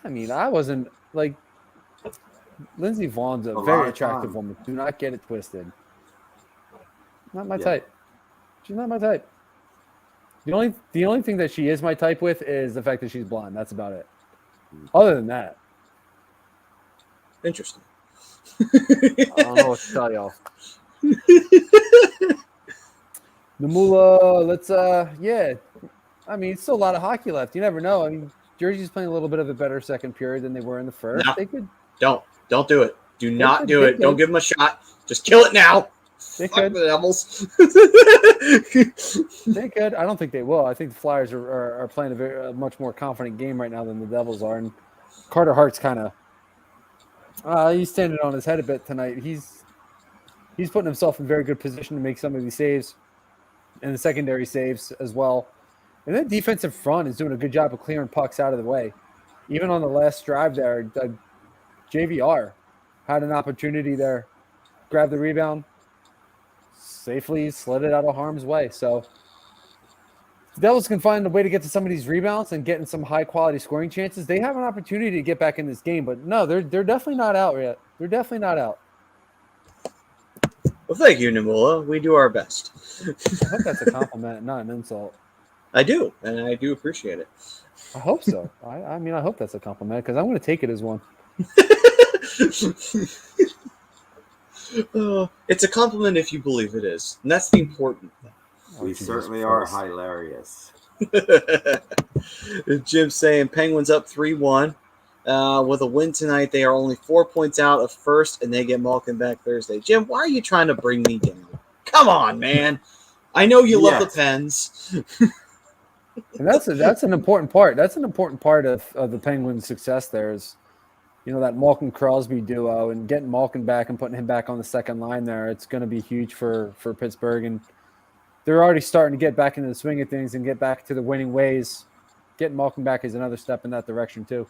I mean, I wasn't like Lindsey Vaughn's a lot very of attractive time. woman. Do not get it twisted. Not my Yeah. type. She's not my type. The only thing that she is my type with is the fact that she's blonde. That's about it. Other than that, Interesting. I don't know what to tell y'all. Namula, let's yeah. I mean, it's still a lot of hockey left. You never know. I mean, Jersey's playing a little bit of a better second period than they were in the first. No. They could Don't do it. Do not do they it. Don't could. give them a shot. Just kill it now. They Fuck could. the Devils. They could. I don't think they will. I think the Flyers are playing a much more confident game right now than the Devils are. And Carter Hart's kind of he's standing on his head a bit tonight. He's putting himself in very good position to make some of these saves and the secondary saves as well. And then defensive front is doing a good job of clearing pucks out of the way. Even on the last drive there, JVR had an opportunity there, grabbed the rebound, safely slid it out of harm's way. So the Devils can find a way to get to some of these rebounds and get in some high-quality scoring chances. They have an opportunity to get back in this game, but no, they're definitely not out yet. They're definitely not out. Well, thank you, Namula. We do our best. I hope that's a compliment, not an insult. I do, and I do appreciate it. I hope so. I mean, I hope that's a compliment because I'm going to take it as one. It's a compliment if you believe it is, and that's the important thing. We Jesus certainly are Christ. hilarious. Jim saying Penguins up 3-1. With a win tonight, they are only 4 points out of first, and they get Malkin back Thursday. Jim, why are you trying to bring me down? Come on, man. I know you love the Yes. Pens. And that's an important part. That's an important part of the Penguins' success there is, that Malkin-Crosby duo and getting Malkin back and putting him back on the second line there. It's going to be huge for Pittsburgh. And they're already starting to get back into the swing of things and get back to the winning ways. Getting Malkin back is another step in that direction too.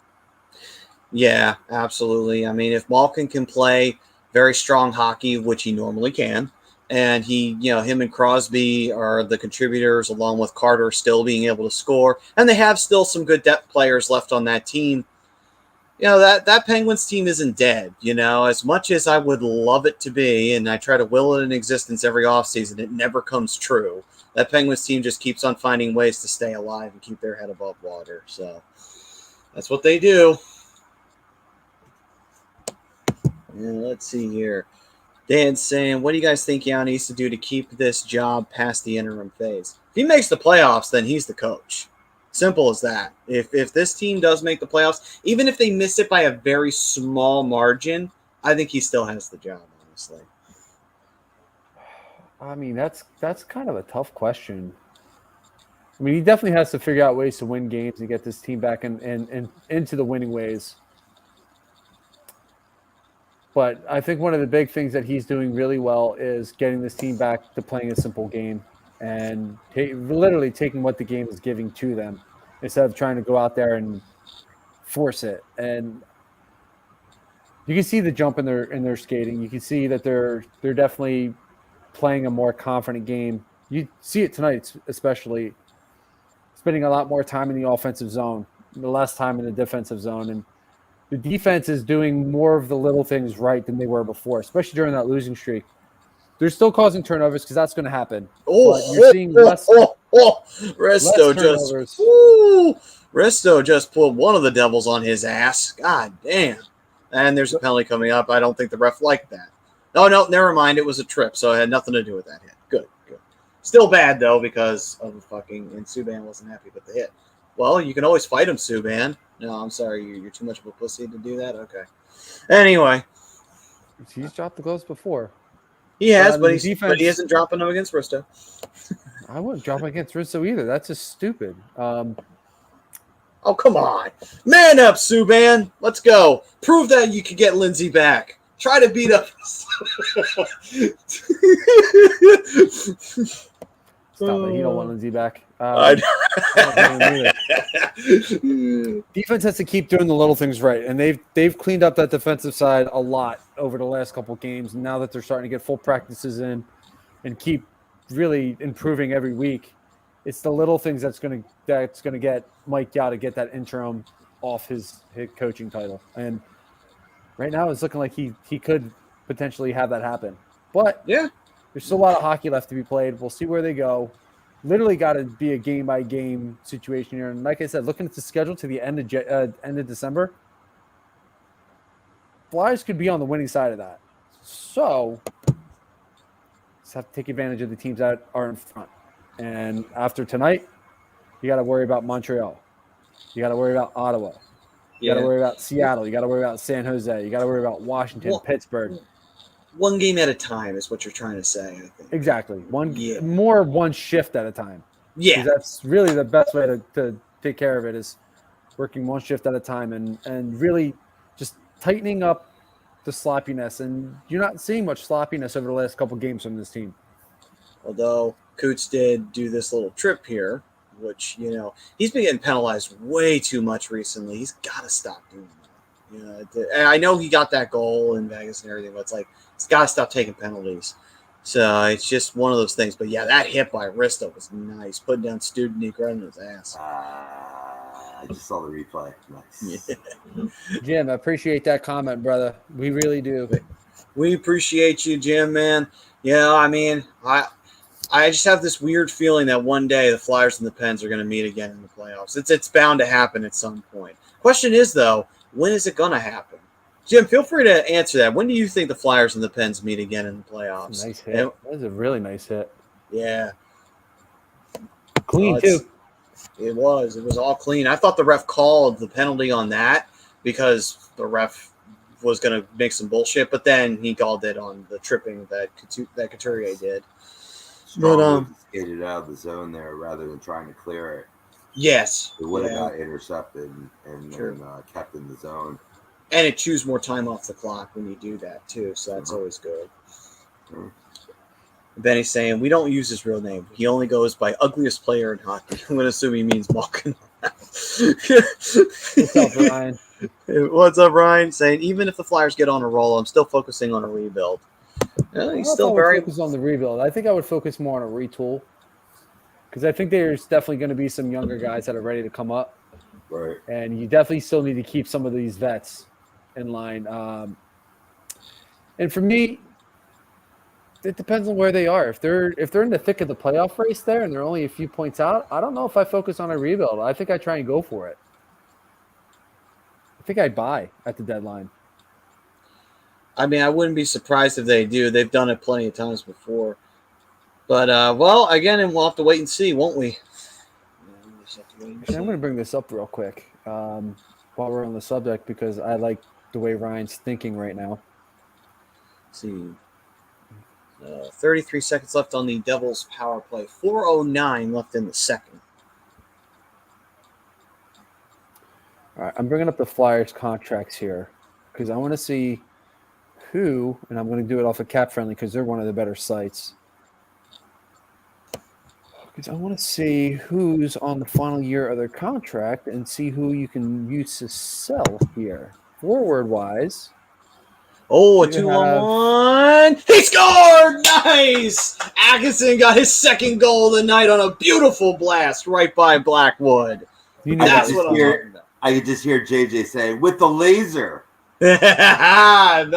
Yeah, absolutely. I mean, if Malkin can play very strong hockey, which he normally can, and him and Crosby are the contributors along with Carter still being able to score, and they have still some good depth players left on that team. That Penguins team isn't dead, as much as I would love it to be, and I try to will it in existence every offseason, it never comes true. That Penguins team just keeps on finding ways to stay alive and keep their head above water. So that's what they do. And let's see here. Dan's saying, what do you guys think Yeo needs to do to keep this job past the interim phase? If he makes the playoffs, then he's the coach. Simple as that. If this team does make the playoffs, even if they miss it by a very small margin, I think he still has the job, honestly. I mean, that's kind of a tough question. I mean, he definitely has to figure out ways to win games and get this team back and into the winning ways. But I think one of the big things that he's doing really well is getting this team back to playing a simple game and literally taking what the game is giving to them instead of trying to go out there and force it. And you can see the jump in their skating. You can see that they're definitely playing a more confident game. You see it tonight, especially spending a lot more time in the offensive zone, less time in the defensive zone, and the defense is doing more of the little things right than they were before, especially during that losing streak. They're still causing turnovers because that's going to happen. But you're seeing less Resto just put one of the Devils on his ass. God damn. And there's a penalty coming up. I don't think the ref liked that. No, never mind. It was a trip, so it had nothing to do with that hit. Good. Still bad, though, because of the fucking – and Subban wasn't happy with the hit. Well, you can always fight him, Subban. No, I'm sorry. You're too much of a pussy to do that? Okay. Anyway. He's dropped the gloves before. He has, but he isn't dropping them against Risto. I wouldn't drop against Rizzo either. That's just stupid. Oh, come on. Man up, Subban. Let's go. Prove that you can get Lindsey back. Try to beat up. Stop it. He don't want Lindsay back. I Defense has to keep doing the little things right, and they've cleaned up that defensive side a lot over the last couple games. Now that they're starting to get full practices in and keep really improving every week, it's the little things that's gonna get Mike Yeo to get that interim off his coaching title. And right now, it's looking like he could potentially have that happen. But yeah, there's still a lot of hockey left to be played. We'll see where they go. Literally got to be a game-by-game situation here. And like I said, looking at the schedule to the end of December, Flyers could be on the winning side of that. So just have to take advantage of the teams that are in front. And after tonight, you got to worry about Montreal. You got to worry about Ottawa. You got to worry about Seattle. You got to worry about San Jose. You got to worry about Washington, Pittsburgh. One game at a time is what you're trying to say, I think. Exactly. One shift at a time. Yeah. That's really the best way to take care of it is working one shift at a time and really just tightening up the sloppiness. And you're not seeing much sloppiness over the last couple games from this team. Although Coots did do this little trip here, which, he's been getting penalized way too much recently. He's got to stop doing that. And I know he got that goal in Vegas and everything, but it's like, he's got to stop taking penalties. So it's just one of those things. But, yeah, that hit by Risto was nice. Putting down Studenic right in his ass. I just saw the replay. Nice. Yeah. Jim, I appreciate that comment, brother. We really do. We appreciate you, Jim, man. I just have this weird feeling that one day the Flyers and the Pens are going to meet again in the playoffs. It's bound to happen at some point. Question is, though, when is it going to happen? Jim, feel free to answer that. When do you think the Flyers and the Pens meet again in the playoffs? Nice hit. That was a really nice hit. Yeah. Clean, too. It was. It was all clean. I thought the ref called the penalty on that because the ref was going to make some bullshit, but then he called it on the tripping that Couturier did. Strong skated out of the zone there rather than trying to clear it. Yes. It would have got intercepted and kept in the zone. And it chews more time off the clock when you do that, too, so that's always good. Benny's saying, we don't use his real name. He only goes by ugliest player in hockey. I'm going to assume he means Malkin. What's up, Ryan? What's up, Ryan? Saying, even if the Flyers get on a roll, I'm still focusing on a rebuild. He's still very focus on the rebuild. I think I would focus more on a retool because I think there's definitely going to be some younger guys that are ready to come up. Right. And you definitely still need to keep some of these vets in line. And for me, it depends on where they are. If they're in the thick of the playoff race there and they're only a few points out, I don't know if I focus on a rebuild. I think I try and go for it. I think I buy at the deadline. I mean, I wouldn't be surprised if they do. They've done it plenty of times before. But, again, and we'll have to wait and see, won't we? I'm going to bring this up real quick while we're on the subject because I like the way Ryan's thinking right now. Let's see. 33 seconds left on the Devils power play. 4:09 left in the second. All right, I'm bringing up the Flyers contracts here because I want to see who, and I'm going to do it off of Cap Friendly because they're one of the better sites. Because I want to see who's on the final year of their contract and see who you can use to sell here. Forward-wise. Oh, a 2-on-1. He scored! Nice! Atkinson got his second goal of the night on a beautiful blast right by Blackwood. That's what I'm talking about. I could just hear JJ say, with the laser. Nice.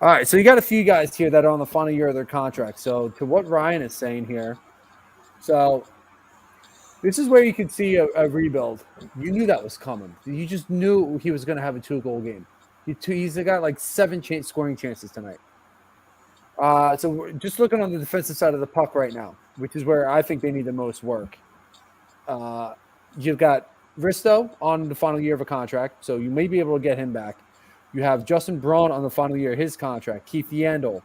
All right, so you got a few guys here that are on the final year of their contract. So to what Ryan is saying here, so this is where you could see a rebuild. You knew that was coming. You just knew he was going to have a 2-goal game. He's got like 7 scoring chances tonight. So we're just looking on the defensive side of the puck right now, which is where I think they need the most work. You've got Risto on the final year of a contract, so you may be able to get him back. You have Justin Braun on the final year of his contract, Keith Yandel,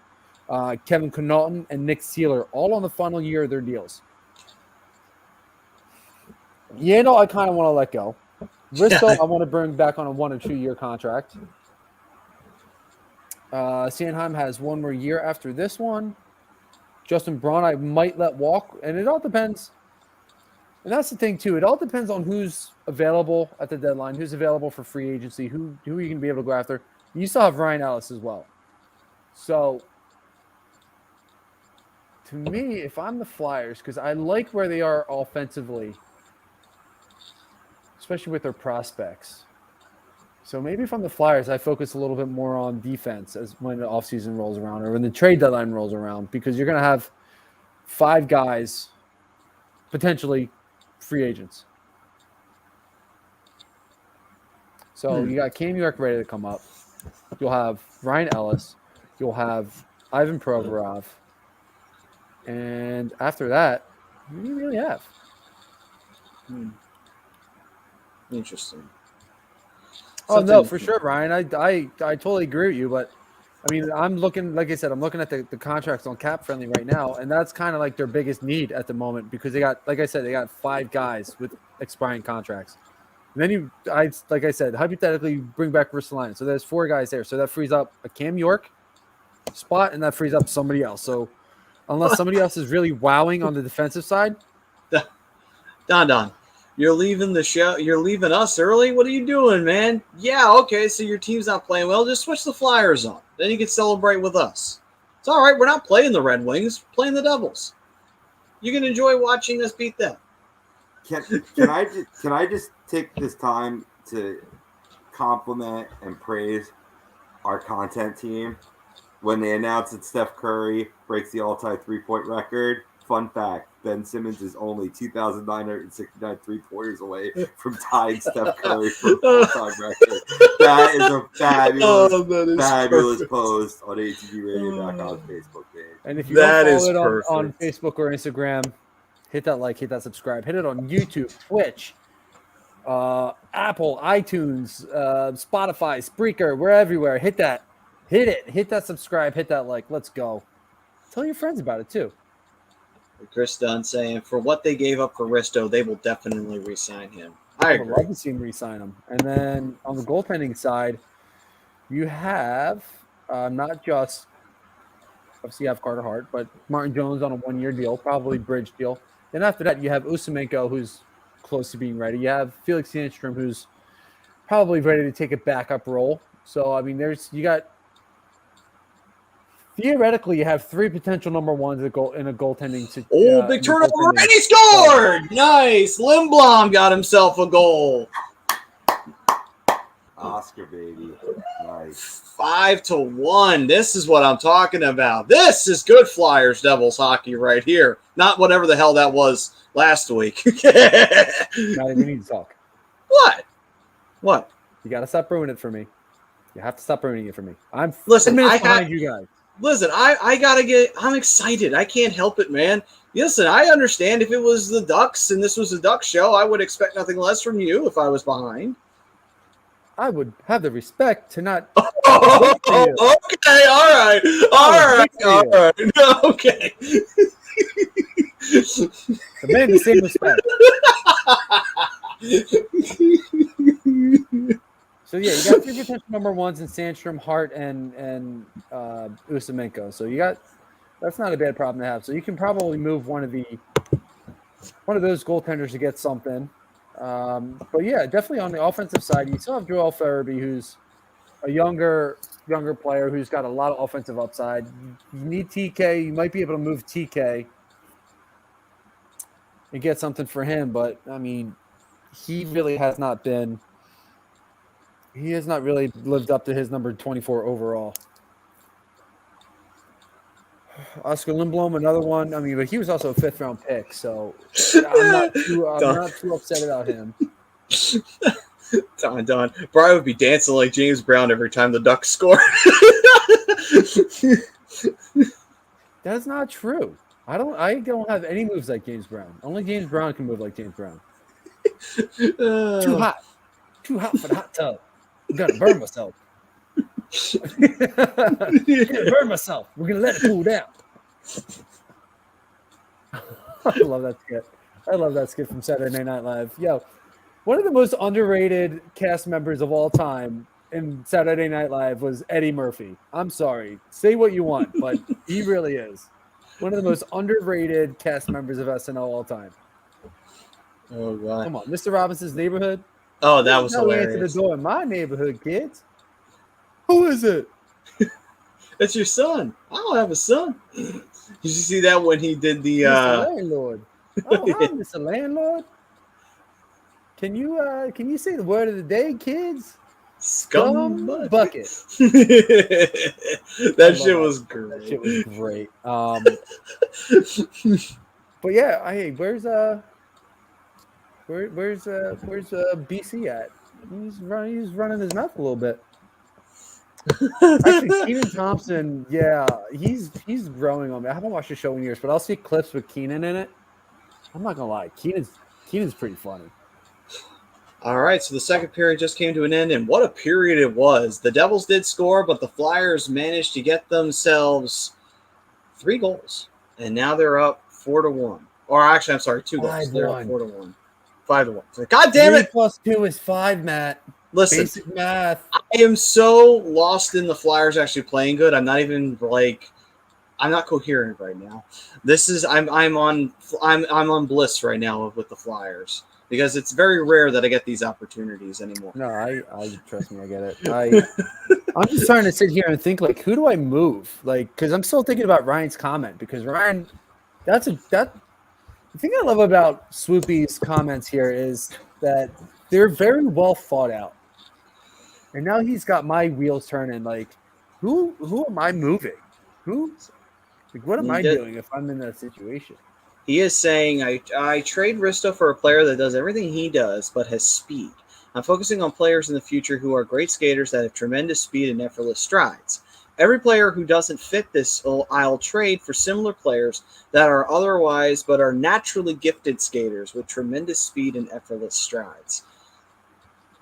Kevin Connaughton, and Nick Seeler, all on the final year of their deals. Yandel, I kind of want to let go. Risto, I want to bring back on a 1 or 2 year contract. Sanheim has one more year after this one. Justin Braun, I might let walk, and it all depends. And that's the thing, too. It all depends on who's available at the deadline, who's available for free agency, who are you going to be able to go after. You still have Ryan Ellis as well. So, to me, if I'm the Flyers, because I like where they are offensively, especially with their prospects. So maybe if I'm the Flyers, I focus a little bit more on defense as when the offseason rolls around or when the trade deadline rolls around, because you're going to have 5 guys potentially free agents. So you got Cam York ready to come up. You'll have Ryan Ellis. You'll have Ivan Provorov. And after that, what do you really have? Interesting. Oh, no, for sure, Ryan. I totally agree with you. But, I mean, I'm looking, like I said, I'm looking at the contracts on Cap Friendly right now. And that's kind of like their biggest need at the moment because they got, like I said, they got 5 guys with expiring contracts. And then like I said, hypothetically, you bring back Ristolainen. So there's 4 guys there. So that frees up a Cam York spot and that frees up somebody else. So unless somebody else is really wowing on the defensive side. Don. You're leaving the show. You're leaving us early. What are you doing, man? Yeah, okay. So your team's not playing well. Just switch the Flyers on. Then you can celebrate with us. It's all right. We're not playing the Red Wings. We're playing the Devils. You can enjoy watching us beat them. Can I just take this time to compliment and praise our content team when they announced that Steph Curry breaks the all-time 3-point record? Fun fact, Ben Simmons is only 2,969 3-pointers away from tying Steph Curry for all-time record. That is a fabulous post on ATGRadio.com's Facebook page. And if you don't follow it on Facebook or Instagram, hit that like, hit that subscribe. Hit it on YouTube, Twitch, Apple, iTunes, Spotify, Spreaker. We're everywhere. Hit that. Hit it. Hit that subscribe. Hit that like. Let's go. Tell your friends about it, too. Chris Dunn saying, for what they gave up for Risto, they will definitely re-sign him. I agree. I'd love to see him re-sign him. And then on the goaltending side, you have not just, obviously you have Carter Hart, but Martin Jones on a 1-year deal, probably bridge deal. Then after that, you have Usumenko, who's close to being ready. You have Felix Sandstrom, who's probably ready to take a backup role. So, I mean, theoretically, you have 3 potential number ones in a goaltending situation. Oh, big turnover, and he scored! Nice! Lindblom got himself a goal. Oscar, baby. Nice. 5-1. This is what I'm talking about. This is good Flyers Devils hockey right here. Not whatever the hell that was last week. Now we need to talk. What? You got to stop ruining it for me. You have to stop ruining it for me. I'm behind you guys. Listen, I'm excited. I can't help it, man. Listen, I understand if it was the Ducks and this was a Duck show, I would expect nothing less from you if I was behind. I would have the respect to not. Okay, all right. Okay. Demand the same respect. So, yeah, you got 3 potential number ones in Sandstrom, Hart, and Usumenko. So that's not a bad problem to have. So you can probably move one of those goaltenders to get something. But, yeah, definitely on the offensive side, you still have Joel Farabee, who's a younger player who's got a lot of offensive upside. You need TK. You might be able to move TK and get something for him. But, I mean, he really has not been – he has not really lived up to his number 24 overall. Oscar Lindblom, another one. I mean, but he was also a 5th-round pick, so I'm not too upset about him. Don. Brian would be dancing like James Brown every time the Ducks score. That's not true. I don't have any moves like James Brown. Only James Brown can move like James Brown. Too hot for the hot tub. I'm gonna burn myself. Burn myself. We're gonna let it cool down. I love that skit. I love that skit from Saturday Night Live. Yo, one of the most underrated cast members of all time in Saturday Night Live was Eddie Murphy. I'm sorry. Say what you want, but he really is one of the most underrated cast members of SNL all time. Oh, God. Come on, Mr. Robinson's Neighborhood. Oh, that was Now hilarious. answer the door in my neighborhood, kids. Who is it? That's your son. I don't have a son. Did you see that when he did the Mr. Landlord. Oh, hi, Mr. Landlord. Can you say the word of the day, kids? scum bucket? That shit was great. That shit was great. But yeah, hey, where's BC at? He's running his mouth a little bit. Actually, Keenan Thompson, yeah, he's growing on me. I haven't watched the show in years, but I'll see clips with Keenan in it. I'm not gonna lie, Keenan's pretty funny. All right, so the second period just came to an end, and what a period it was. The Devils did score, but the Flyers managed to get themselves 3 goals, and now they're up 4-1. Or actually, I'm sorry, 2 goals. They're up 4-1. 5-1. God damn it! 3 + 2 is 5, Matt. Listen, Basic math. I am so lost in the Flyers actually playing good. I'm not even I'm not coherent right now. I'm on bliss right now with the Flyers because it's very rare that I get these opportunities anymore. No, I trust me, I get it. I'm just trying to sit here and think who do I move? Because I'm still thinking about Ryan's comment because Ryan, the thing I love about Swoopy's comments here is that they're very well thought out. And now he's got my wheels turning. Who am I moving? What am I doing if I'm in that situation? He is saying, I trade Risto for a player that does everything he does, but has speed. I'm focusing on players in the future who are great skaters that have tremendous speed and effortless strides. Every player who doesn't fit this, I'll trade for similar players that are otherwise, but are naturally gifted skaters with tremendous speed and effortless strides.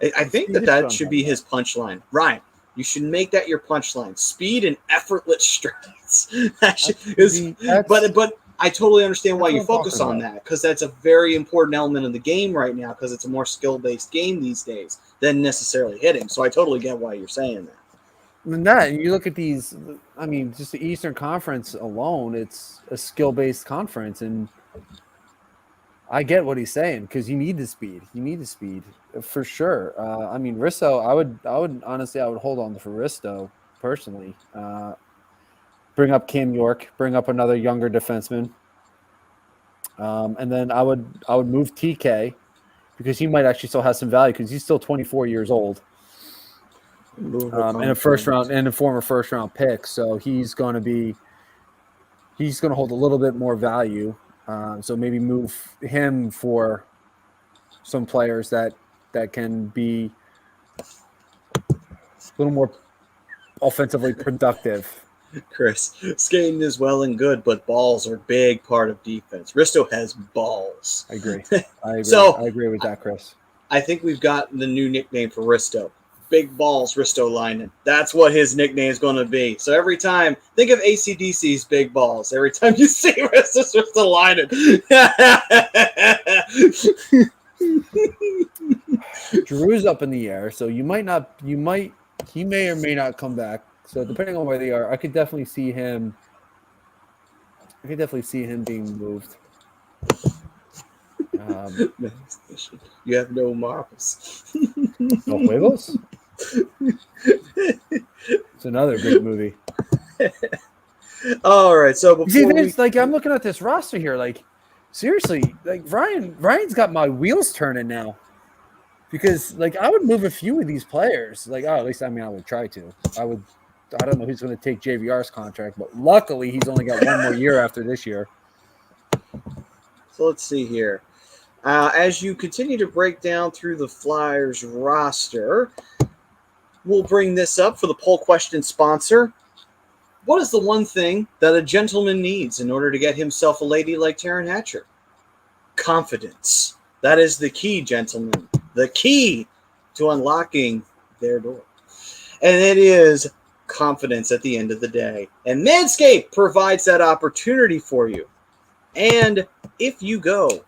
I think that should be his punchline. Ryan, you should make that your punchline. Speed and effortless strides. But I totally understand why you focus on that because that's a very important element of the game right now because it's a more skill-based game these days than necessarily hitting. So I totally get why you're saying that. And you look at these, just the Eastern Conference alone, it's a skill-based conference, and I get what he's saying because you need the speed. You need the speed for sure. Risto, I would honestly, I would hold on for Risto personally. Bring up Cam York, bring up another younger defenseman, and then I would move TK because he might actually still have some value because he's still 24 years old. And a former first round pick, so he's going to hold a little bit more value. So maybe move him for some players that can be a little more offensively productive. Chris, skating is well and good, but balls are a big part of defense. Risto has balls. I agree. I agree with that, Chris. I think we've got the new nickname for Risto. Big balls, Ristolainen. That's what his nickname is going to be. So every time, think of AC/DC's big balls. Every time you see Ristolainen. Giroux's up in the air, so he may or may not come back. So depending on where they are, I could definitely see him being moved. You have no marbles. No huevos? It's another great movie. All right, so before I'm looking at this roster here, seriously, Ryan's got my wheels turning now. Because I would move a few of these players. At least I would try to. I don't know who's going to take JVR's contract, but luckily he's only got 1 more year after this year. So let's see here. As you continue to break down through the Flyers roster, we'll bring this up for the poll question sponsor. What is the one thing that a gentleman needs in order to get himself a lady like Taryn Hatcher? Confidence. That is the key, gentlemen. The key to unlocking their door. And it is confidence at the end of the day. And Manscaped provides that opportunity for you. And if you go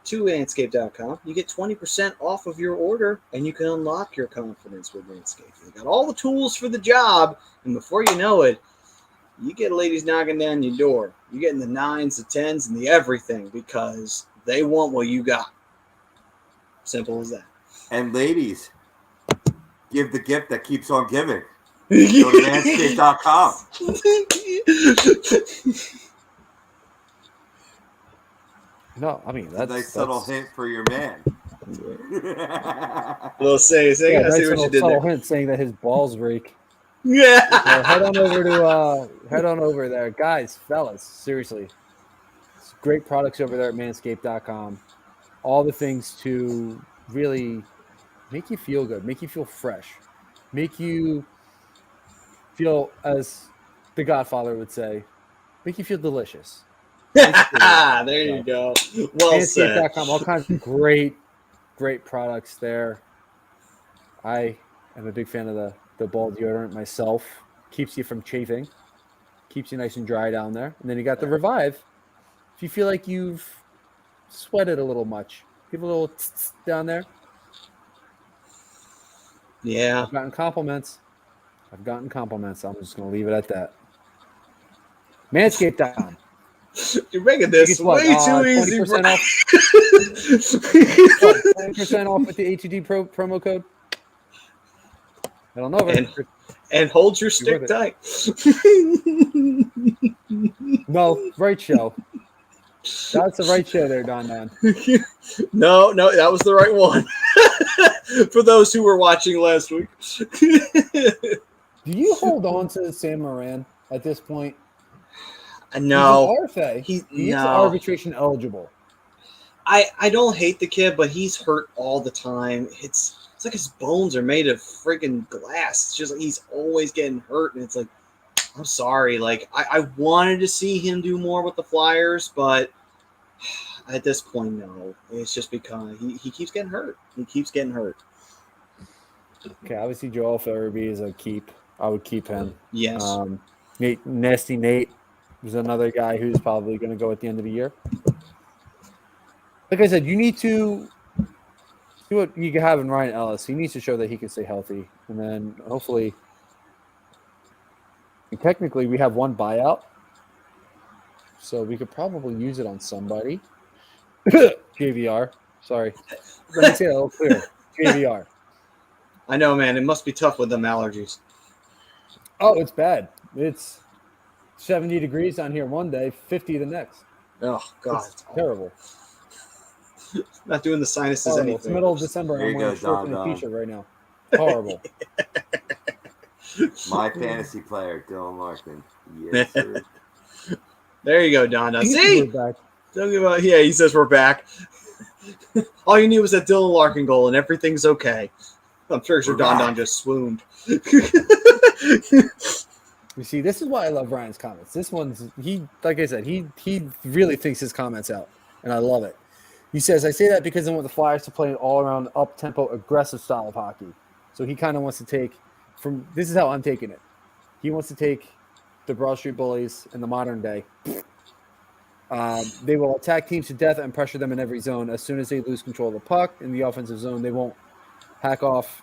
to Manscaped.com. You get 20% off of your order, and you can unlock your confidence with Manscaped. They got all the tools for the job, and before you know it, you get ladies knocking down your door. You're getting the 9s, the 10s, and the everything because they want what you got. Simple as that. And ladies, give the gift that keeps on giving. Go to Manscaped.com. No, I mean That's a nice subtle hint for your man. Well, say, I see what you did there. Hint saying that his balls reek. Yeah. So head on over there, guys, fellas. Seriously, it's great products over there at Manscaped.com. All the things to really make you feel good, make you feel fresh, make you feel, as the Godfather would say, make you feel delicious. There you go. Well said. Manscaped.com, all kinds of great products there. I am a big fan of the ball deodorant myself. Keeps you from chafing. Keeps you nice and dry down there. And then you got the Revive. If you feel like you've sweated a little much, give a little tss down there. Yeah. I've gotten compliments. I'm just going to leave it at that. Manscaped.com. You're making this way too easy. 20% off. 20% off with the HED promo code. Head on over. And hold your stick tight. No, right show. That's the right show there, Don. No, that was the right one. For those who were watching last week. Do you hold on to Sam Moran at this point? No. He's an RFA. He's arbitration eligible. I don't hate the kid, but he's hurt all the time. It's like his bones are made of friggin' glass. It's just like he's always getting hurt, and it's like, I'm sorry. Like, I wanted to see him do more with the Flyers, but at this point, no. It's just because he keeps getting hurt. He keeps getting hurt. Okay, obviously Joel Farabee is a keep. I would keep him. Yes. Nasty Nate is another guy who's probably going to go at the end of the year. Like I said, you need to see what you have in Ryan Ellis. He needs to show that he can stay healthy. And then hopefully, and technically we have one buyout. So we could probably use it on somebody. JVR. Sorry. Let me say that a little clearer. JVR. I know, man. It must be tough with them allergies. Oh, it's bad. It's 70 degrees down here one day, 50 the next. Oh, God. It's terrible. Not doing the sinuses anything. It's the middle of December. I'm wearing a short and a t-shirt right now. Horrible. My fantasy player, Dylan Larkin. Yes, sir. There you go, Don. See? Don't give a, yeah, he says we're back. All you need was that Dylan Larkin goal, and everything's okay. I'm sure Don just swooned. You see, this is why I love Ryan's comments. This one's, like I said, he really thinks his comments out, and I love it. He says, I say that because I want the Flyers to play an all-around, up-tempo, aggressive style of hockey. So he kind of wants to take from – this is how I'm taking it. He wants to take the Broad Street Bullies in the modern day. They will attack teams to death and pressure them in every zone. As soon as they lose control of the puck in the offensive zone, they won't hack off.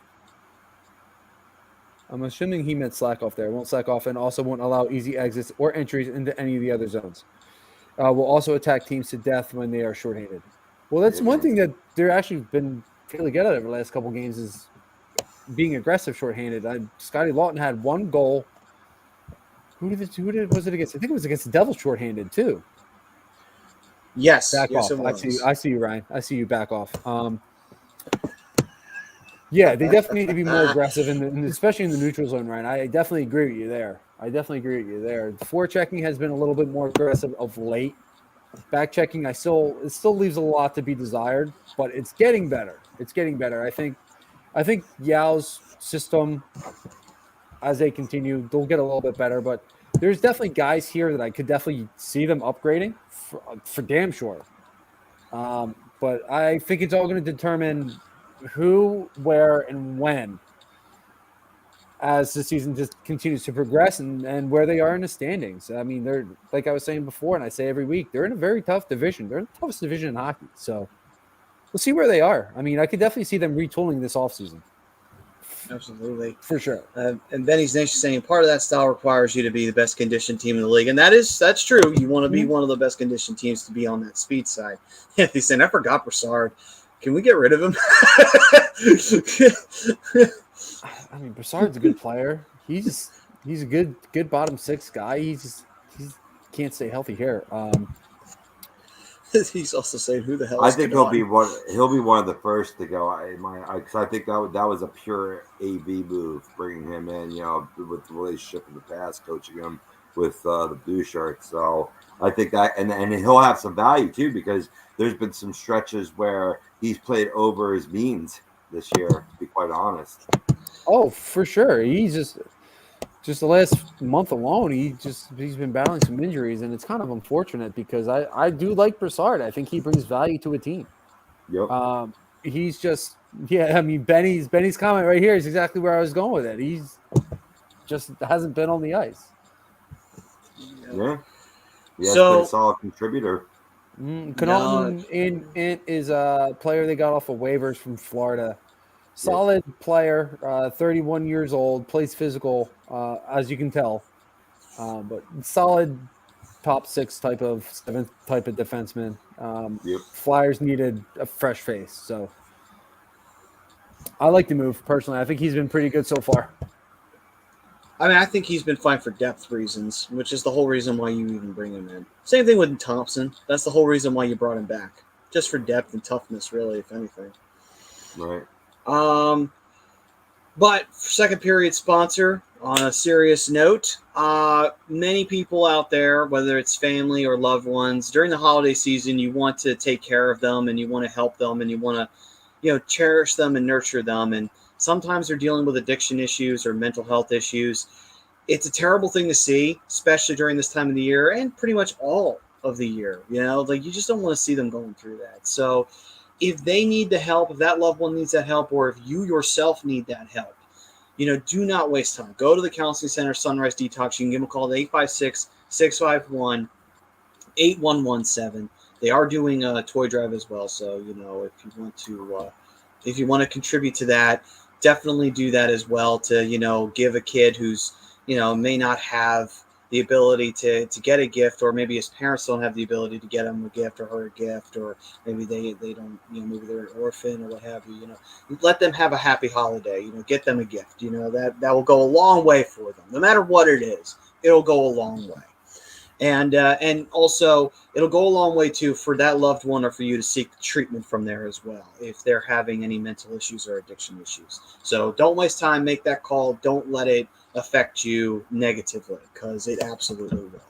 I'm assuming he meant slack off there. Won't slack off and also won't allow easy exits or entries into any of the other zones. Will also attack teams to death when they are shorthanded. Well, that's one thing that they're actually been fairly good at over the last couple games is being aggressive shorthanded. Scotty Lawton had one goal. Who was it against? I think it was against the Devils shorthanded too. Yes. Back yes, off. I see you, Ryan. I see you back off. Yeah, they definitely need to be more aggressive, especially in the neutral zone, Ryan. I definitely agree with you there. The forechecking has been a little bit more aggressive of late. Back checking, it still leaves a lot to be desired, but it's getting better. I think Yao's system, as they continue, they'll get a little bit better. But there's definitely guys here that I could definitely see them upgrading for damn sure. But I think it's all going to determine who, where, and when as the season just continues to progress and where they are in the standings. I mean, they're, like I was saying before, and I say every week, they're in a very tough division. They're in the toughest division in hockey. So we'll see where they are. I mean, I could definitely see them retooling this offseason. Absolutely. For sure. And Benny's Nation saying part of that style requires you to be the best conditioned team in the league. And that's true. You want to be one of the best conditioned teams to be on that speed side. Anthony's saying, I forgot Brassard. Can we get rid of him? I mean, Brassard's a good player. He's a good bottom six guy. He can't stay healthy here. He's also saying, "Who the hell?" I think he'll be one of the first to go. Because I think that was a pure AV move, bringing him in. With the relationship in the past, coaching him with the Blue Shirts. So I think that, and he'll have some value too, because there's been some stretches where he's played over his means this year. To be quite honest. Oh, for sure. He's just the last month alone, he's been battling some injuries, and it's kind of unfortunate because I do like Brassard. I think he brings value to a team. Yep. He's just I mean, Benny's comment right here is exactly where I was going with it. He's just hasn't been on the ice. Yeah. He's been a solid contributor. Connaughton is a player they got off of waivers from Florida. Solid player, 31 years old, plays physical, as you can tell, but solid top six type of seventh type of defenseman. Flyers needed a fresh face, so I like the move personally. I think he's been pretty good so far. I mean, I think he's been fine for depth reasons, which is the whole reason why you even bring him in. Same thing with Thompson. That's the whole reason why you brought him back, just for depth and toughness, really, if anything. Right. But second period sponsor, on a serious note, many people out there, whether it's family or loved ones, during the holiday season, you want to take care of them and you want to help them and you want to, cherish them and nurture them. And sometimes they're dealing with addiction issues or mental health issues. It's a terrible thing to see, especially during this time of the year and pretty much all of the year. You just don't want to see them going through that. So if they need the help, if that loved one needs that help, or if you yourself need that help, do not waste time. Go to the Counseling Center, Sunrise Detox. You can give them a call at 856-651-8117. They are doing a toy drive as well. So, if you want to contribute to that, definitely do that as well to, give a kid who's, may not have the ability to get a gift, or maybe his parents don't have the ability to get him a gift or her a gift, or maybe they don't, maybe they're an orphan or what have you, let them have a happy holiday, get them a gift, that will go a long way for them. No matter what it is, it'll go a long way. And also it'll go a long way too for that loved one or for you to seek treatment from there as well, if they're having any mental issues or addiction issues. So don't waste time, make that call. Don't let it affect you negatively, because it absolutely will.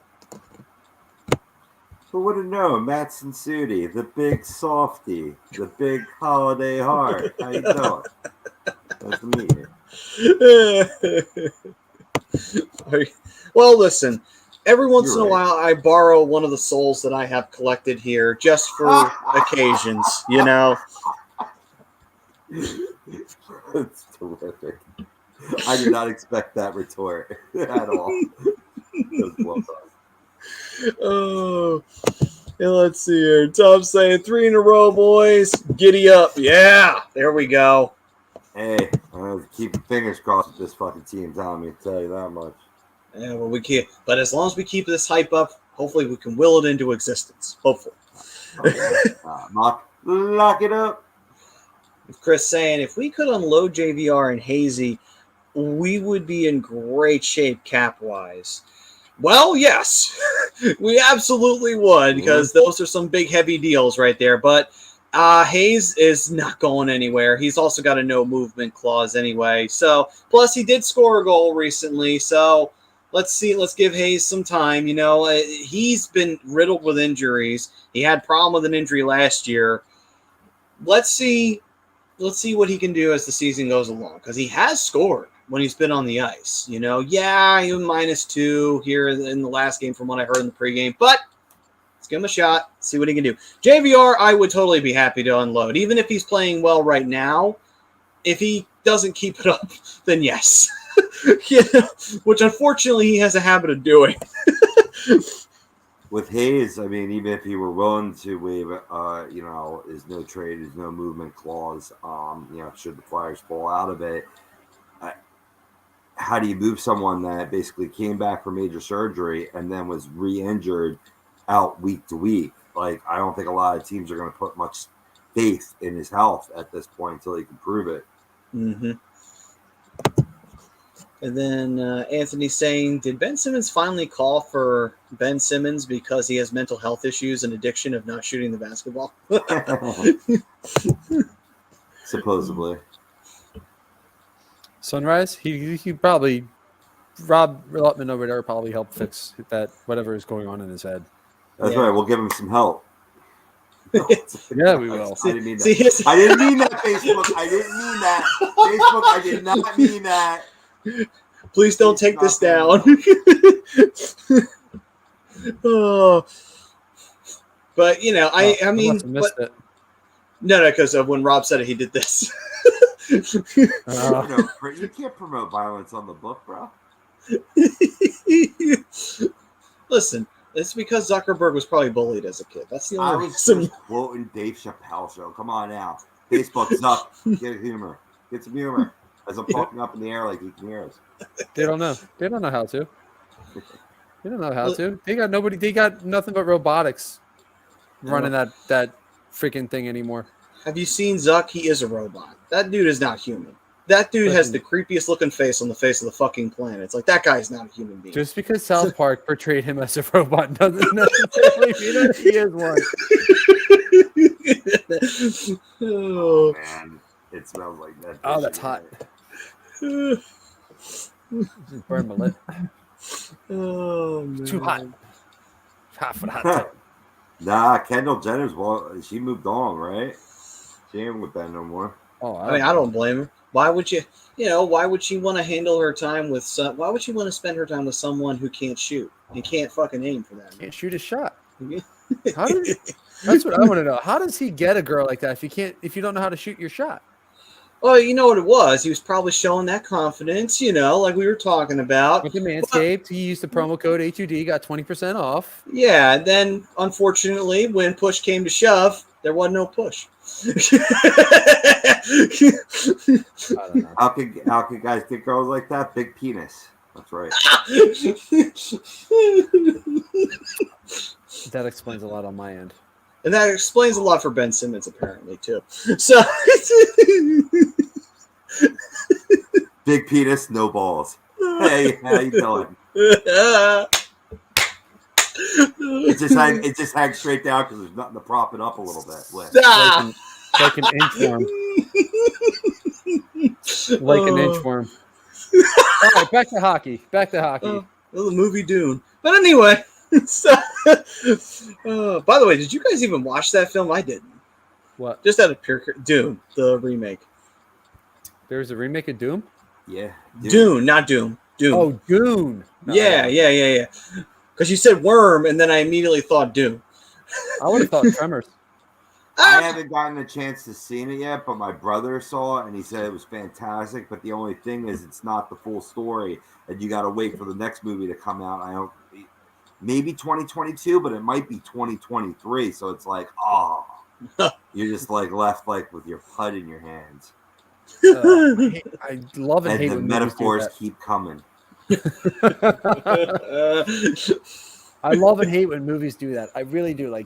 Who would have known? Matt Sudi, the big softy, the big holiday heart. How you doing? Nice to meet you. Well, listen, every once in a while I borrow one of the souls that I have collected here just for occasions, It's terrific. I did not expect that retort at all. It was well done. Oh, let's see here. Tom's saying 3 in a row, boys. Giddy up. Yeah, there we go. Hey, I'm keeping fingers crossed with this fucking team, Tommy. I'll tell you that much. Yeah, well, we can't. But as long as we keep this hype up, hopefully we can will it into existence. Hopefully. Lock it up. Chris saying, if we could unload JVR and Hazy, we would be in great shape cap-wise. Well, yes, we absolutely would, because those are some big, heavy deals right there. But Hayes is not going anywhere. He's also got a no-movement clause anyway. So, plus he did score a goal recently. So, let's see. Let's give Hayes some time. He's been riddled with injuries. He had a problem with an injury last year. Let's see what he can do as the season goes along, because he has scored when he's been on the ice. He was -2 here in the last game from what I heard in the pregame, but let's give him a shot, see what he can do. JVR, I would totally be happy to unload, even if he's playing well right now. If he doesn't keep it up, then yes. Which unfortunately he has a habit of doing. with Hayes, I mean, even if he were willing to waive, his no trade, his no movement clause, should the Flyers fall out of it, how do you move someone that basically came back from major surgery and then was re-injured out week to week? Like, I don't think a lot of teams are going to put much faith in his health at this point until he can prove it. Mm-hmm. And then Anthony saying, did Ben Simmons finally call for Ben Simmons because he has mental health issues and addiction of not shooting the basketball? Supposedly. Sunrise, he probably, Rob Lutman over there probably helped fix that, whatever is going on in his head. That's right. We'll give him some help. Yeah, we will. I didn't mean that. I didn't mean that, Facebook. I didn't mean that. Facebook, I did not mean that. Please don't take this down. Oh. But, I mean, no, because when Rob said it, he did this. You can't promote violence on the book, bro. Listen, it's because Zuckerberg was probably bullied as a kid. That's the I only was reason. just quoting Dave Chappelle show. Come on now. Facebook, Zuck, get humor. Get some humor. As I'm talking up in the air like you can hear us. They don't know. They don't know how to. They don't know how to. They got nobody. They got nothing but robotics running that freaking thing anymore. Have you seen Zuck? He is a robot. That dude is not human. That dude has the creepiest looking face on the face of the fucking planet. It's like, that guy is not a human being. Just because South Park portrayed him as a robot doesn't necessarily mean that he is one. Oh, man. It smells like that. Oh, that's hot. Burn my lip. Oh, man. Too hot. Hot for the hot tub. Nah, Kendall Jenner's, she moved on, right? She ain't with Ben no more. Oh, I don't blame her. Why would you, why would she want to handle her time with why would she want to spend her time with someone who can't shoot and can't fucking aim for that? Can't shoot a shot. That's what I want to know. How does he get a girl like that if you don't know how to shoot your shot? Oh, you know what it was? He was probably showing that confidence, like we were talking about. With the Manscaped, he used the promo code HUD, got 20% off. Yeah, and then unfortunately, when push came to shove, there wasn't no push. I don't know. How could guys get girls like that? Big penis. That's right. That explains a lot on my end. And that explains a lot for Ben Simmons, apparently, too. So, big penis, no balls. Hey, how you doing? It just hangs straight down because there's nothing to prop it up a little bit with. Like an inchworm. Like an inchworm. All right, back to hockey. Well, the movie Dune. But anyway, so, by the way, did you guys even watch that film? I didn't. What? Just out of pure Dune, the remake. There's a remake of Doom? Yeah. Dune, not Doom. Dune. Oh, Dune. No. Yeah. Because you said worm, and then I immediately thought Dune. I would have thought Tremors. I haven't gotten a chance to see it yet, but my brother saw it, and he said it was fantastic. But the only thing is, it's not the full story, and you got to wait for the next movie to come out. Maybe 2022, but it might be 2023. So it's like, you're just like left with your putt in your hands. I love and hate the when metaphors keep coming. I love and hate when movies do that. I really do.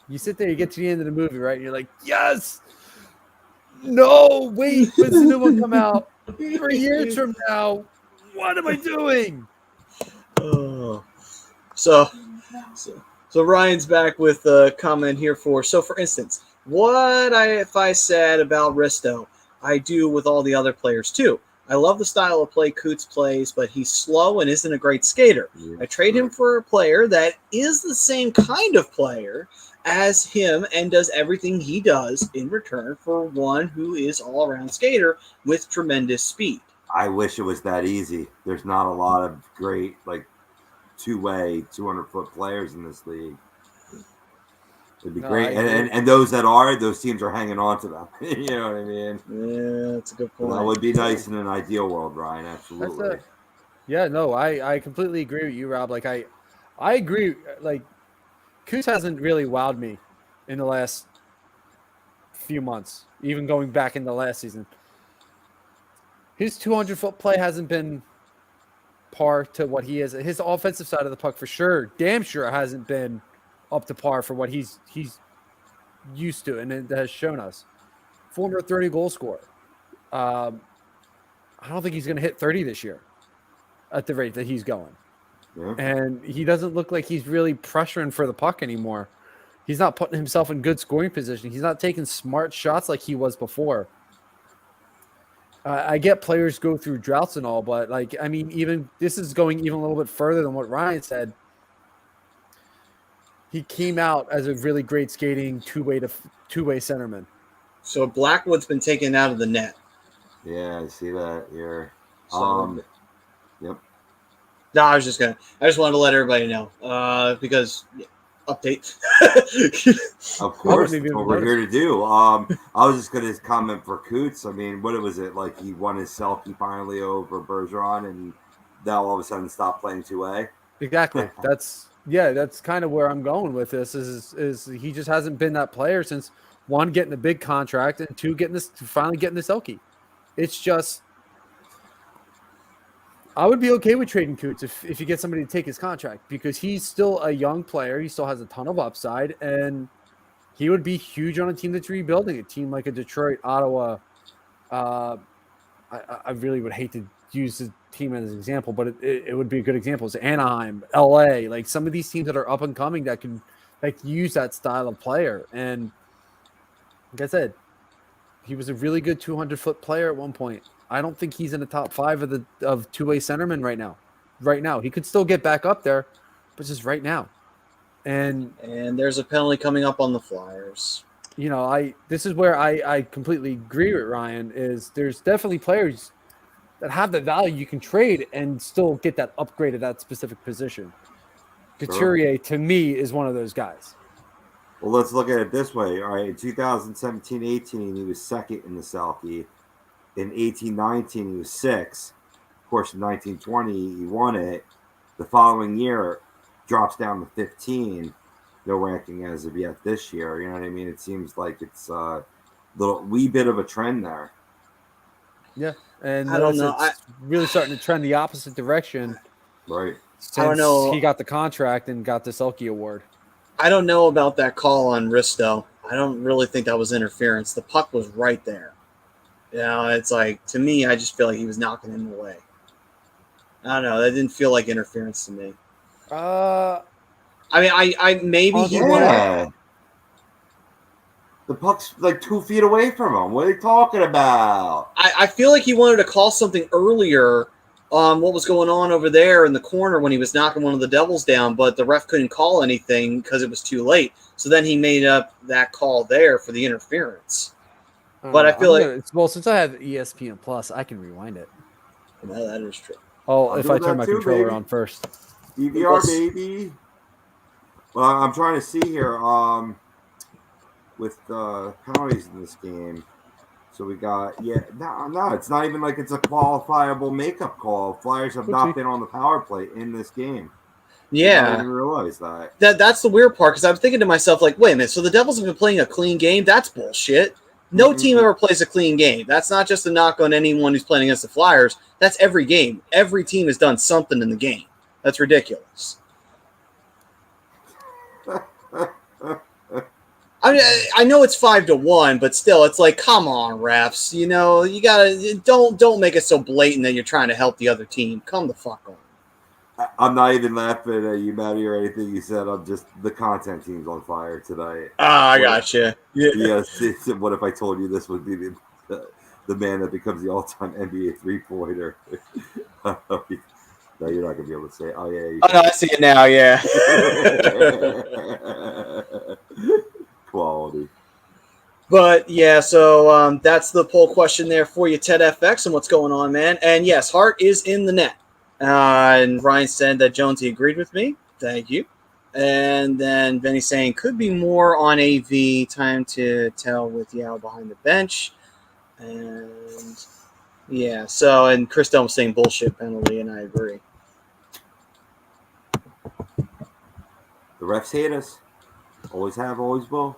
You sit there, you get to the end of the movie, right? And you're like, yes! No! Wait, when's the new one come out? 3 years from now. What am I doing? Oh. So Ryan's back with a comment here for instance, if I said about Risto, I do with all the other players too. I love the style of play Coots plays, but he's slow and isn't a great skater. I trade him for a player that is the same kind of player as him and does everything he does in return for one who is all-around skater with tremendous speed. I wish it was that easy. There's not a lot of great, two-way, 200-foot players in this league. It'd be great. And those teams are hanging on to them. You know what I mean? Yeah, that's a good point. That would be nice in an ideal world, Ryan. Absolutely. I completely agree with you, Rob. I agree. Like, Coots hasn't really wowed me in the last few months, even going back into last season. His 200-foot play hasn't been par to what he is. His offensive side of the puck, for sure, damn sure, hasn't been up to par for what he's used to, and it has shown us. Former 30-goal scorer. I don't think he's going to hit 30 this year at the rate that he's going. Yeah. And he doesn't look like he's really pressuring for the puck anymore. He's not putting himself in good scoring position. He's not taking smart shots like he was before. I get players go through droughts and all, but like, I mean, even this is going even a little bit further than what Ryan said. He came out as a really great skating two-way centerman. So Blackwood's been taken out of the net. Yeah, I see that here. So, Yep. no, I just wanted to let everybody know because update. Of course, wouldn't that's even what we're notice. here to do. I was just going to comment for Coots. I mean, what was it? Like he won his Selkie finally over Bergeron, and now all of a sudden stopped playing 2A? Exactly. That's kind of where I'm going with this. Is he just hasn't been that player since, one, getting a big contract, and two, finally getting the Selkie. It's just, I would be okay with trading Coots if you get somebody to take his contract, because he's still a young player. He still has a ton of upside, and he would be huge on a team that's rebuilding. A team like a Detroit, Ottawa. I really would hate to use the team as an example, but it would be a good example. It's Anaheim, LA, like some of these teams that are up and coming that can use that style of player. And like I said, he was a really good 200-foot player at one point. I don't think he's in the top 5 of two-way centermen right now. Right now, he could still get back up there, but just right now. And there's a penalty coming up on the Flyers. You know, this is where I completely agree with Ryan. Is there's definitely players that have the value you can trade and still get that upgrade at that specific position. Couturier, to me, is one of those guys. Well, let's look at it this way. All right, in 2017-18, he was second in the Selkie. In 18-19, he was 6th. Of course, in 19-20, he won it. The following year, drops down to 15. No ranking as of yet this year. You know what I mean? It seems like it's a wee bit of a trend there. Yeah, and I don't know. It's really starting to trend the opposite direction. Right. Since I don't know. He got the contract and got the Selkie award. I don't know about that call on Risto. I don't really think that was interference. The puck was right there. You know, it's like, to me, I just feel like he was knocking him away. I don't know. That didn't feel like interference to me. I mean, I maybe he wanted. The puck's like 2 feet away from him. What are you talking about? I feel like he wanted to call something earlier on what was going on over there in the corner when he was knocking one of the Devils down, but the ref couldn't call anything because it was too late. So then he made up that call there for the interference. But I feel since I have ESPN Plus, I can rewind it. No, that is true. Oh, if I turn my controller on first. DVR, baby. Well, I'm trying to see here with the penalties in this game. So we got, no, it's not even like it's a qualifiable makeup call. Flyers have not been on the power play in this game. Yeah. I didn't realize that. That's the weird part, because I'm thinking to myself, like, wait a minute, so the Devils have been playing a clean game? That's bullshit. No team ever plays a clean game. That's not just a knock on anyone who's playing against the Flyers. That's every game. Every team has done something in the game. That's ridiculous. I mean, I know it's 5-1, but still, it's like, come on, refs. You know, you gotta don't make it so blatant that you're trying to help the other team. Come the fuck on. I'm not even laughing at you, Matty, or anything you said. I'm just the content team's on fire tonight. I gotcha. Yeah. Yes. What if I told you this would be the man that becomes the all-time NBA three-pointer? No, you're not gonna be able to say. Oh yeah. No, I see it now. Yeah. Quality. But yeah, so that's the poll question there for you, Ted FX, and what's going on, man. And yes, Hart is in the net. And Ryan said that Jonesy agreed with me. Thank you. And then Benny saying could be more on AV. Time to tell with Yao behind the bench. And yeah, so and Chris Delm saying bullshit penalty, and I agree. The refs hate us. Always have, always will.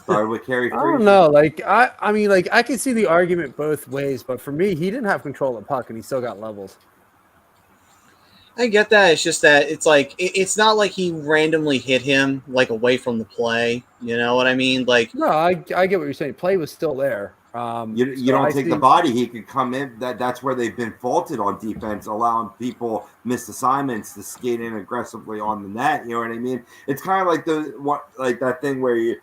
Started with Carey I Frazier. don't know. Like I mean, like I can see the argument both ways, but for me, he didn't have control of the puck, and he still got levels. I get that. It's just that it's like it's not like he randomly hit him like away from the play. You know what I mean? Like No, I get what you're saying. Play was still there. You So don't I think the think- body he could come in. That's where they've been faulted on defense, allowing people missed assignments to skate in aggressively on the net. You know what I mean? It's kind of like that thing where you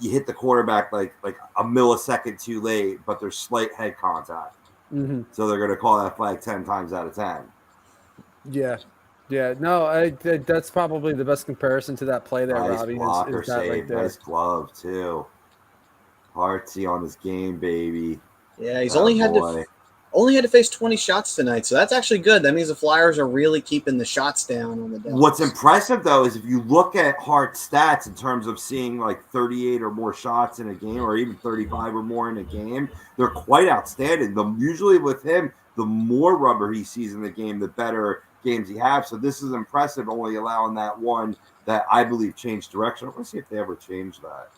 hit the quarterback like a millisecond too late, but there's slight head contact. Mhm. So they're going to call that flag 10 times out of 10. Yeah. No, that's probably the best comparison to that play there, Nice Robbie. blocker Is that save. right there? Nice glove too. Hartsy on this game, baby. yeah, he's Oh, only had boy. to face 20 shots tonight, so that's actually good. That means the Flyers are really keeping the shots down on the Devils. What's impressive, though, is if you look at Hart's stats in terms of seeing like 38 or more shots in a game or even 35 or more in a game, they're quite outstanding. Usually with him, the more rubber he sees in the game, the better games he has. So this is impressive, only allowing that one that I believe changed direction. I want to see if they ever changed that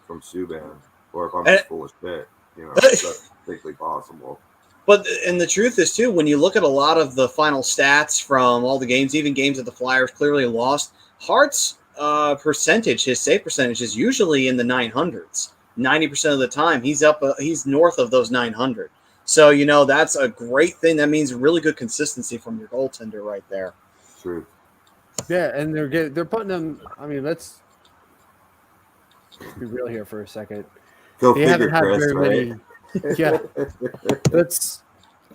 from Subban or if I'm just full of shit. You know, that's particularly possible. But and the truth is too, when you look at a lot of the final stats from all the games, even games that the Flyers clearly lost, Hart's percentage, his save percentage, is usually in the 900s. 90% of the time, he's north of those 900. So you know that's a great thing. That means really good consistency from your goaltender right there. True. Yeah, and they're putting them. I mean, let's be real here for a second. Go They figure, haven't had Chris, very right? many. Yeah,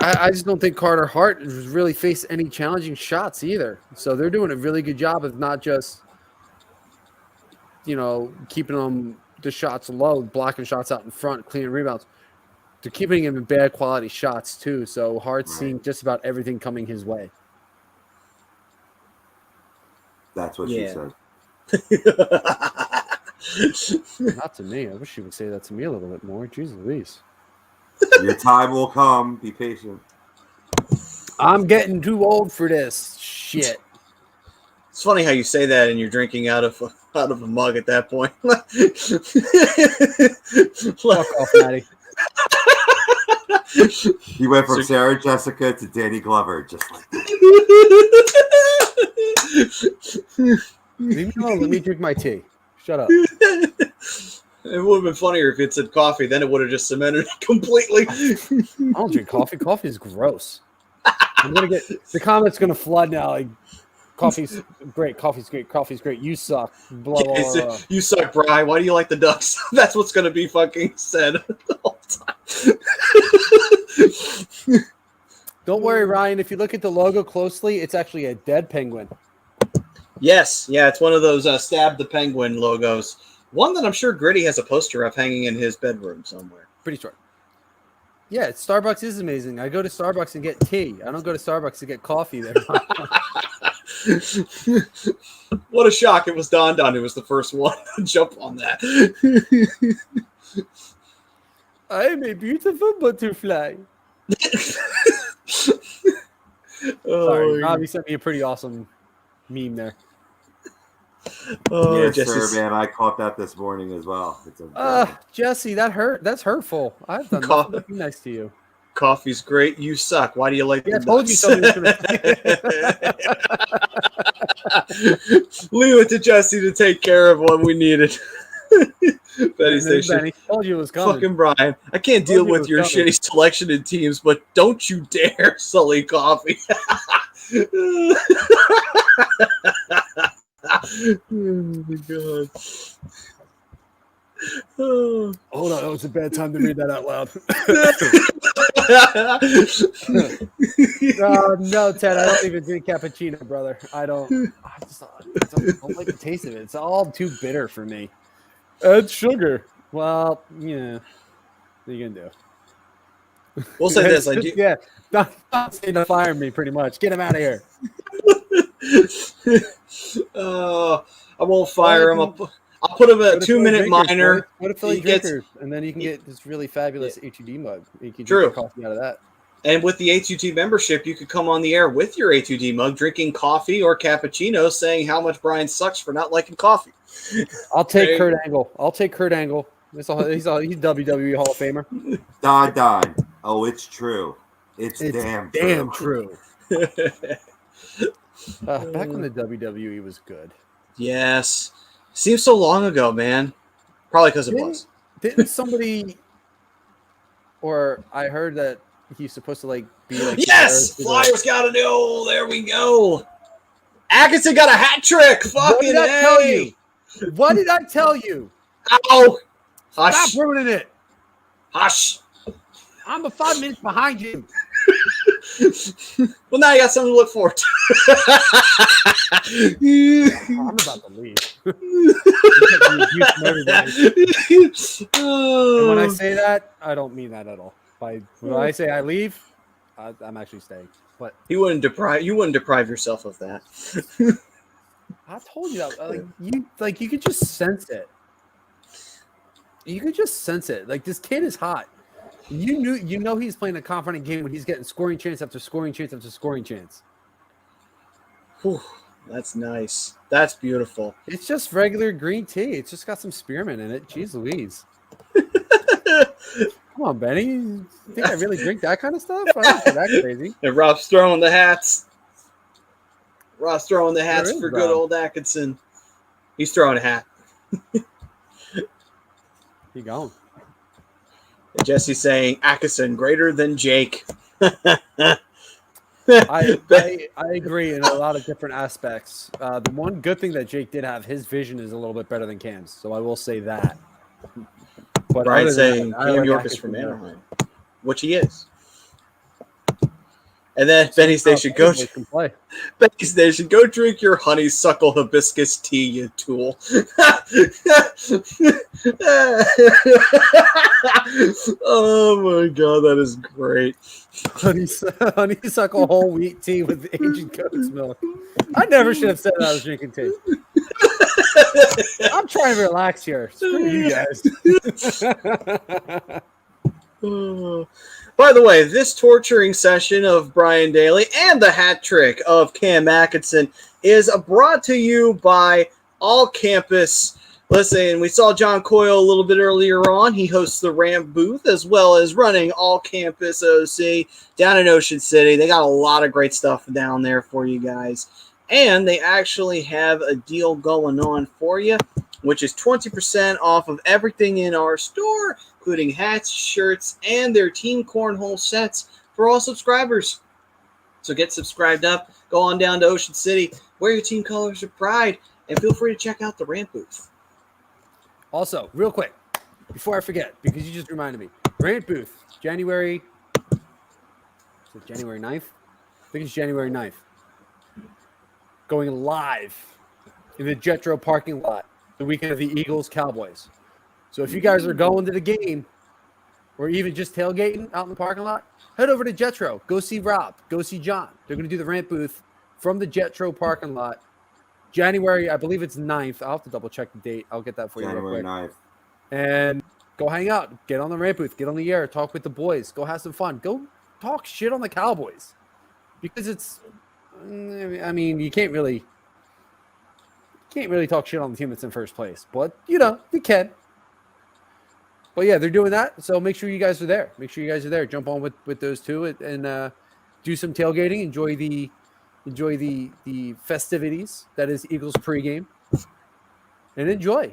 I just don't think Carter Hart has really faced any challenging shots either. So they're doing a really good job of not just, keeping the shots low, blocking shots out in front, cleaning rebounds. They're keeping him in bad quality shots too. So Hart's seeing just about everything coming his way. That's what she said. Not to me. I wish she would say that to me a little bit more. Jeez Louise. Your time will come. Be patient. I'm getting too old for this shit. It's funny how you say that and you're drinking out of a mug at that point. Fuck off, Maddie. He went from Sarah Jessica to Danny Glover, just like that. Leave me alone. Let me drink my tea. Shut up. It would have been funnier if it said coffee. Then it would have just cemented it completely. I don't drink coffee. Coffee is gross. I'm gonna get the comments gonna flood now. Like, coffee's great. Coffee's great. Coffee's great. You suck. Blah blah blah. You suck, Bri. Why do you like the Ducks? That's what's going to be fucking said all the time. Don't worry, Ryan. If you look at the logo closely, it's actually a dead penguin. Yes. Yeah, it's one of those Stab the Penguin logos. One that I'm sure Gritty has a poster of hanging in his bedroom somewhere. Pretty sure. Yeah, Starbucks is amazing. I go to Starbucks and get tea. I don't go to Starbucks to get coffee there. What a shock. It was Don. It was the first one to jump on that. I am a beautiful butterfly. Sorry, Robbie sent me a pretty awesome meme there. Oh, Yes, Jesse's- sir, man. I caught that this morning as well. It's Jesse, that hurt. That's hurtful. I've done nothing but be nice to you. Coffee's great. You suck. Why do you like Yeah, the I told you Ducks? something was gonna Leave it to Jesse to take care of what we needed. Betty Station. Benny. Told you it was coming. Fucking Brian. I can't Told deal you it with was your coming. shitty selection in teams, but don't you dare sully Coffee. Oh my god. Oh. Hold on, that was a bad time to read that out loud. No, Ted, I don't even drink cappuccino, brother. I don't like the taste of it. It's all too bitter for me. Add sugar. Well, yeah. What are you gonna do? We'll say this. I do. Yeah, not saying to fire me, pretty much. Get him out of here. I won't fire him. I'll put him a 2-minute minor. What if Philly He gets- drinkers, and then you can get this really fabulous HED mug. You can True. drink coffee out of that. And with the A2D membership, you could come on the air with your A2D mug, drinking coffee or cappuccino, saying how much Brian sucks for not liking coffee. I'll take Hey. Kurt Angle. He's WWE Hall of Famer. Don. Oh, it's true. It's damn true. Back when the WWE was good. Yes. Seems so long ago, man. Probably because it was. Didn't somebody, or I heard that he's supposed to be like. Yes! Flyers got a new. There we go. Atkinson got a hat trick. What did I tell you? What did I tell you? Ow! Hush. Stop ruining it. Hush. I'm 5 minutes behind you. Well, now you got something to look forward to. I'm about to leave. And when I say that, I don't mean that at all. When I say I leave, I'm actually staying. But you wouldn't deprive yourself of that. I told you that. You could just sense it. You could just sense it. This kid is hot. You know he's playing a confident game when he's getting scoring chance after scoring chance after scoring chance. Whew, that's nice. That's beautiful. It's just regular green tea. It's just got some spearmint in it. Jeez Louise. Come on, Benny. You think I really drink that kind of stuff? I don't think that crazy. And Rob's throwing the hats. Rob's throwing the hats for good old Atkinson. He's throwing a hat. Keep going. And Jesse's saying Atkinson greater than Jake. I agree in a lot of different aspects. The one good thing that Jake did have, his vision is a little bit better than Cam's, so I will say that. But Brian's saying Cam York is from Anaheim, which he is. And then Benny Station, go drink your honeysuckle hibiscus tea, you tool. Oh my god, that is great. Honeysuckle whole wheat tea with Asian goat's milk. I never should have said that I was drinking tea. I'm trying to relax here. Screw you guys. By the way, this torturing session of Brian Daly and the hat trick of Cam Atkinson is brought to you by All Campus. Listen, we saw John Coyle a little bit earlier on. He hosts the Ramp booth as well as running All Campus OC down in Ocean City. They got a lot of great stuff down there for you guys. And they actually have a deal going on for you, which is 20% off of everything in our store, including hats, shirts, and their team cornhole sets for all subscribers. So get subscribed up, go on down to Ocean City, wear your team colors of pride, and feel free to check out the Ramp booth. Also, real quick, before I forget, because you just reminded me, Ramp booth, January 9th? I think it's January 9th. Going live in the Jetro parking lot the weekend of the Eagles-Cowboys. So if you guys are going to the game or even just tailgating out in the parking lot, head over to Jetro. Go see Rob. Go see John. They're going to do the Ramp booth from the Jetro parking lot. January, I believe it's 9th. I'll have to double check the date. I'll get that for you real quick. January 9th. And go hang out. Get on the Ramp booth. Get on the air. Talk with the boys. Go have some fun. Go talk shit on the Cowboys. Because it's, I mean, you can't really talk shit on the team that's in first place. But, you can. But, yeah, they're doing that. So make sure you guys are there. Jump on with those two and do some tailgating. Enjoy the festivities that is Eagles pregame. And enjoy.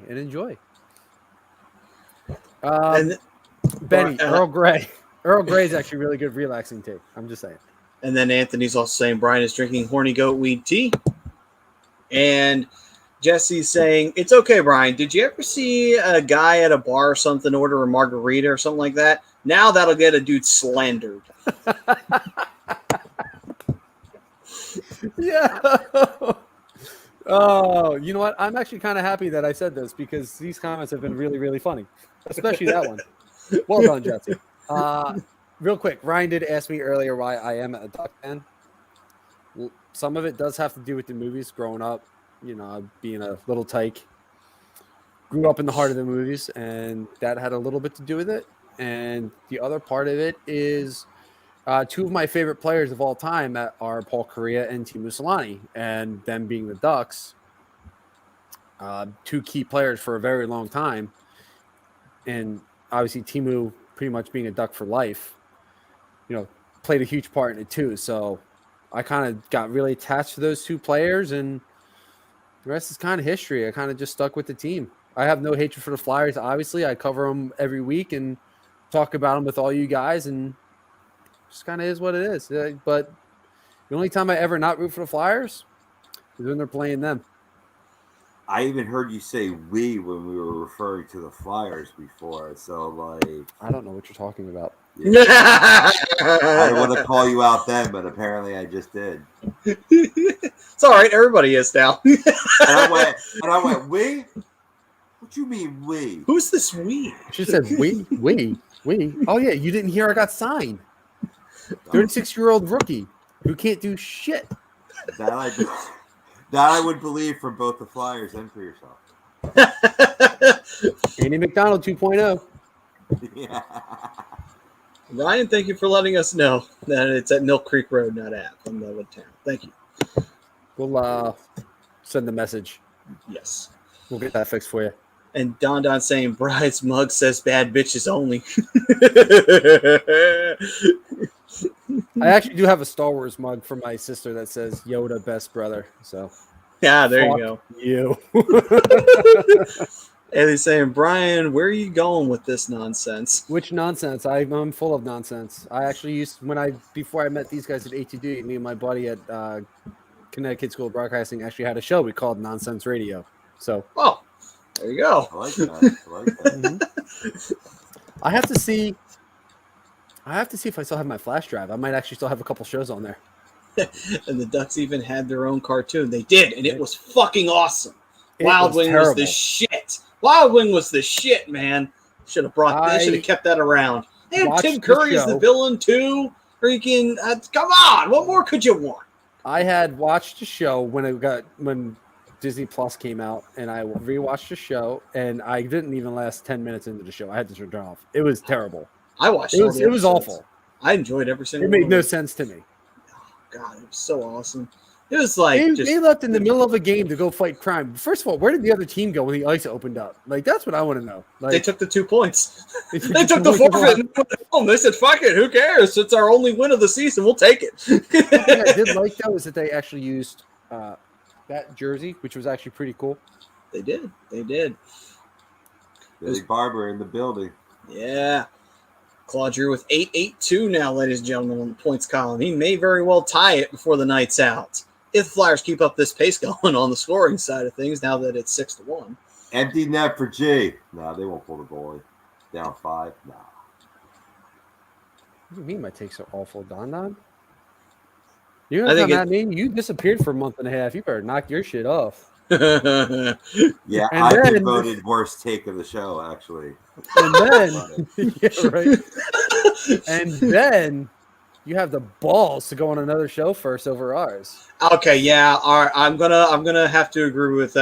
Benny, Earl Grey. Earl Grey is actually really good relaxing tea. I'm just saying. And then Anthony's also saying Brian is drinking horny goat weed tea. And Jesse's saying, it's okay, Brian. Did you ever see a guy at a bar or something order a margarita or something like that? Now that'll get a dude slandered. Yeah. Oh, you know what? I'm actually kind of happy that I said this because these comments have been really, really funny, especially that one. Well done, Jesse. Real quick, Ryan did ask me earlier why I am a Duck fan. Well, some of it does have to do with the movies growing up, being a little tyke. Grew up in the heart of the movies, and that had a little bit to do with it. And the other part of it is Two of my favorite players of all time are Paul Kariya and Teemu Selanne, and them being the Ducks, two key players for a very long time. And obviously Teemu pretty much being a Duck for life, played a huge part in it too. So I kind of got really attached to those two players, and the rest is kind of history. I kind of just stuck with the team. I have no hatred for the Flyers. Obviously, I cover them every week and talk about them with all you guys, and just kind of is what it is. But the only time I ever not root for the Flyers is when they're playing them. I even heard you say "we" when we were referring to the Flyers before. So, I don't know what you're talking about. Yeah. I didn't want to call you out then, but apparently I just did. It's all right. Everybody is now. And I went, "We? What you mean, we? Who's this we?" She said, we. Oh, yeah, you didn't hear I got signed. 36-year-old rookie who can't do shit. That I would believe from both the Flyers and for yourself. Andy McDonald 2.0. Yeah. Ryan, thank you for letting us know that it's at Mill Creek Road, not at Millwood Town. Thank you. We'll send the message. Yes. We'll get that fixed for you. And Don saying Bride's mug says bad bitches only. I actually do have a Star Wars mug for my sister that says Yoda best brother. So yeah, there you go. You. And he's saying, Brian, where are you going with this nonsense? Which nonsense? I'm full of nonsense. I actually used before I met these guys at ATD, me and my buddy at Connecticut School of Broadcasting actually had a show we called Nonsense Radio. So there you go. I like that. Mm-hmm. I have to see if I still have my flash drive. I might actually still have a couple shows on there. And the Ducks even had their own cartoon. They did, and it was fucking awesome. Wild Wing was the shit. Wild Wing was the shit, man. Should have brought that. Should have kept that around. They had Tim Curry as the villain too. Freaking come on! What more could you want? I had watched the show when Disney Plus came out, and I rewatched the show, and I didn't even last 10 minutes into the show. I had to turn it off. It was terrible. I watched it. It was awful. I enjoyed every single. It made no sense to me. Oh, God, it was so awesome. It was like they left in the middle of a game to go fight crime. First of all, where did the other team go when the ice opened up? Like, that's what I want to know. Like, they took the 2 points. They took the forfeit and put it home. They said, "Fuck it, who cares? It's our only win of the season. We'll take it." One thing I did like though is that they actually used that jersey, which was actually pretty cool. They did. Billy Barber in the building. Yeah. Claude Giroux with 882 now, ladies and gentlemen, on the points column. He may very well tie it before the night's out. If the Flyers keep up this pace going on the scoring side of things, now that it's 6-1. Empty net for G. No, they won't pull the goalie. Down 5. No. What do you mean my takes are awful, Don? You're gonna come at me? You disappeared for a month and a half. You better knock your shit off. Yeah, I've been voted worst take of the show, actually. And then, yeah, right. And then you have the balls to go on another show first over ours. Okay, yeah. All right, I'm gonna have to agree with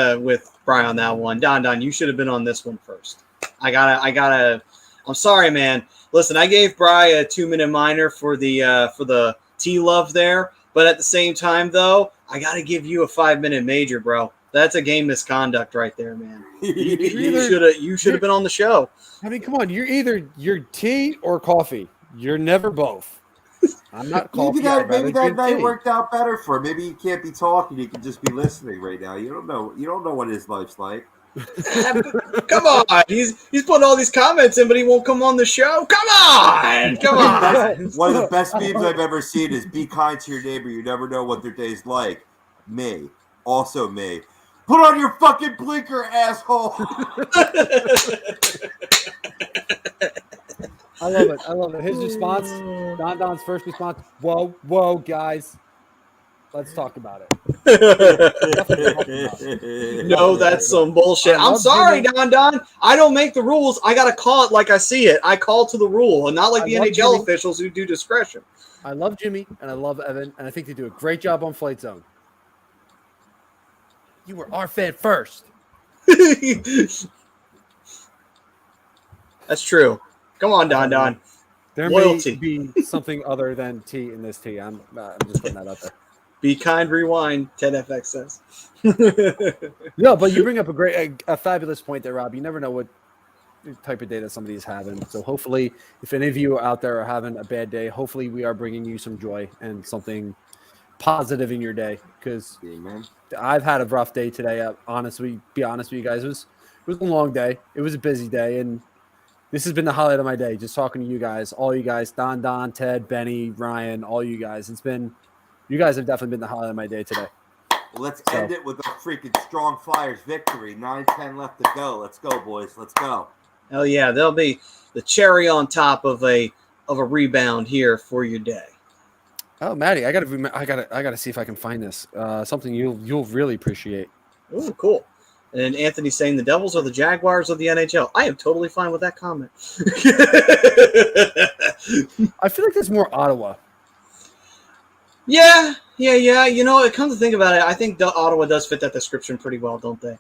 Brian on that one. Don, you should have been on this one first. I gotta. I'm sorry, man. Listen, I gave Brian a 2-minute minor for the T-Love there, but at the same time, though, I gotta give you a 5-minute major, bro. That's a game misconduct right there, man. You should have been on the show. I mean, come on. You're tea or coffee. You're never both. I'm not coffee. Maybe that night worked out better for him. Maybe he can't be talking. He can just be listening right now. You don't know what his life's like. Come on. He's putting all these comments in, but he won't come on the show. Come on. One of the best memes I've ever seen is "Be kind to your neighbor. You never know what their day's like." Me. Also me. Put on your fucking blinker, asshole. I love it. His response, Don's first response, whoa, guys. Let's talk about it. No, that's some bullshit. I'm sorry, Don. I don't make the rules. I got to call it like I see it. I call to the rule, and not like the NHL officials who do discretion. I love Jimmy, and I love Evan, and I think they do a great job on Flight Zone. You were our fan first. That's true. Come on, Don. There Loyalty. may be something other than tea in this tea. I'm just putting that out there. Be kind, rewind. Ted FX says. No, but you bring up a fabulous point there, Rob. You never know what type of day that somebody's having. So hopefully, if any of you out there are having a bad day, hopefully we are bringing you some joy and something positive in your day. Because I've had a rough day today. Be honest with you guys, it was a long day. It was a busy day, and this has been the highlight of my day. Just talking to you guys, all you guys, Don, Ted, Benny, Ryan, all you guys. You guys have definitely been the highlight of my day today. Well, let's end it with a freaking strong Flyers victory. 9-10 left to go. Let's go, boys. Let's go. Hell yeah, there'll be the cherry on top of a rebound here for your day. Oh, Maddie, I gotta see if I can find this. Something you'll really appreciate. Oh, cool. And Anthony's saying the Devils are the Jaguars of the NHL. I am totally fine with that comment. I feel like there's more Ottawa. Yeah. You know, it comes to think about it, I think Ottawa does fit that description pretty well, don't they?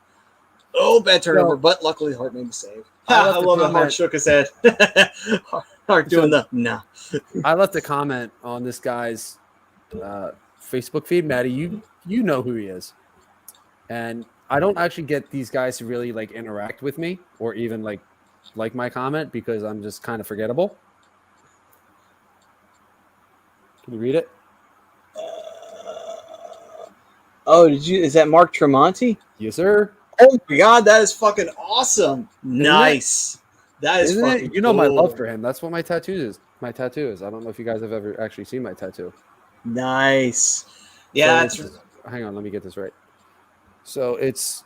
Oh, bad turnover, but luckily Hart made the save. I love it. Hart shook his head. Hart doing no. I left a comment on this guy's Facebook feed, Maddie. You know who he is, and I don't actually get these guys to really like interact with me or even like my comment because I'm just kind of forgettable. Can you read it? Oh, is that Mark Tremonti? Yes, sir. Oh my God, that is fucking awesome! Nice. That is fucking it? You know my cool. love for him. That's what my tattoo is. I don't know if you guys have ever actually seen my tattoo. Nice. Yeah, so hang on, let me get this right. So it's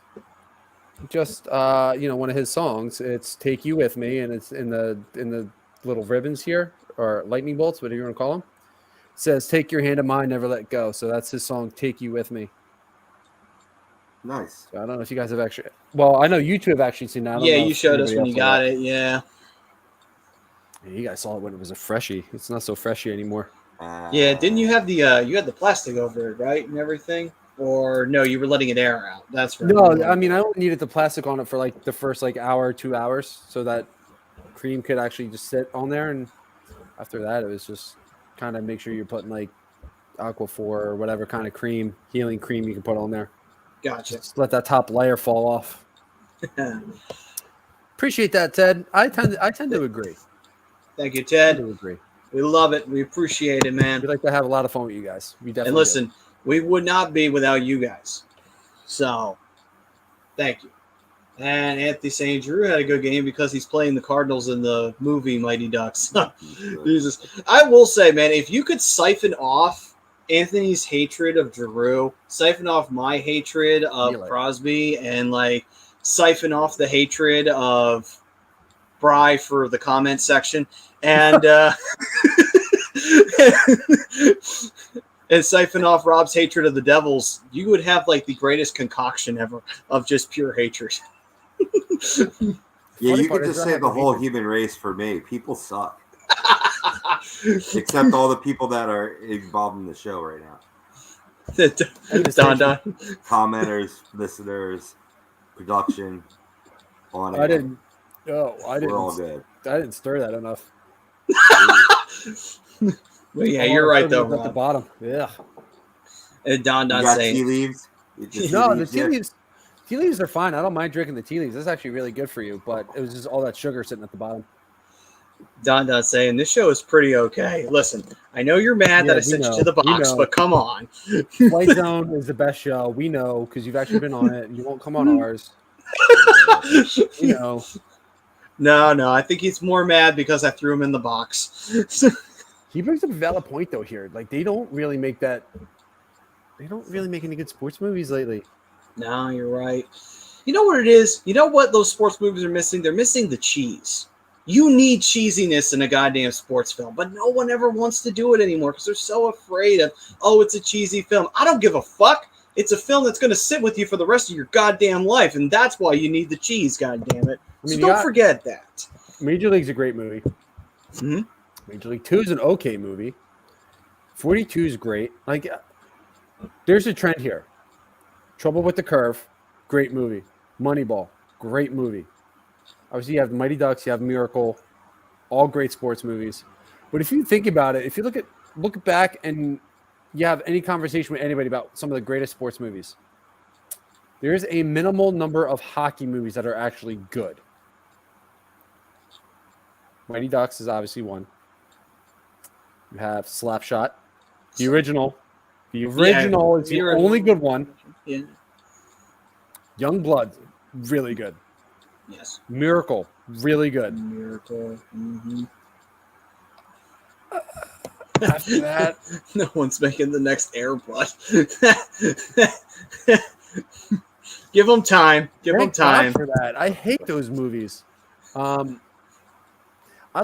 just one of his songs. It's "Take You With Me," and it's in the little ribbons here or lightning bolts, whatever you want to call them. It says "Take your hand in mine, never let go." So that's his song, "Take You With Me." Nice. So I don't know if you guys have actually. Well, I know you two have actually seen that. Yeah, you showed us when you got it. Yeah. You guys saw it when it was a freshie. It's not so freshy anymore. Yeah, didn't you have the you had the plastic over it, right, and everything? Or no, you were letting it air out. That's right. No, I mean I only needed the plastic on it for like the first hour, 2 hours, so that cream could actually just sit on there, and after that it was just kind of make sure you're putting like Aquaphor or whatever kind of cream, healing cream you can put on there. Gotcha. Just let that top layer fall off. Appreciate that, Ted. I tend to agree. Thank you, Ted. I tend to agree. We love it. We appreciate it, man. We like to have a lot of fun with you guys. We definitely. And listen, we would not be without you guys. So, thank you. And Anthony St. Drew had a good game because he's playing the Cardinals in the movie Mighty Ducks. Jesus. I will say, man, if you could siphon off Anthony's hatred of Giroux, siphon off my hatred of Crosby, and siphon off the hatred of Bry for the comment section, and and siphon off Rob's hatred of the Devils, you would have the greatest concoction ever of just pure hatred. Yeah, you could just say the whole human race for me. People suck. Except all the people that are involved in the show right now. Don. Commenters, listeners, production, on I didn't. Oh, I didn't. We're all good. I didn't stir that enough. Well, yeah, you're right though. At the bottom, yeah. And Don saying tea leaves. No, the tea leaves. Tea leaves are fine. I don't mind drinking the tea leaves. That's actually really good for you. But it was just all that sugar sitting at the bottom. Don saying this show is pretty okay. Listen, I know you're mad that I sent you to the box, but come on. Flight Zone is the best show. We know because you've actually been on it. You won't come on ours. You know. No. I think he's more mad because I threw him in the box. He brings up a valid point though here. They don't really make that. They don't really make any good sports movies lately. No, you're right. You know what it is? You know what those sports movies are missing? They're missing the cheese. You need cheesiness in a goddamn sports film, but no one ever wants to do it anymore because they're so afraid of, it's a cheesy film. I don't give a fuck. It's a film that's going to sit with you for the rest of your goddamn life, and that's why you need the cheese, goddammit. So don't forget that. Major League's a great movie. Mm-hmm. Major League 2 is an okay movie. 42 is great. There's a trend here. Trouble with the Curve, great movie. Moneyball, great movie. Obviously, you have Mighty Ducks, you have Miracle, all great sports movies. But if you think about it, if you look back and you have any conversation with anybody about some of the greatest sports movies, there is a minimal number of hockey movies that are actually good. Mighty Ducks is obviously one. You have Slapshot, the original. The original is the only good one. Yeah. Young Blood, really good. Yes. Miracle, really good. Miracle. Mm-hmm. After that, no one's making the next Airbud. Give them time. Give them thank God time. for that. I hate those movies. I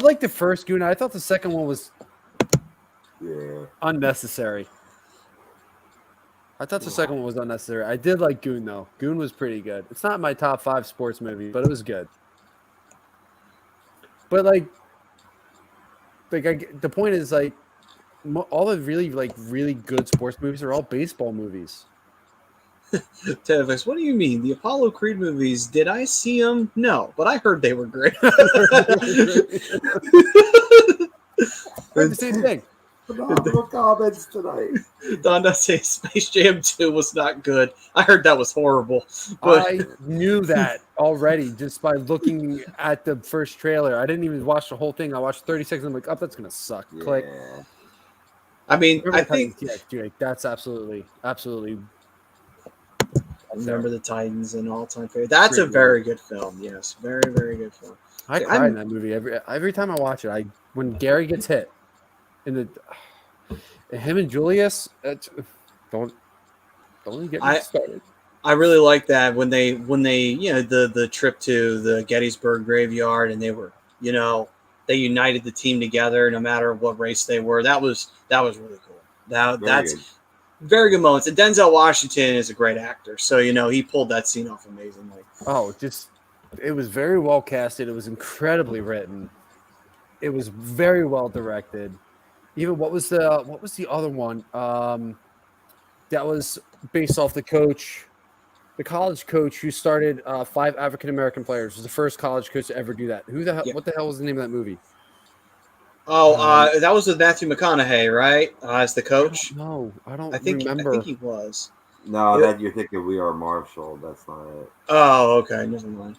like the first Goon. I thought the second one was unnecessary. I thought the second one was unnecessary. I did like Goon, though. Goon was pretty good. It's not my top 5 sports movie, but it was good. But, the point is, all the really good sports movies are all baseball movies. Tevix, what do you mean? The Apollo Creed movies, did I see them? No, but I heard they were great. The same thing. Phenomenal comments tonight. Don does say Space Jam 2 was not good. I heard that was horrible. But I knew that already just by looking at the first trailer. I didn't even watch the whole thing. I watched 30 seconds. I'm like, oh, that's going to suck. Yeah. Click. I mean, I think that's absolutely. I remember the Titans and all-time favorite. That's a very good film. Yes, very, very good film. I cry in that movie every time I watch it. When Gary gets hit, in him and Julius, don't even get me started. I really like that when they the trip to the Gettysburg graveyard and they were they united the team together no matter what race they were. That was really cool. That's good. Very good moments. And Denzel Washington is a great actor, so he pulled that scene off amazingly. Oh, it was very well casted. It was incredibly written. It was very well directed. Even what was the other one? That was based off the college coach who started 5 African American players. Was the first college coach to ever do that. What the hell was the name of that movie? Oh, that was with Matthew McConaughey, right? As the coach. No, I don't. I think remember. I think he was. No, that you're thinking We Are Marshall. That's not it. Oh, okay, never mind.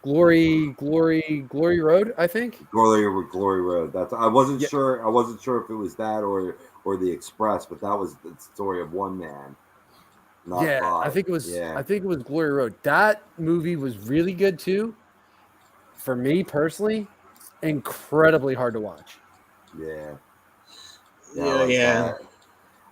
Glory Road, I think. Glory Road. I wasn't sure. I wasn't sure if it was that or the Express, but that was the story of one man. Not 5. I think it was. Yeah. I think it was Glory Road. That movie was really good too. For me personally, incredibly hard to watch. Yeah. Yeah.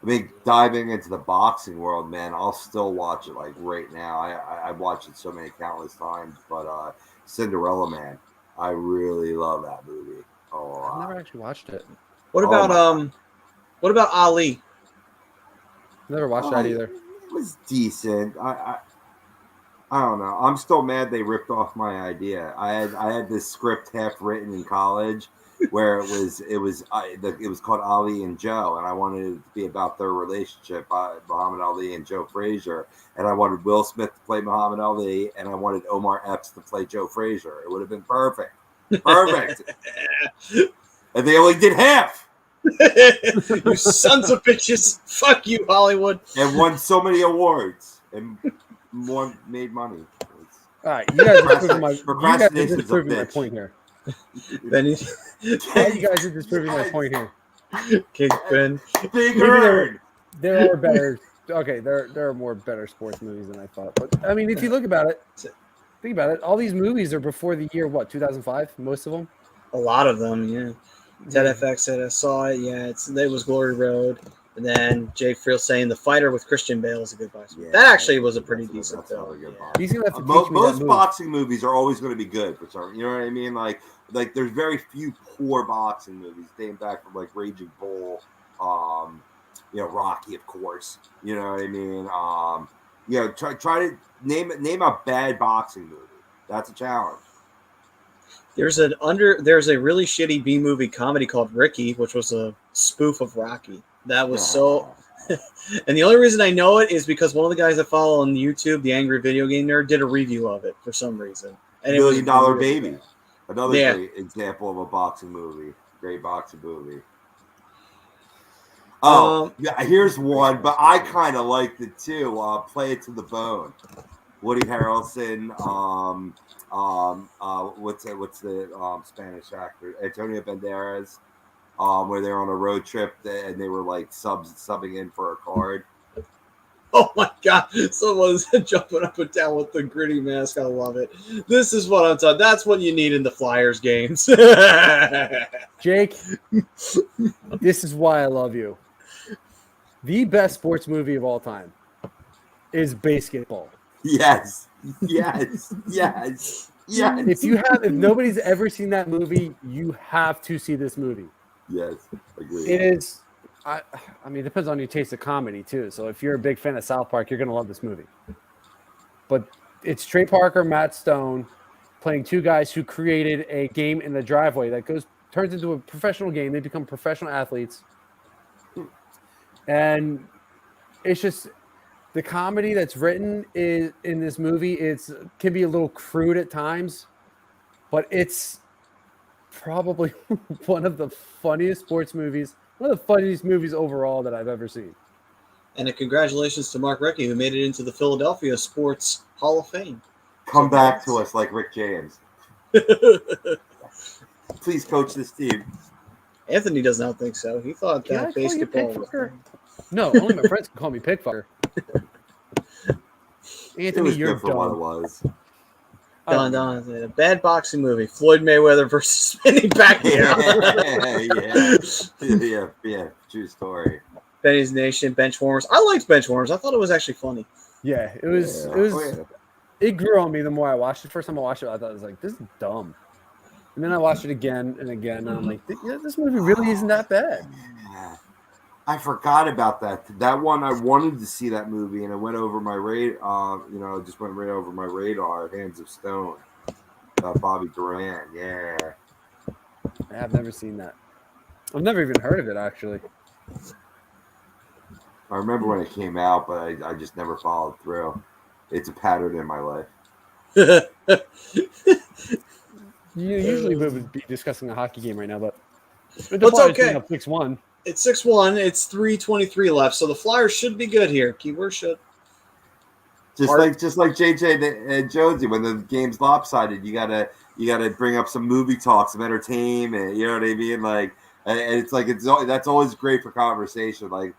I mean, diving into the boxing world, man, I'll still watch it right now. I've watched it so many countless times, but Cinderella Man, I really love that movie. I've never actually watched it. What about Ali? Never watched that either. It was decent. I don't know. I'm still mad they ripped off my idea. I had this script half written in college where it was called Ali and Joe, and I wanted it to be about their relationship, Muhammad Ali and Joe Frazier, and I wanted Will Smith to play Muhammad Ali, and I wanted Omar Epps to play Joe Frazier. It would have been perfect. And they only did half. You sons of bitches! Fuck you, Hollywood! And won so many awards and made money. All right, you guys are proving my point here. Benny, you guys are just proving my point here. Kingpin. There are better. Okay, there are more better sports movies than I thought. But I mean, if you think about it. All these movies are before the year 2005. Most of them. A lot of them, yeah. Ted FX said I saw it. Yeah, it was Glory Road. And then Jay Friel saying The Fighter with Christian Bale is a good boxing movie. That actually was a pretty decent film. Most boxing movies are always going to be good for some. You know what I mean? Like there's very few poor boxing movies dating back from Raging Bull, Rocky, of course. You know what I mean? Try to name a bad boxing movie. That's a challenge. There's a really shitty B movie comedy called Ricky, which was a spoof of Rocky. That was so. And the only reason I know it is because one of the guys I follow on YouTube, the Angry Video Game Nerd, did a review of it for some reason. And $1 Million Baby. Another Yeah. great example of a boxing movie. Great boxing movie. Oh, yeah, here's one, but I kind of liked it too. Play It to the Bone. Woody Harrelson. What's the Spanish actor? Antonio Banderas. Where they're on a road trip and they were like subbing in for a card. Oh my God! Someone's jumping up and down with the gritty mask. I love it. This is what I'm talking. That's what you need in the Flyers games. Jake, this is why I love you. The best sports movie of all time is Basketball. Yes. If nobody's ever seen that movie, you have to see this movie. Yes, agree. It is. I mean, it depends on your taste of comedy too. So if you're a big fan of South Park, you're gonna love this movie. But it's Trey Parker, Matt Stone, playing two guys who created a game in the driveway that turns into a professional game. They become professional athletes, and it's just the comedy that's written in this movie. Can be a little crude at times, but it's probably one of the funniest sports movies, one of the funniest movies overall that I've ever seen. And congratulations to Mark Recchi, who made it into the Philadelphia Sports Hall of Fame. Come back to us like Rick James. Please coach this team. Anthony does not think so. He thought that basketball was. No, only my friends can call me Pickfucker. Anthony, you're good for what it was. A bad boxing movie. Floyd Mayweather versus Manny Pacquiao. yeah. True story. Benny's Nation, Benchwarmers. I liked Benchwarmers. I thought it was actually funny. Yeah, it was. It grew on me the more I watched it. First time I watched it, I thought it was like, this is dumb. And then I watched it again and again, and I'm like, this movie really isn't that bad. Yeah. I forgot about that. That one, I wanted to see that movie, and it went over my radar. Just went right over my radar. Hands of Stone, Bobby Duran. Yeah, I have never seen that. I've never even heard of it actually. I remember when it came out, but I just never followed through. It's a pattern in my life. You usually would be discussing a hockey game right now, but it's okay. 6-1. It's 6-1. It's 3:23 left, so the Flyers should be good here. Keyword should. Just like JJ and Jonesy, when the game's lopsided, you gotta bring up some movie talk, some entertainment. You know what I mean? Like, and it's like that's always great for conversation. Like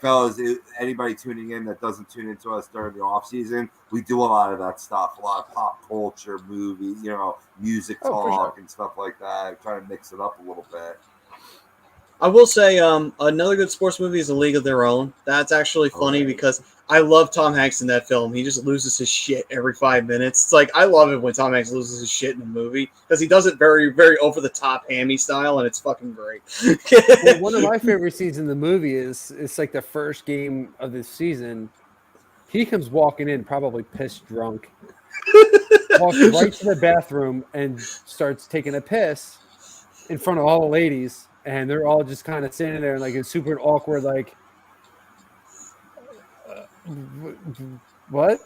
fellas, anybody tuning in that doesn't tune into us during the off season, we do a lot of that stuff, a lot of pop culture, movies, music talk and stuff like that. Trying to mix it up a little bit. I will say another good sports movie is A League of Their Own. That's actually funny because I love Tom Hanks in that film. He just loses his shit every 5 minutes. It's like I love it when Tom Hanks loses his shit in a movie because he does it very, very over the top hammy style, and it's fucking great. Well, one of my favorite scenes in the movie is it's like the first game of this season. He comes walking in, probably pissed drunk, walks right to the bathroom and starts taking a piss in front of all the ladies. And they're all just kind of standing there and like it's super awkward, like, what?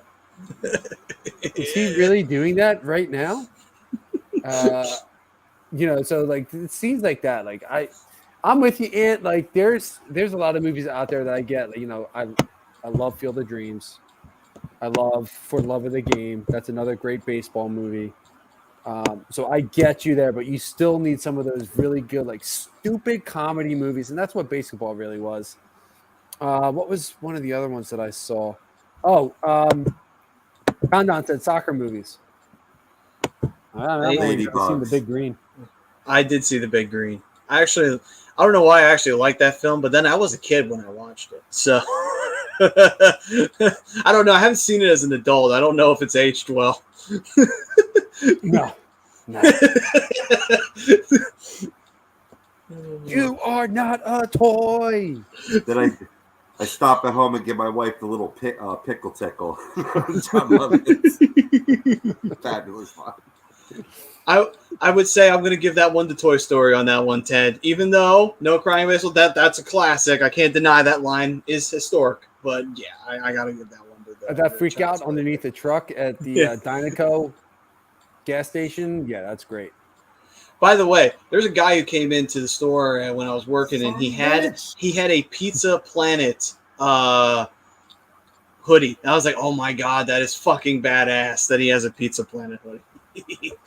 Is he really doing that right now? So like it seems like that. Like I'm with you, Ant. Like there's a lot of movies out there that I get. I love Field of Dreams. I love For Love of the Game. That's another great baseball movie. So I get you there, but you still need some of those really good, like stupid comedy movies, and that's what basketball really was. What was one of the other ones that I saw? Countdown said soccer movies. I've seen The Big Green. I did see The Big Green. I don't know why I actually liked that film, but then I was a kid when I watched it, so I don't know. I haven't seen it as an adult. I don't know if it's aged well. No. You are not a toy. Then I stop at home and give my wife the little pickle tickle. John Lovitz. Fabulous fun. I would say I'm going to give that one to Toy Story on that one, Ted. Even though No Crying Whistle, that's a classic. I can't deny that line is historic. But yeah, I got to give that one to that freak out underneath the truck at the Dynaco gas station. Yeah, that's great. By the way, there's a guy who came into the store when I was working, and he had a Pizza Planet hoodie. And I was like, oh my god, that is fucking badass that he has a Pizza Planet hoodie.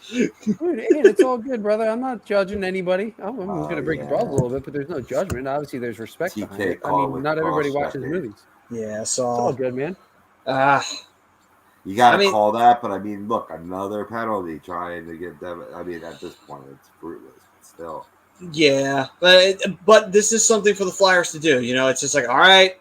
Dude, it's all good, brother. I'm not judging anybody. I'm going to break your balls a little bit, but there's no judgment. Obviously, there's respect behind it. I mean, not everybody watches movies. Yeah, It's all good, man. You got to call that, but I mean, look, another penalty trying to get them. I mean, at this point, it's fruitless, but still. Yeah, but this is something for the Flyers to do. You know, it's just like, all right,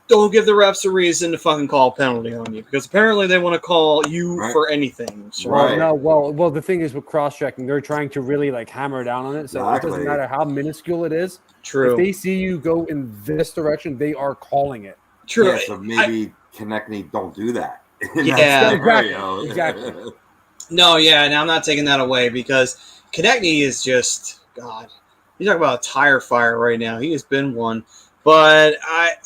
don't give the refs a reason to fucking call a penalty on you, because apparently they want to call you for anything. So. Right. No, well, the thing is with cross-checking, they're trying to really like hammer down on it. So it doesn't matter how minuscule it is. True. If they see you go in this direction, they are calling it. True. Yeah, so maybe Konechny don't do that. Yeah, exactly. No, yeah, and I'm not taking that away, because Konechny is just, God, you talk about a tire fire right now. He has been one. But I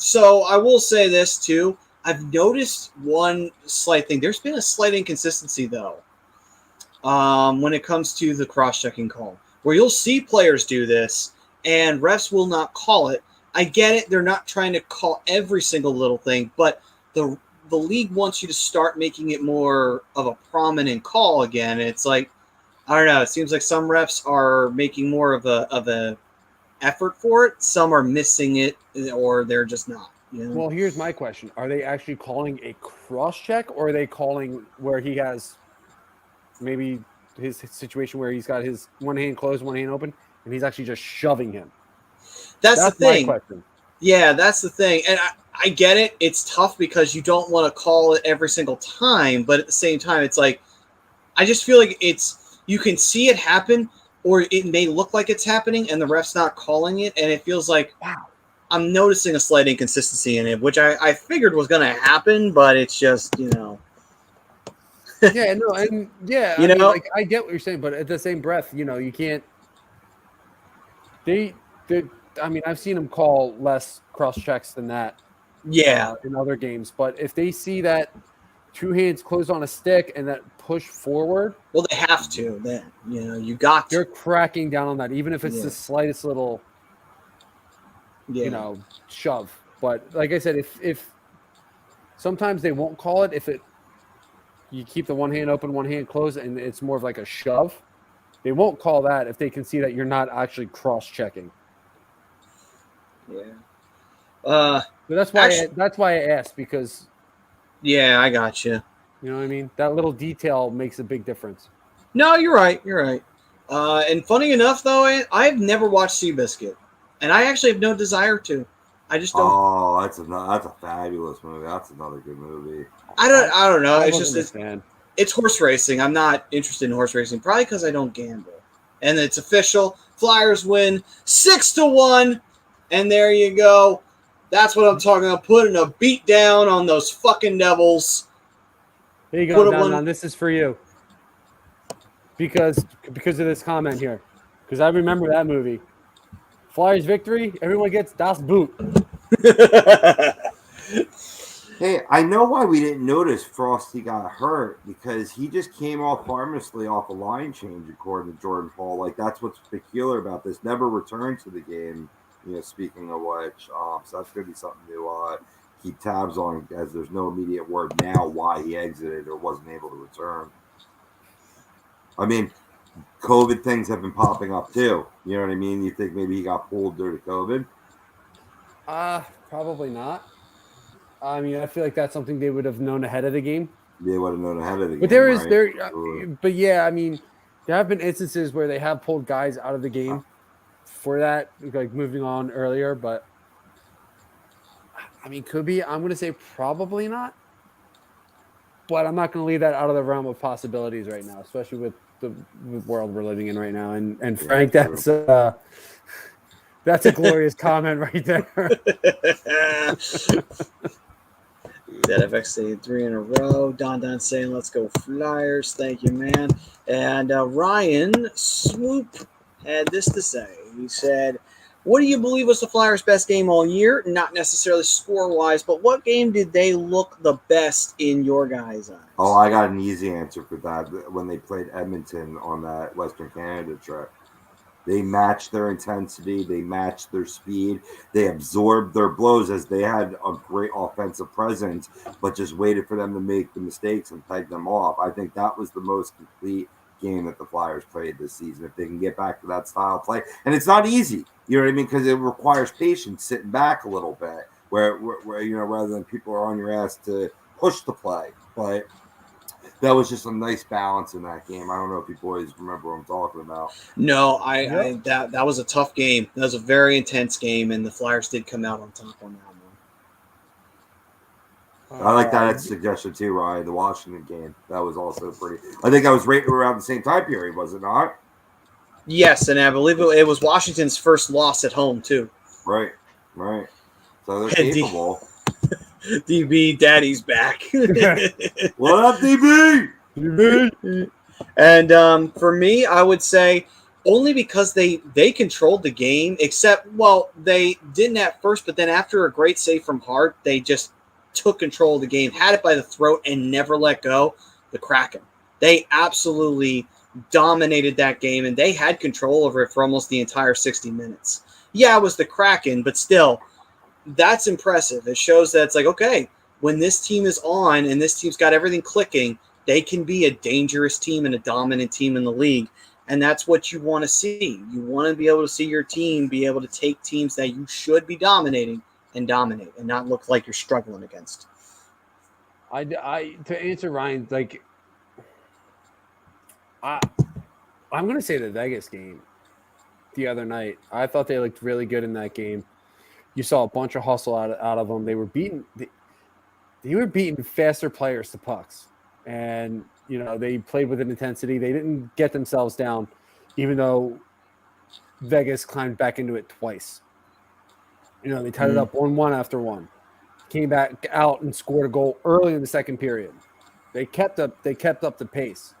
will say this too. I've noticed one slight thing. There's been a slight inconsistency though, when it comes to the cross-checking call, where you'll see players do this and refs will not call it. I get it; they're not trying to call every single little thing, but the league wants you to start making it more of a prominent call again. It's like, I don't know. It seems like some refs are making more of a effort for it. Some are missing it, or they're just not. You know? Well, here's my question: are they actually calling a cross check, or are they calling where he has maybe his situation where he's got his one hand closed, one hand open, and he's actually just shoving him? That's the thing. My question. Yeah, that's the thing, and I get it. It's tough because you don't want to call it every single time, but at the same time, it's like, I just feel like you can see it happen, or it may look like it's happening and the ref's not calling it, and it feels like, wow, I'm noticing a slight inconsistency in it, which I figured was going to happen, but it's just, you know. Yeah, no, and yeah, I mean, like, I get what you're saying, but at the same breath, you know, you can't. I mean, I've seen them call less cross checks than that. Yeah, in other games, but if they see that two hands closed on a stick and that push forward, well, they have to. Then you know you got. They're cracking down on that, even if it's the slightest little, you know, shove. But like I said, if sometimes they won't call it if you keep the one hand open, one hand closed, and it's more of like a shove. They won't call that if they can see that you're not actually cross checking. Yeah. But that's why I asked, because. Yeah, I got you. You know what I mean? That little detail makes a big difference. No, you're right. You're right. And funny enough, though, I've never watched Seabiscuit, and I actually have no desire to. I just don't. Oh, that's a fabulous movie. That's another good movie. I don't know. It's just it's horse racing. I'm not interested in horse racing, probably because I don't gamble. And it's official. Flyers win 6-1, and there you go. That's what I'm talking about. Putting a beat down on those fucking Devils. Here you go, Don. This is for you. Because of this comment here. Because I remember that movie. Flyers victory, everyone gets Das Boot. Hey, I know why we didn't notice Frosty got hurt, because he just came off harmlessly off a line change, according to Jordan Paul. Like, that's what's peculiar about this. Never returned to the game, you know, speaking of which. So that's going to be something to keep tabs on, as there's no immediate word now why he exited or wasn't able to return. I mean, COVID things have been popping up too. You know what I mean? You think maybe he got pulled due to COVID? Probably not. I mean, I feel like that's something they would have known ahead of the game. They would have known ahead of the game. But but yeah, I mean, there have been instances where they have pulled guys out of the game for that, like moving on earlier. But I mean, could be. I'm going to say probably not. But I'm not going to leave that out of the realm of possibilities right now, especially with the world we're living in right now. And Frank, that's a glorious comment right there. That FX 3 in a row. Don saying, let's go Flyers. Thank you, man. And Ryan Swoop had this to say. He said, What do you believe was the Flyers' best game all year? Not necessarily score-wise, but what game did they look the best in your guys' eyes? Oh, I got an easy answer for that. When they played Edmonton on that Western Canada trip, they matched their intensity, they matched their speed, they absorbed their blows as they had a great offensive presence, but just waited for them to make the mistakes and peg them off. I think that was the most complete game that the Flyers played this season. If they can get back to that style of play, and it's not easy, you know what I mean, because it requires patience, sitting back a little bit, where you know, rather than people are on your ass to push the play, but. That was just a nice balance in that game. I don't know if you boys remember what I'm talking about. No, that was a tough game. That was a very intense game, and the Flyers did come out on top on that one. I like that suggestion too, Ryan. The Washington game, that was also pretty. I think that was right around the same time period, was it not? Yes, and I believe it was Washington's first loss at home too. Right. So they're capable. DB, Daddy's back. What up, DB? And for me, I would say only because they controlled the game, except, well, they didn't at first, but then after a great save from Hart, they just took control of the game, had it by the throat, and never let go. The Kraken. They absolutely dominated that game, and they had control over it for almost the entire 60 minutes. Yeah, it was the Kraken, but still, that's impressive. It shows that it's like, okay, when this team is on and this team's got everything clicking, they can be a dangerous team and a dominant team in the league. And that's what you want to see. You want to be able to see your team be able to take teams that you should be dominating and dominate and not look like you're struggling against. To answer Ryan, like, I'm going to say the Vegas game the other night. I thought they looked really good in that game. You saw a bunch of hustle out of them. They were beating they were beating faster players to pucks. And, you know, they played with an intensity. They didn't get themselves down, even though Vegas climbed back into it twice. You know, they tied it up 1-1 after one. Came back out and scored a goal early in the second period. They kept up the pace.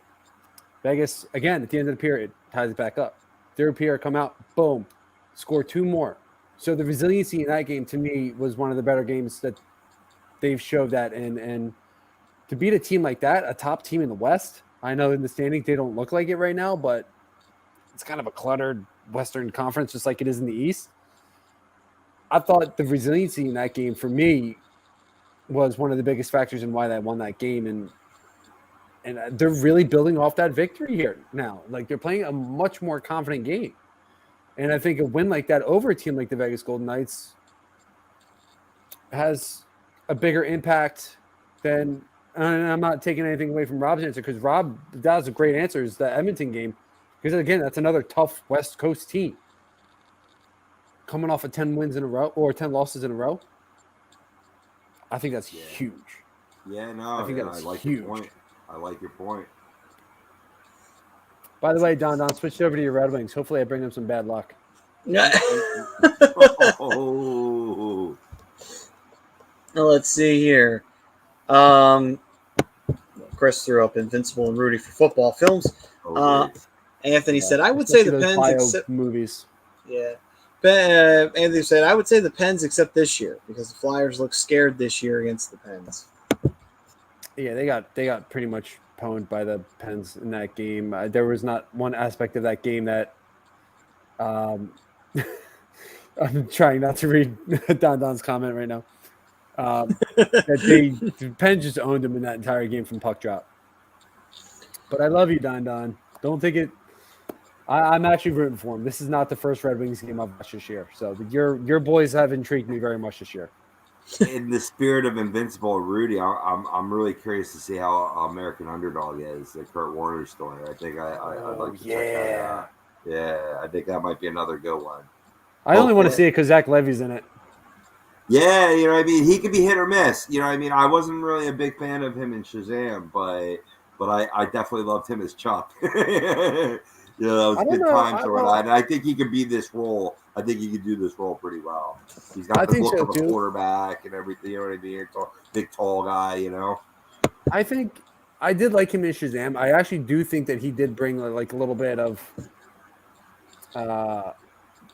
Vegas, again, at the end of the period, ties it back up. Third period, come out, boom, score two more. So the resiliency in that game, to me, was one of the better games that they've showed that. And to beat a team like that, a top team in the West, I know in the standings they don't look like it right now, but it's kind of a cluttered Western Conference, just like it is in the East. I thought the resiliency in that game, for me, was one of the biggest factors in why they won that game. And they're really building off that victory here now. Like, they're playing a much more confident game. And I think a win like that over a team like the Vegas Golden Knights has a bigger impact than – and I'm not taking anything away from Rob's answer, because Rob, that was a great answer, is the Edmonton game. Because, again, that's another tough West Coast team. Coming off of 10 wins in a row or 10 losses in a row, I think that's huge. Yeah, no, I think that's huge. your point. I like your point. By the way, Don, switch over to your Red Wings. Hopefully I bring them some bad luck. Oh. Let's see here. Chris threw up Invincible and Rudy for football films. Anthony said, I would say the Pens except movies. Yeah. Anthony said, I would say the Pens except this year, because the Flyers look scared this year against the Pens. Yeah, they got pretty much pwned by the Pens in that game. There was not one aspect of that game that I'm trying not to read Don's comment right now. That the Pens just owned them in that entire game from puck drop. But I love you, Don. Don't think it. I'm actually rooting for him. This is not the first Red Wings game I've watched this year. So your boys have intrigued me very much this year. In the spirit of Invincible Rudy, I'm really curious to see how American Underdog is, the Kurt Warner story. I think I'd like to check that out. Yeah, I think that might be another good one. I only want to see it because Zach Levy's in it. Yeah, you know what I mean? He could be hit or miss. You know what I mean? I wasn't really a big fan of him in Shazam, but I definitely loved him as Chuck. You know, that was good times or whatnot. And I think he could be this role. I think he could do this role pretty well. He's got the look of a quarterback and everything. You know what I mean? Big, tall guy, you know? I think I did like him in Shazam. I actually do think that he did bring like a little bit of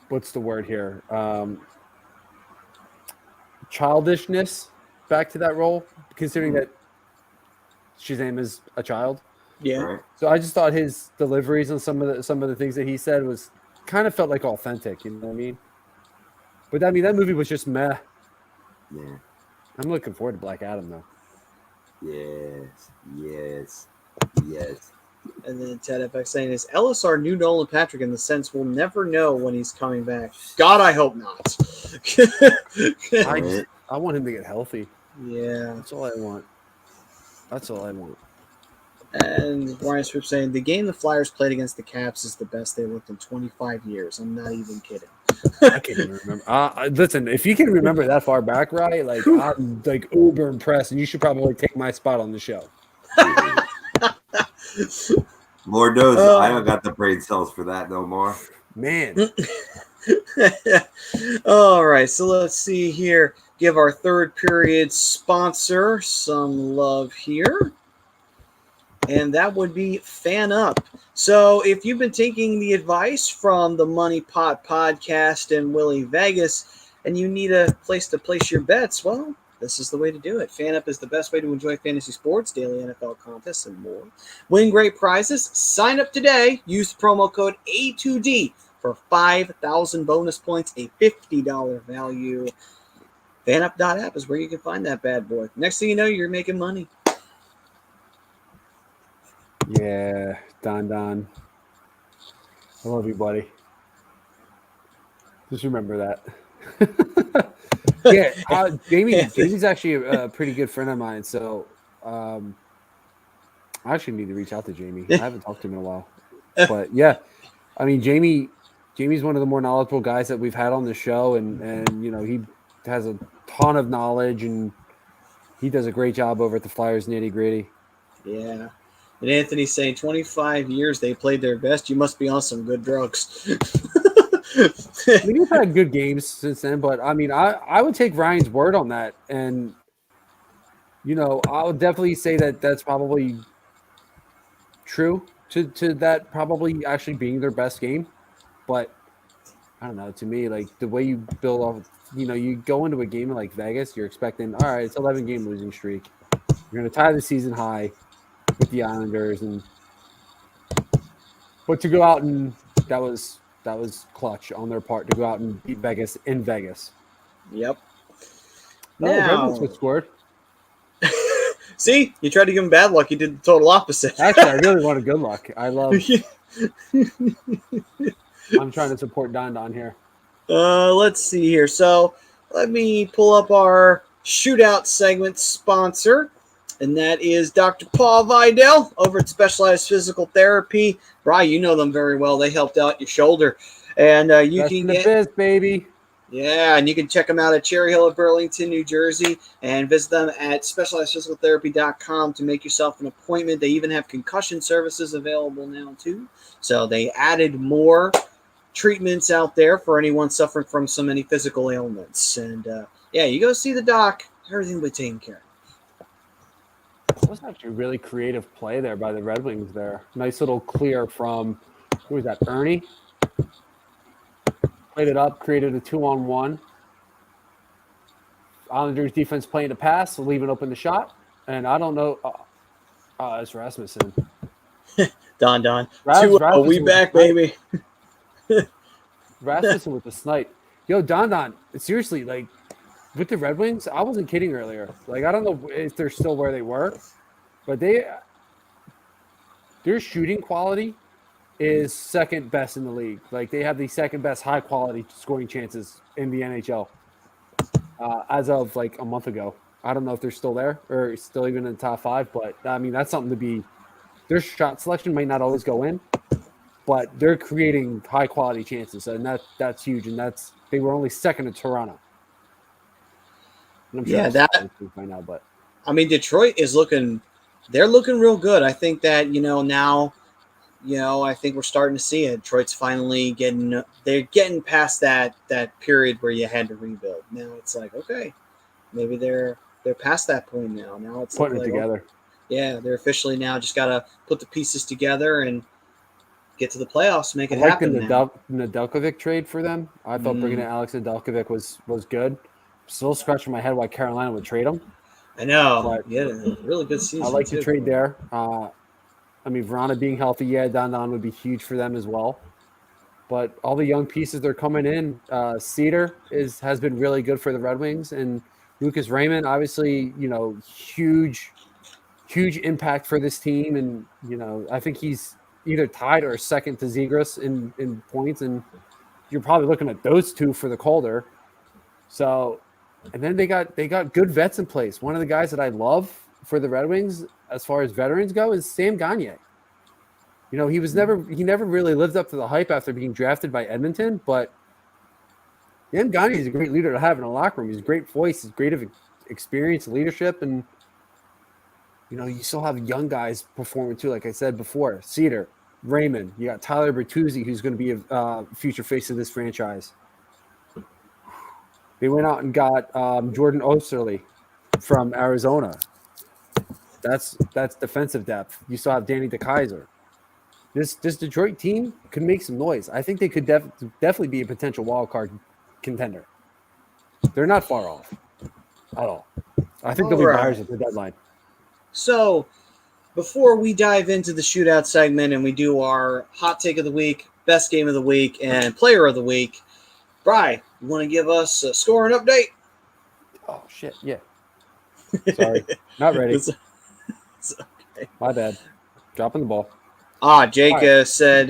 what's the word here? Childishness back to that role, considering that Shazam is a child. Yeah. Right? So I just thought his deliveries on some of the things that he said was kind of felt like authentic. You know what I mean? But I mean that movie was just meh. Yeah. I'm looking forward to Black Adam though. Yes. And then Ted FX saying, is Ellis our new Nolan Patrick in the sense we'll never know when he's coming back? God, I hope not. I want him to get healthy. Yeah. That's all I want. And Ryan Swift saying, the game the Flyers played against the Caps is the best they looked in 25 years. I'm not even kidding. I can't even remember. Listen, if you can remember that far back, right? Like I'm like uber impressed, and you should probably take my spot on the show. Lord knows I don't got the brain cells for that no more. Man. All right, so let's see here. Give our third period sponsor some love here. And that would be Fan Up. So if you've been taking the advice from the Money Pot Podcast and Willie Vegas, and you need a place to place your bets, well, this is the way to do it. Fan Up is the best way to enjoy fantasy sports, daily NFL contests, and more. Win great prizes. Sign up today. Use the promo code A2D for 5,000 bonus points, a $50 value. FanUp.app is where you can find that bad boy. Next thing you know, you're making money. Yeah, Don. I love you, buddy. Just remember that. Yeah, Jamie's actually a pretty good friend of mine, so I actually need to reach out to Jamie. I haven't talked to him in a while. But yeah, I mean Jamie's one of the more knowledgeable guys that we've had on the show, and you know, he has a ton of knowledge, and he does a great job over at the Flyers Nitty Gritty. Yeah. And Anthony's saying 25 years they played their best. You must be on some good drugs. I mean, he's had good games since then, but I mean, I would take Ryan's word on that. And, you know, I would definitely say that that's probably true to that probably actually being their best game. But I don't know, to me, like the way you build off, you know, you go into a game like Vegas, you're expecting, all right, it's 11-game losing streak. You're going to tie the season high with the Islanders, but to go out and that was clutch on their part to go out and beat Vegas in Vegas. Yep. No, Red Wings scored. See, you tried to give him bad luck. You did the total opposite. Actually, I really wanted good luck. I love. I'm trying to support Don here. Let's see here. So let me pull up our shootout segment sponsor. And that is Dr. Paul Vidal over at Specialized Physical Therapy. Brian, you know them very well. They helped out your shoulder. And you Best can in the get biz, baby. Yeah, and you can check them out at Cherry Hill of Burlington, New Jersey, and visit them at specializedphysicaltherapy.com to make yourself an appointment. They even have concussion services available now, too. So they added more treatments out there for anyone suffering from so many physical ailments. And, yeah, you go see the doc. Everything will be taken care of. That was actually a really creative play there by the Red Wings there. Nice little clear from, who was that, Ernie? Played it up, created a 2-on-1. Islanders defense playing a pass, leaving open the shot. And I don't know. It's Rasmussen. Don. Rasmussen We back, baby. Rasmussen with the snipe. Yo, Don. Seriously, like, with the Red Wings, I wasn't kidding earlier. Like, I don't know if they're still where they were, but their shooting quality is second best in the league. Like, they have the second best high quality scoring chances in the NHL as of like a month ago. I don't know if they're still there or still even in the top 5, but I mean, that's something to be. Their shot selection might not always go in, but they're creating high quality chances, and that's huge. And they were only second to Toronto. And I'm sure right now, but I mean, Detroit is looking. They're looking real good. I think that now. I think we're starting to see it. Detroit's finally getting past that period where you had to rebuild. Now it's like, okay, maybe they're past that point now. Now it's putting it together. Yeah, they're officially now just got to put the pieces together, and get to the playoffs, make it I like happen. the now. Nedeljkovic trade for them. I thought bringing in Alex Nedeljkovic was good. Still scratching my head why Carolina would trade him. I know. But Yeah, a really good season. I like too. the trade there. I mean, Verona being healthy, yeah, Don would be huge for them as well. But all the young pieces they're coming in, Cedar has been really good for the Red Wings, and Lucas Raymond, obviously, huge impact for this team, and I think he's either tied or second to Zegras in points, and you're probably looking at those two for the Calder. So, and then they got good vets in place. One of the guys that I love for the Red Wings, as far as veterans go, is Sam Gagner. He never really lived up to the hype after being drafted by Edmonton, but Sam Gagner is a great leader to have in a locker room. He's a great voice. He's great of experience, leadership, and you still have young guys performing too. Like I said before, Cedar, Raymond. You got Tyler Bertuzzi, who's going to be a future face of this franchise. They went out and got Jordan Osterley from Arizona. That's defensive depth. You still have Danny DeKeyser. This Detroit team could make some noise. I think they could definitely be a potential wild card contender. They're not far off at all. I think they'll be buyers at the deadline. So, before we dive into the shootout segment and we do our hot take of the week, best game of the week, and player of the week, Bri, you want to give us a scoring update? Oh, shit, yeah. Sorry, not ready. It's okay. My bad. Dropping the ball. Jake said,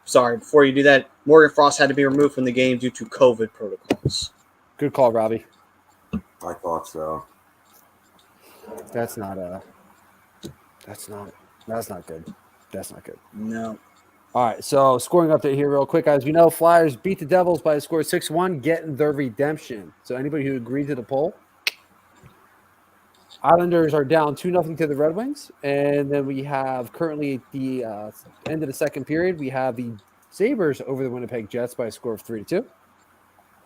sorry, before you do that, Morgan Frost had to be removed from the game due to COVID protocols. Good call, Robbie. I thought so. That's not good. That's not good. No. All right, so scoring update here real quick. As we know, Flyers beat the Devils by a score of 6-1, getting their redemption. So anybody who agreed to the poll, Islanders are down 2-0 to the Red Wings. And then we have currently at the end of the second period, we have the Sabres over the Winnipeg Jets by a score of 3-2.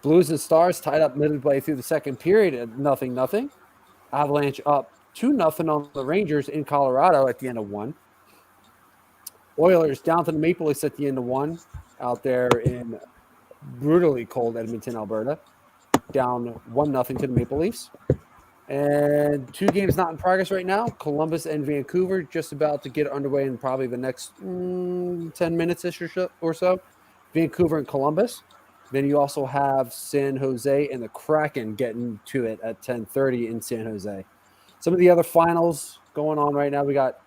Blues and Stars tied up midway through the second period at 0-0. Avalanche up 2-0 on the Rangers in Colorado at the end of one. Oilers down to the Maple Leafs at the end of one out there in brutally cold Edmonton, Alberta. Down 1-0 to the Maple Leafs. And two games not in progress right now. Columbus and Vancouver just about to get underway in probably the next 10 minutes-ish or so. Vancouver and Columbus. Then you also have San Jose and the Kraken getting to it at 10:30 in San Jose. Some of the other finals going on right now. We got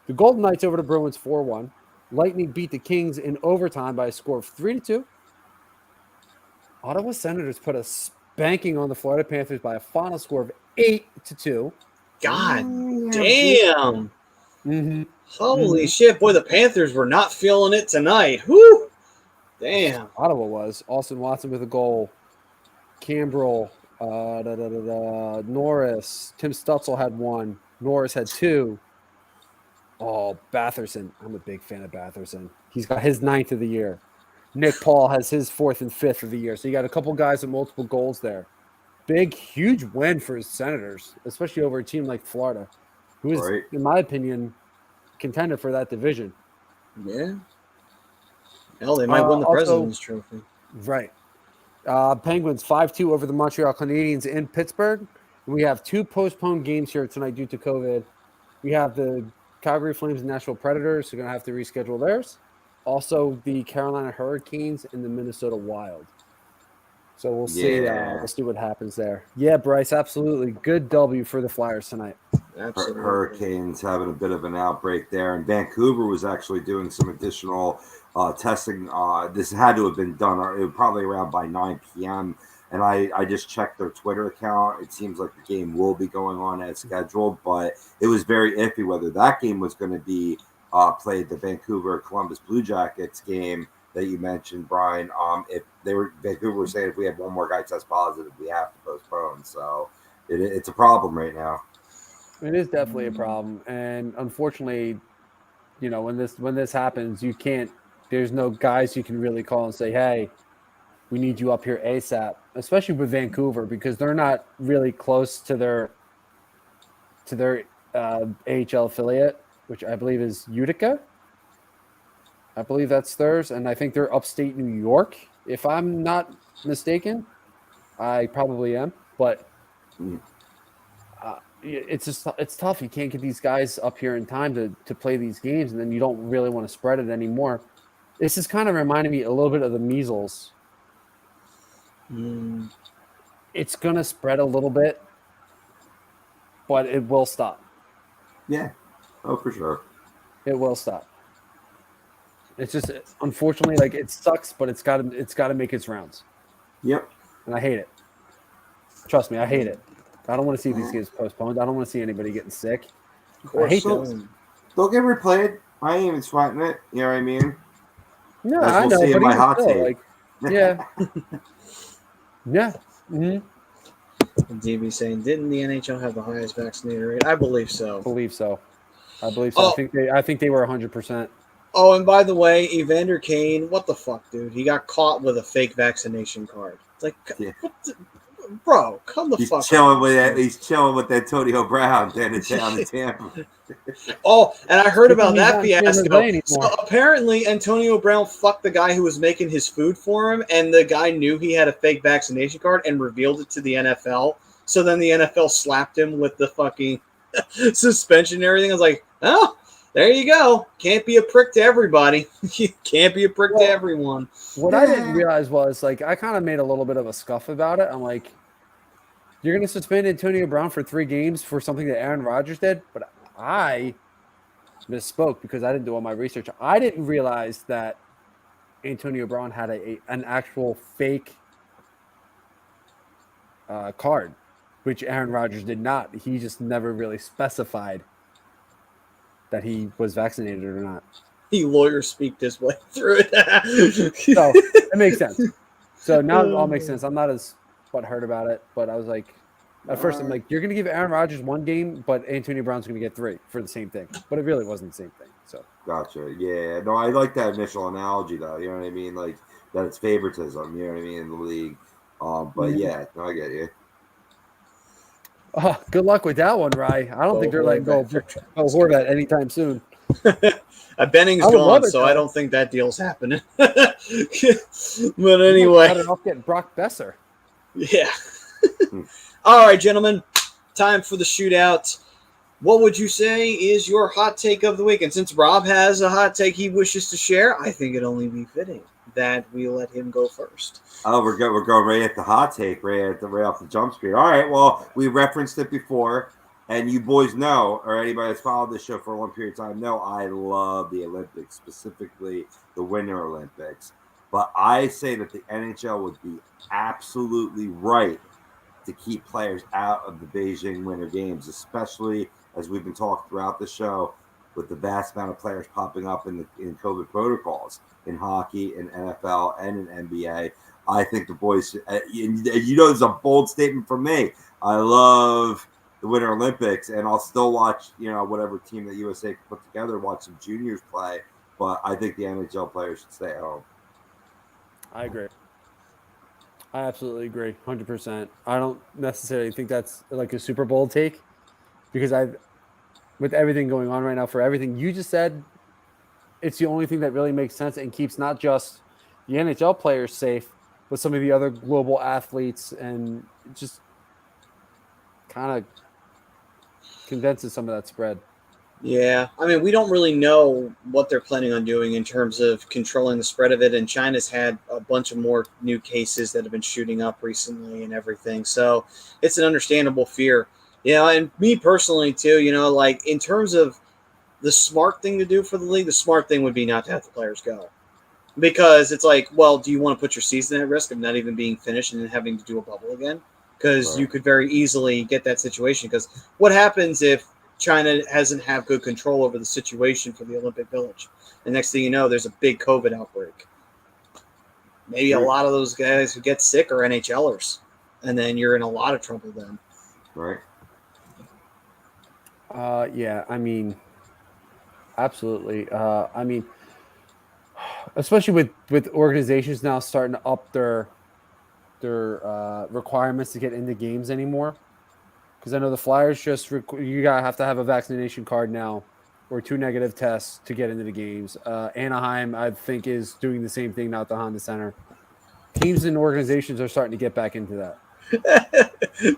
the Golden Knights over the Bruins 4-1. Lightning beat the Kings in overtime by a score of 3-2. Ottawa Senators put a spanking on the Florida Panthers by a final score of 8-2. God damn. Mm-hmm. Holy shit. Boy, the Panthers were not feeling it tonight. Whew. Damn. Ottawa was. Austin Watson with a goal. Cambrell, Norris. Tim Stutzel had one. Norris had two. Oh, Batherson. I'm a big fan of Batherson. He's got his 9th of the year. Nick Paul has his 4th and 5th of the year. So you got a couple guys with multiple goals there. Big, huge win for his Senators, especially over a team like Florida, who is, in my opinion, contender for that division. Yeah. Hell, they might win the President's Trophy. Right. Penguins 5-2 over the Montreal Canadiens in Pittsburgh. We have two postponed games here tonight due to COVID. We have the Calgary Flames and Nashville Predators are going to have to reschedule theirs. Also, the Carolina Hurricanes and the Minnesota Wild. So we'll see. We'll see what happens there. Yeah, Bryce, absolutely. Good W for the Flyers tonight. Absolutely. Hurricanes having a bit of an outbreak there, and Vancouver was actually doing some additional testing. This had to have been done probably around by 9 p.m. And I just checked their Twitter account. It seems like the game will be going on as scheduled, but it was very iffy whether that game was going to be played, the Vancouver-Columbus Blue Jackets game that you mentioned, Brian. If Vancouver was saying if we had one more guy test positive, we have to postpone. So it's a problem right now. It is definitely a problem, and unfortunately, when this happens, you can't. There's no guys you can really call and say, "Hey, we need you up here ASAP." Especially with Vancouver, because they're not really close to their AHL affiliate, which I believe is Utica. I believe that's theirs, and I think they're upstate New York, if I'm not mistaken. I probably am, but it's tough. You can't get these guys up here in time to play these games, and then you don't really want to spread it anymore. This is kind of reminding me a little bit of the measles. It's going to spread a little bit, but it will stop. Yeah. Oh, for sure. It will stop. It's just, unfortunately, like, it sucks, but it's got to make its rounds. Yep. And I hate it. Trust me, I hate it. I don't want to see these games postponed. I don't want to see anybody getting sick. I hate this. They'll get replayed. I ain't even sweating it. You know what I mean? No, As I we'll know, see in but my even hot still, take. like, yeah. Yeah. And DB saying, didn't the NHL have the highest vaccinated rate? I believe so. I believe so. Oh. I think they were 100%. Oh, and by the way, Evander Kane, what the fuck, dude? He got caught with a fake vaccination card. It's like, bro, come the fuck chilling with that. He's chilling with Antonio Brown down in Tampa. Oh, and I heard about that fiasco. So apparently, Antonio Brown fucked the guy who was making his food for him, and the guy knew he had a fake vaccination card and revealed it to the NFL. So then the NFL slapped him with the fucking suspension and everything. I was like, oh, there you go. Can't be a prick to everybody. You can't be a prick to everyone. What I didn't realize was, like, I kind of made a little bit of a scuff about it. I'm like, you're going to suspend Antonio Brown for 3 games for something that Aaron Rodgers did? But I misspoke because I didn't do all my research. I didn't realize that Antonio Brown had an actual fake card, which Aaron Rodgers did not. He just never really specified that he was vaccinated or not. He lawyer speak his way through it. So it makes sense. So now it all makes sense. I'm not as butthurt about it, but I was like, at first I'm like, you're going to give Aaron Rodgers 1 game, but Antonio Brown's going to get 3 for the same thing. But it really wasn't the same thing. So Gotcha. Yeah. No, I like that initial analogy though. You know what I mean? Like that it's favoritism. You know what I mean in the league. But yeah, no, I get you. Oh, good luck with that one, Rye. I don't think they're letting go Horvat anytime soon. Benning's gone, so I don't think that deal's happening. But anyway. Cut it off getting Brock Besser. Yeah. All right, gentlemen. Time for the shootout. What would you say is your hot take of the week? And since Rob has a hot take he wishes to share, I think it'd only be fitting that we let him go first. Oh, we're going right at the hot take, right off the jump street. All right, well, we referenced it before, and you boys know, or anybody that's followed this show for a long period of time know, I love the Olympics, specifically the Winter Olympics. But I say that the NHL would be absolutely right to keep players out of the Beijing Winter Games, especially as we've been talking throughout the show with the vast amount of players popping up in COVID protocols in hockey, in NFL, and in NBA. I think the boys, you know, this is a bold statement from me. I love the Winter Olympics, and I'll still watch, you know, whatever team that USA can put together, watch some juniors play. But I think the NHL players should stay at home. I agree. I absolutely agree, 100%. I don't necessarily think that's like a super bold take because with everything going on right now, for everything you just said, it's the only thing that really makes sense and keeps not just the NHL players safe, but some of the other global athletes, and just kind of condenses some of that spread. Yeah, I mean, we don't really know what they're planning on doing in terms of controlling the spread of it, and China's had a bunch of more new cases that have been shooting up recently and everything, so it's an understandable fear. You know, and me personally, too, you know, like, in terms of the smart thing to do for the league, the smart thing would be not to have the players go. Because it's like, well, do you want to put your season at risk of not even being finished and then having to do a bubble again? Because you could very easily get that situation. Because what happens if China doesn't have good control over the situation for the Olympic Village? The next thing you know, there's a big COVID outbreak. Maybe a lot of those guys who get sick are NHLers. And then you're in a lot of trouble then. Right. Yeah, I mean, absolutely. I mean, especially with organizations now starting to up their requirements to get into games anymore. Because I know the Flyers you gotta have to have a vaccination card now or 2 negative tests to get into the games. Anaheim, I think, is doing the same thing now at the Honda Center. Teams and organizations are starting to get back into that.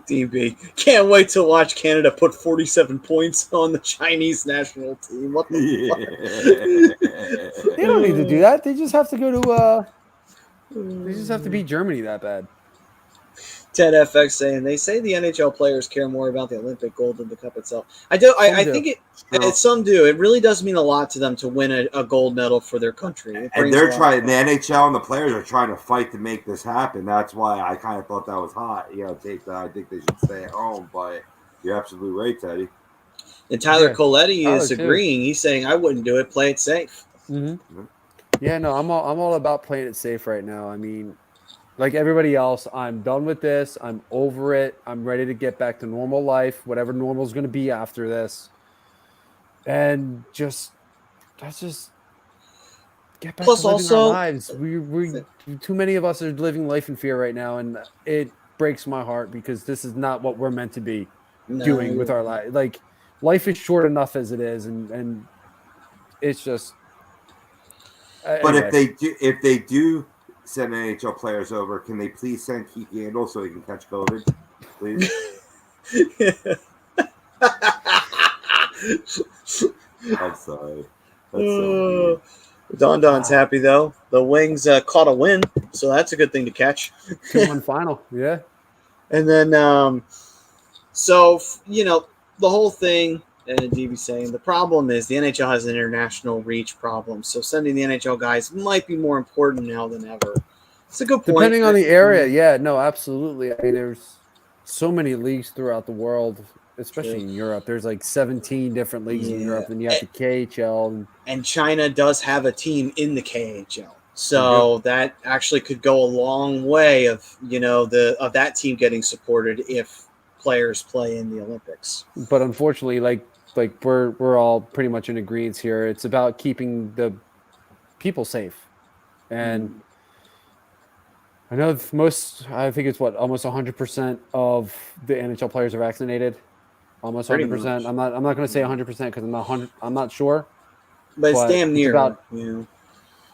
DB. Can't wait to watch Canada put 47 points on the Chinese national team. What the fuck? They don't need to do that. They just have to go to they just have to beat Germany that bad. Ted FX saying they say the NHL players care more about the Olympic gold than the cup itself. I do. I think some do. It really does mean a lot to them to win a gold medal for their country. And they're trying. The NHL and the players are trying to fight to make this happen. That's why I kind of thought that was hot. Take that. I think they should stay at home. But you're absolutely right, Teddy. And Tyler Coletti is agreeing. He's saying I wouldn't do it. Play it safe. Mm-hmm. Yeah, no, I'm all about playing it safe right now. I mean, like everybody else, I'm done with this. I'm over it. I'm ready to get back to normal life, whatever normal is going to be after this. And let's just get back to living our lives. We too many of us are living life in fear right now, and it breaks my heart because this is not what we're meant to be doing with our life. Like, life is short enough as it is, and it's just. But anyway. if they do send NHL players over, can they please send Keith Yandel so he can catch COVID, please? I'm sorry. That's so Don's happy though. The Wings caught a win, so that's a good thing to catch. 2-1 final, yeah. And then, so the whole thing. And DB saying the problem is the NHL has an international reach problem, so sending the NHL guys might be more important now than ever. It's a good point. Depending on the area, yeah, no, absolutely. I mean, there's so many leagues throughout the world, especially in Europe. There's like 17 different leagues in Europe, and you have the KHL. And China does have a team in the KHL. So that actually could go a long way of that team getting supported if players play in the Olympics. But unfortunately, like we're all pretty much in agreement here. It's about keeping the people safe. And I know I think it's almost 100% of the NHL players are vaccinated. Almost 100%. I'm not going to say 100% because I'm not sure. But it's damn near. It's about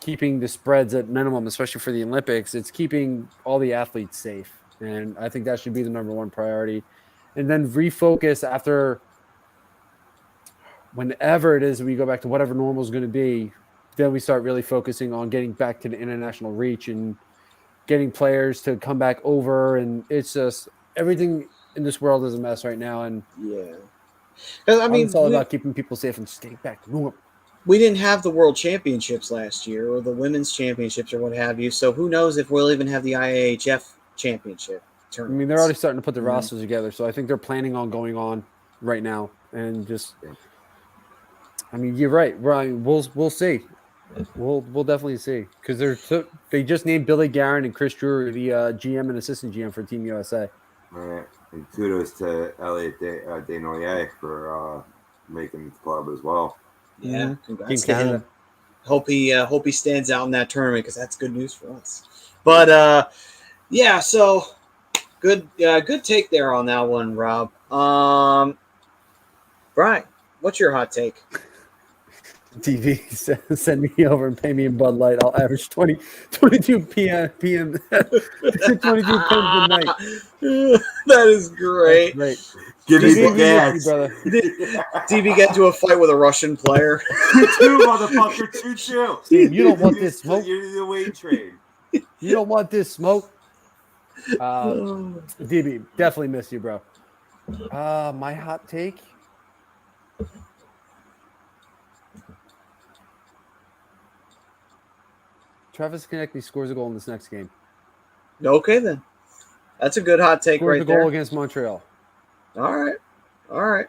keeping the spreads at minimum, especially for the Olympics. It's keeping all the athletes safe. And I think that should be the number one priority. And then refocus after whenever it is we go back to whatever normal is going to be, then we start really focusing on getting back to the international reach and getting players to come back over. And it's just everything in this world is a mess right now. And I mean, it's all about keeping people safe and just getting back to normal. We didn't have the World Championships last year or the Women's Championships or what have you. So who knows if we'll even have the IAHF Championship tournament. I mean, they're already starting to put the rosters together. So I think they're planning on going on right now. And just, I mean, you're right. We'll see. We'll definitely see. Because they just named Billy Guerin and Chris Drury the GM and assistant GM for Team USA. All right. And kudos to Elliot Desnoyers for making the club as well. Yeah, congrats to him. Hope he stands out in that tournament because that's good news for us. But so good take there on that one, Rob. Brian, what's your hot take? TV, send me over and pay me in Bud Light. I'll average 22 p.m. 22 pence a night. That is great. That's great. Give me the gas. DB get into a fight with a Russian player. 2-2, motherfucker. 2-2. Steve, you don't want this smoke. You're the weight train. You don't want this smoke. DB, definitely miss you, bro. My hot take. Travis Konechny scores a goal in this next game. Okay, then. That's a good hot take Scores right the goal there. against Montreal. All right.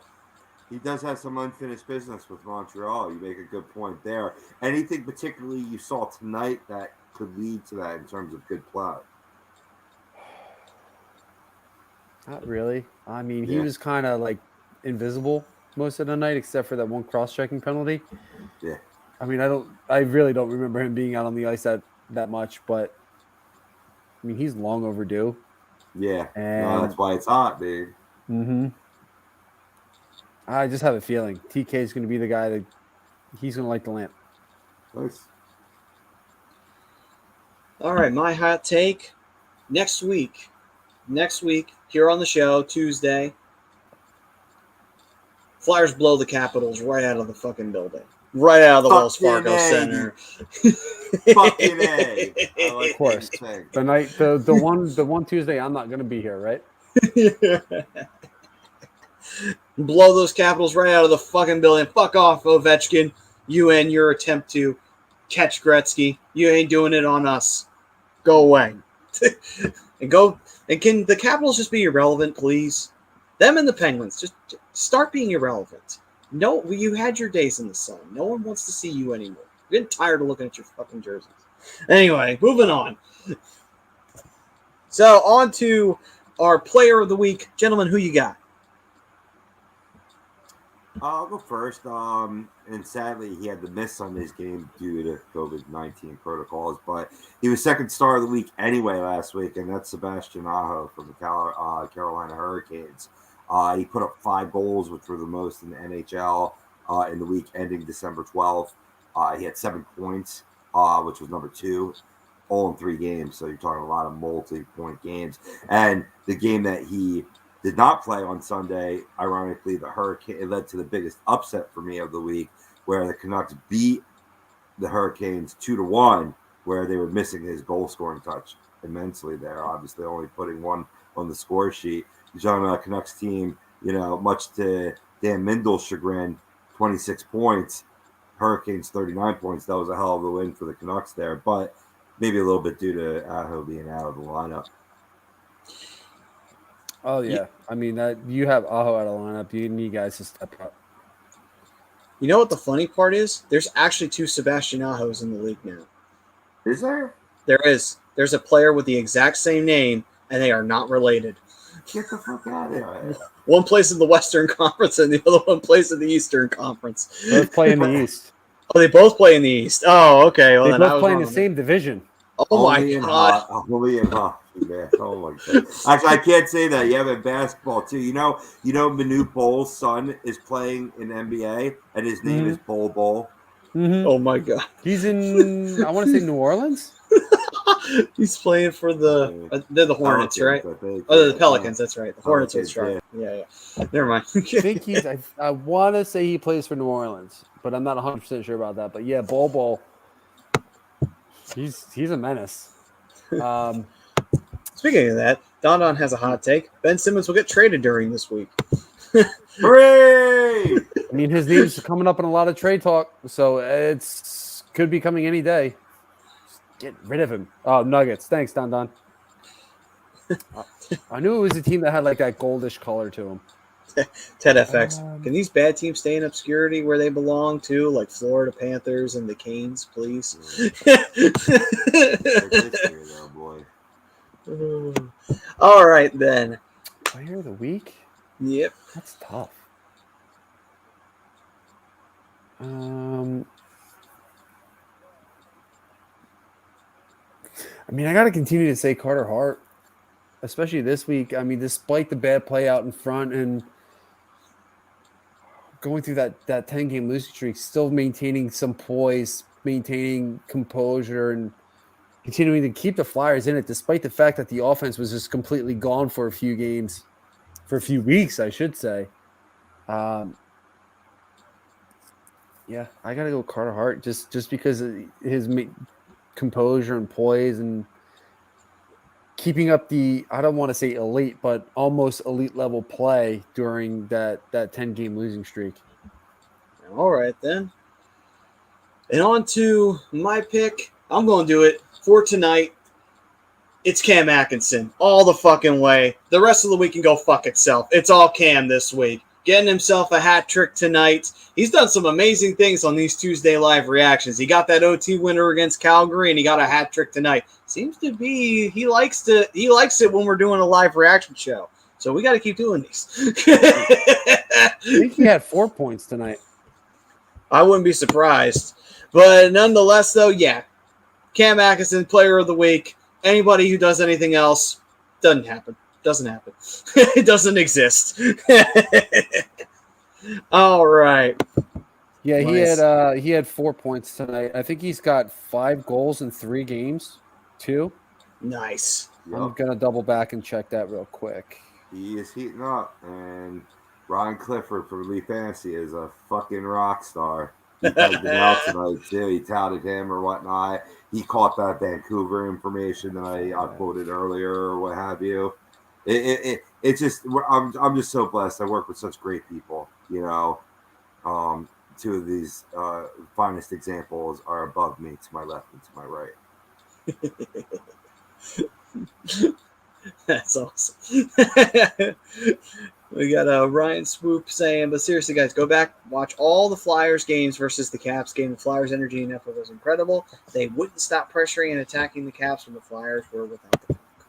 He does have some unfinished business with Montreal. You make a good point there. Anything particularly you saw tonight that could lead to that in terms of good play? Not really. I mean, he was kind of like invisible most of the night, except for that one cross-checking penalty. Yeah. I mean, I really don't remember him being out on the ice that much, but I mean, he's long overdue. Yeah. And that's why it's hot, dude. Mm-hmm. I just have a feeling TK is going to be the guy that he's going to light the lamp. Nice. All right, my hot take next week here on the show, Tuesday, Flyers blow the Capitals right out of the fucking building. Right out of the Wells Fargo Center. Fucking A. I like Of course. The one Tuesday I'm not going to be here, right? Blow those Capitals right out of the fucking building. Fuck off, Ovechkin. You and your attempt to catch Gretzky. You ain't doing it on us. Go away. And can the Capitals just be irrelevant, please? Them and the Penguins, just start being irrelevant. No, you had your days in the sun. No one wants to see you anymore. I'm getting tired of looking at your fucking jerseys. Anyway, moving on. So, on to our player of the week. Gentlemen, who you got? I'll go first. And sadly, he had to miss Sunday's game due to COVID-19 protocols. But he was second star of the week anyway last week, and that's Sebastian Aho from the Carolina Hurricanes. He put up 5 goals, which were the most in the NHL in the week ending December 12th. He had 7 points, which was number 2, all in 3 games. So you're talking a lot of multi-point games. And the game that he did not play on Sunday, ironically, the Hurricane, it led to the biggest upset for me of the week, where the Canucks beat the Hurricanes 2-1, where they were missing his goal-scoring touch immensely there, obviously only putting 1 on the score sheet. You're talking about a Canucks team, much to Dan Mindl's chagrin, 26 points, Hurricanes 39 points. That was a hell of a win for the Canucks there, but maybe a little bit due to Aho being out of the lineup. Oh, yeah. I mean, you have Aho out of the lineup. You need guys to step up. You know what the funny part is? There's actually 2 Sebastian Ahos in the league now. Is there? There is. There's a player with the exact same name, and they are not related. Get the fuck out of here. One plays in the Western Conference, and the other one plays in the Eastern Conference. Both play in the East. Oh, they both play in the East. Oh, okay. Well, they both play in the same division. Oh, my God. Only in hockey, man. Oh, my God. Actually, I can't say that. You have in basketball, too. You know, Manu Bol's son is playing in NBA, and his name is Bol Bol. Mm-hmm. Oh, my God. He's in, I want to say New Orleans? He's playing for they're the Hornets, Pelicans, right? I think. Oh, the Pelicans, that's right. The Hornets Pelicans, was right. Yeah. Never mind. I think I want to say he plays for New Orleans, but I'm not 100% sure about that. But yeah, Bol, he's a menace. Speaking of that, Don has a hot take. Ben Simmons will get traded during this week. Hooray! I mean, his name's coming up in a lot of trade talk, so it's could be coming any day. Get rid of him. Oh, Nuggets. Thanks, Don. I knew it was a team that had like that goldish color to them. Ted FX. Can these bad teams stay in obscurity where they belong to, like Florida Panthers and the Canes, please? All right, then. Player of the week? Yep. That's tough. I mean, I got to continue to say Carter Hart, especially this week. I mean, despite the bad play out in front and going through that 10-game losing streak, still maintaining some poise, maintaining composure, and continuing to keep the Flyers in it, despite the fact that the offense was just completely gone for a few weeks, I should say. Yeah, I got to go Carter Hart just because of his composure and poise and keeping up the, I don't want to say elite, but almost elite level play during that 10-game losing streak. All right, then. And on to my pick. I'm going to do it for tonight. It's Cam Atkinson all the fucking way. The rest of the week can go fuck itself. It's all Cam this week. Getting himself a hat trick tonight. He's done some amazing things on these Tuesday live reactions. He got that OT winner against Calgary, and he got a hat trick tonight. Seems to be he likes it when we're doing a live reaction show. So we got to keep doing these. I think he had 4 points tonight. I wouldn't be surprised. But nonetheless, though, yeah. Cam Atkinson, player of the week. Anybody who does anything else, doesn't happen. It doesn't exist. All right. Yeah, Nice. he had 4 points tonight. I think he's got 5 goals in 3 games, 2. Nice. I'm Yep. gonna double back and check that real quick. He is heating up, and Ryan Clifford for Elite Fantasy is a fucking rock star. He pegged him out tonight too. He touted him or whatnot. He caught that Vancouver information that I quoted earlier or what have you. It's just I'm just so blessed. I work with such great people. You know, two of these finest examples are above me, to my left and to my right. That's awesome. We got Ryan Swoop saying, but seriously, guys, go back, watch all the Flyers games versus the Caps game. The Flyers' energy and effort was incredible. They wouldn't stop pressuring and attacking the Caps when the Flyers were without the puck.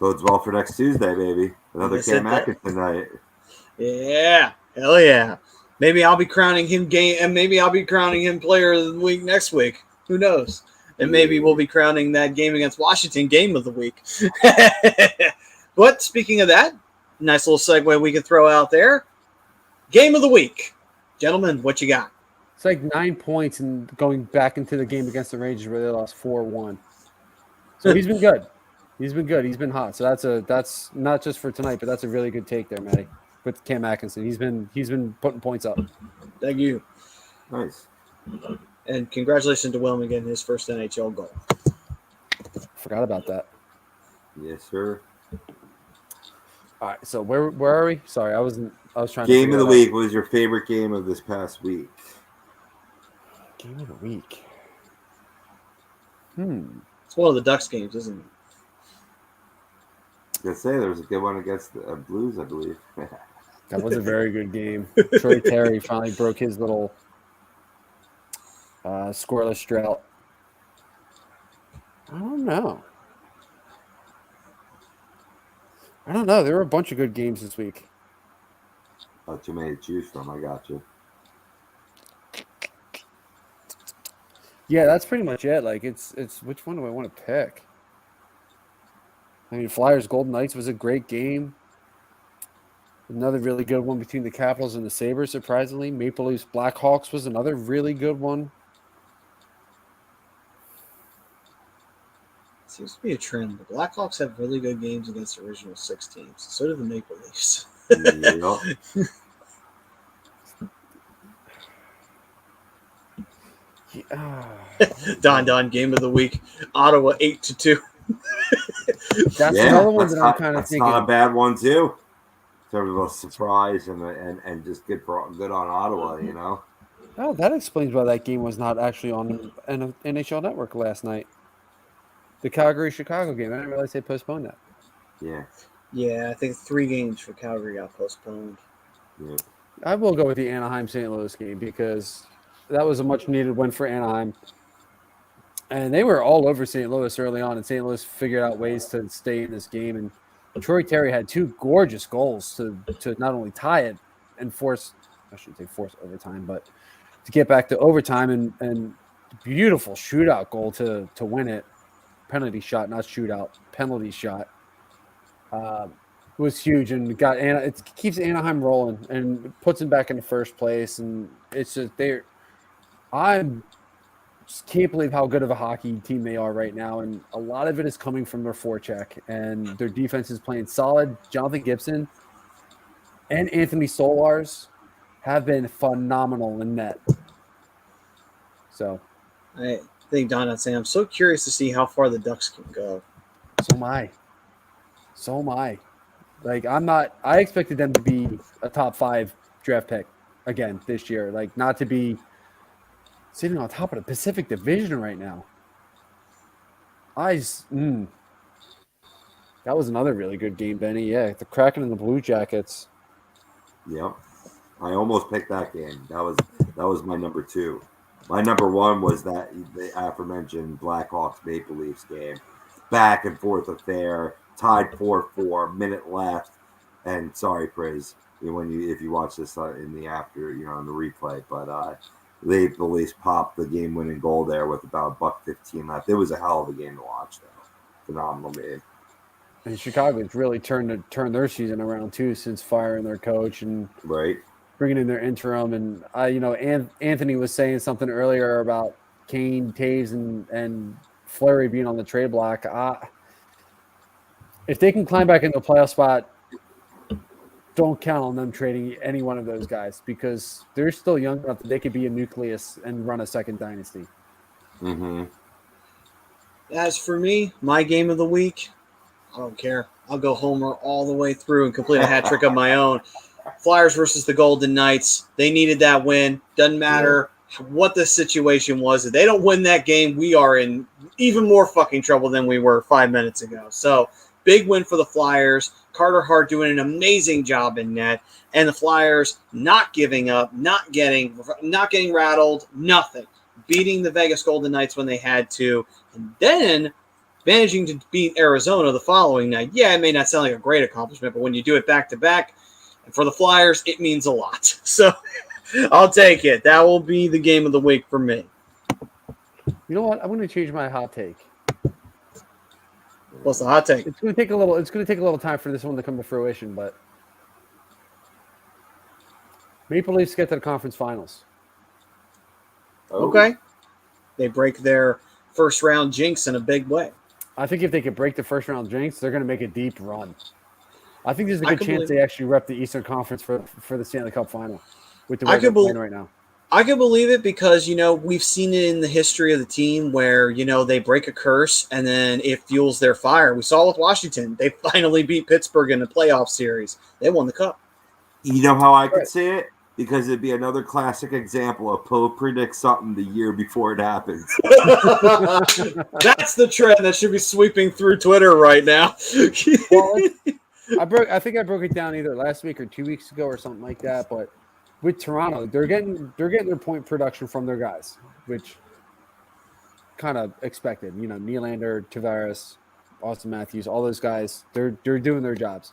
Bodes well for next Tuesday, baby. Another Yes, it Cam Atkinson night. Yeah, hell yeah. Maybe I'll be crowning him player of the week next week. Who knows? And maybe we'll be crowning that game against Washington game of the week. But speaking of that, nice little segue we can throw out there. Game of the week. Gentlemen, what you got? It's like 9 points and going back into the game against the Rangers where they lost 4-1. So he's been good. He's been good. He's been hot. So that's not just for tonight, but that's a really good take there, Matty. With Cam Atkinson. He's been putting points up. Thank you. Nice. And congratulations to Wellman getting his first NHL goal. Forgot about that. Yes, sir. All right, so where are we? Sorry, I was trying to Game of the figure week. What was your favorite game of this past week? Game of the week. It's one of the Ducks games, isn't it? I was gonna say there was a good one against the Blues, I believe. That was a very good game. Troy Terry finally broke his little scoreless drought. I don't know. There were a bunch of good games this week. Oh, too many to choose from. I got you. Yeah, that's pretty much it. Like it's which one do I want to pick? I mean, Flyers Golden Knights was a great game. Another really good one between the Capitals and the Sabres, surprisingly. Maple Leafs Blackhawks was another really good one. Seems to be a trend. The Blackhawks have really good games against the original 6 teams. So do the Maple Leafs. Yep. Don, game of the week. Ottawa 8-2. That's another one that I'm kind of that's thinking. not a bad one too. Sort of a surprise and just good on Ottawa, you know. Oh, that explains why that game was not actually on an NHL Network last night. The Calgary-Chicago game. I didn't realize they postponed that. Yeah. Yeah, I think 3 games for Calgary got postponed. Yeah. I will go with the Anaheim-St. Louis game because that was a much-needed win for Anaheim. And they were all over St. Louis early on, and St. Louis figured out ways to stay in this game. And Troy Terry had 2 gorgeous goals to not only tie it and force overtime, but to get back to overtime and beautiful shootout goal to win it. Penalty shot, not shootout, penalty shot. Was huge and it keeps Anaheim rolling and puts them back into first place. And it's just just can't believe how good of a hockey team they are right now. And a lot of it is coming from their forecheck, and their defense is playing solid. Jonathan Gibson and Anthony Solars have been phenomenal in net. So I think Don and Sam, I'm so curious to see how far the Ducks can go. So am I. Like I expected them to be a top 5 draft pick again this year. Like not to be sitting on top of the Pacific Division right now. That was another really good game, Benny. Yeah, the Kraken and the Blue Jackets. Yep. I almost picked that game. That was my number 2. My number 1 was the aforementioned Blackhawks Maple Leafs game. Back and forth affair, tied 4-4, minute left. And sorry, Priz, if you watch this in the after, in the replay, but the Leafs popped the game-winning goal there with about $1:15 left. It was a hell of a game to watch, though. Phenomenal game. And Chicago's really turned their season around too since firing their coach, and right. bringing in their interim, and Anthony was saying something earlier about Kane, Taves, and Fleury being on the trade block. If they can climb back into a playoff spot, don't count on them trading any one of those guys because they're still young enough that they could be a nucleus and run a second dynasty. Mm-hmm. As for me, my game of the week, I don't care. I'll go homer all the way through and complete a hat trick of my own. Flyers versus the Golden Knights. They needed that win. Doesn't matter what the situation was. If they don't win that game, we are in even more fucking trouble than we were 5 minutes ago. So, big win for the Flyers. Carter Hart doing an amazing job in net. And the Flyers not giving up, not getting rattled, nothing. Beating the Vegas Golden Knights when they had to. And then managing to beat Arizona the following night. Yeah, it may not sound like a great accomplishment, but when you do it back-to-back, and for the Flyers, it means a lot. So I'll take it. That will be the game of the week for me. You know what? I'm going to change my hot take. What's the hot take? It's going to take a little time for this one to come to fruition, but Maple Leafs get to the conference finals. Okay. They break their first round jinx in a big way. I think if they could break the first round jinx, they're going to make a deep run. I think there's a good chance believe- they actually rep the Eastern Conference for the Stanley Cup final with the way they're playing right now. I can believe it because, we've seen it in the history of the team where, they break a curse and then it fuels their fire. We saw it with Washington. They finally beat Pittsburgh in the playoff series. They won the cup. You know how I could see it? Because it'd be another classic example of Poe predicts something the year before it happens. That's the trend that should be sweeping through Twitter right now. Well, I think I broke it down either last week or 2 weeks ago or something like that. But with Toronto, they're getting their point production from their guys, which kind of expected. Nylander, Tavares, Austin Matthews, all those guys, they're doing their jobs.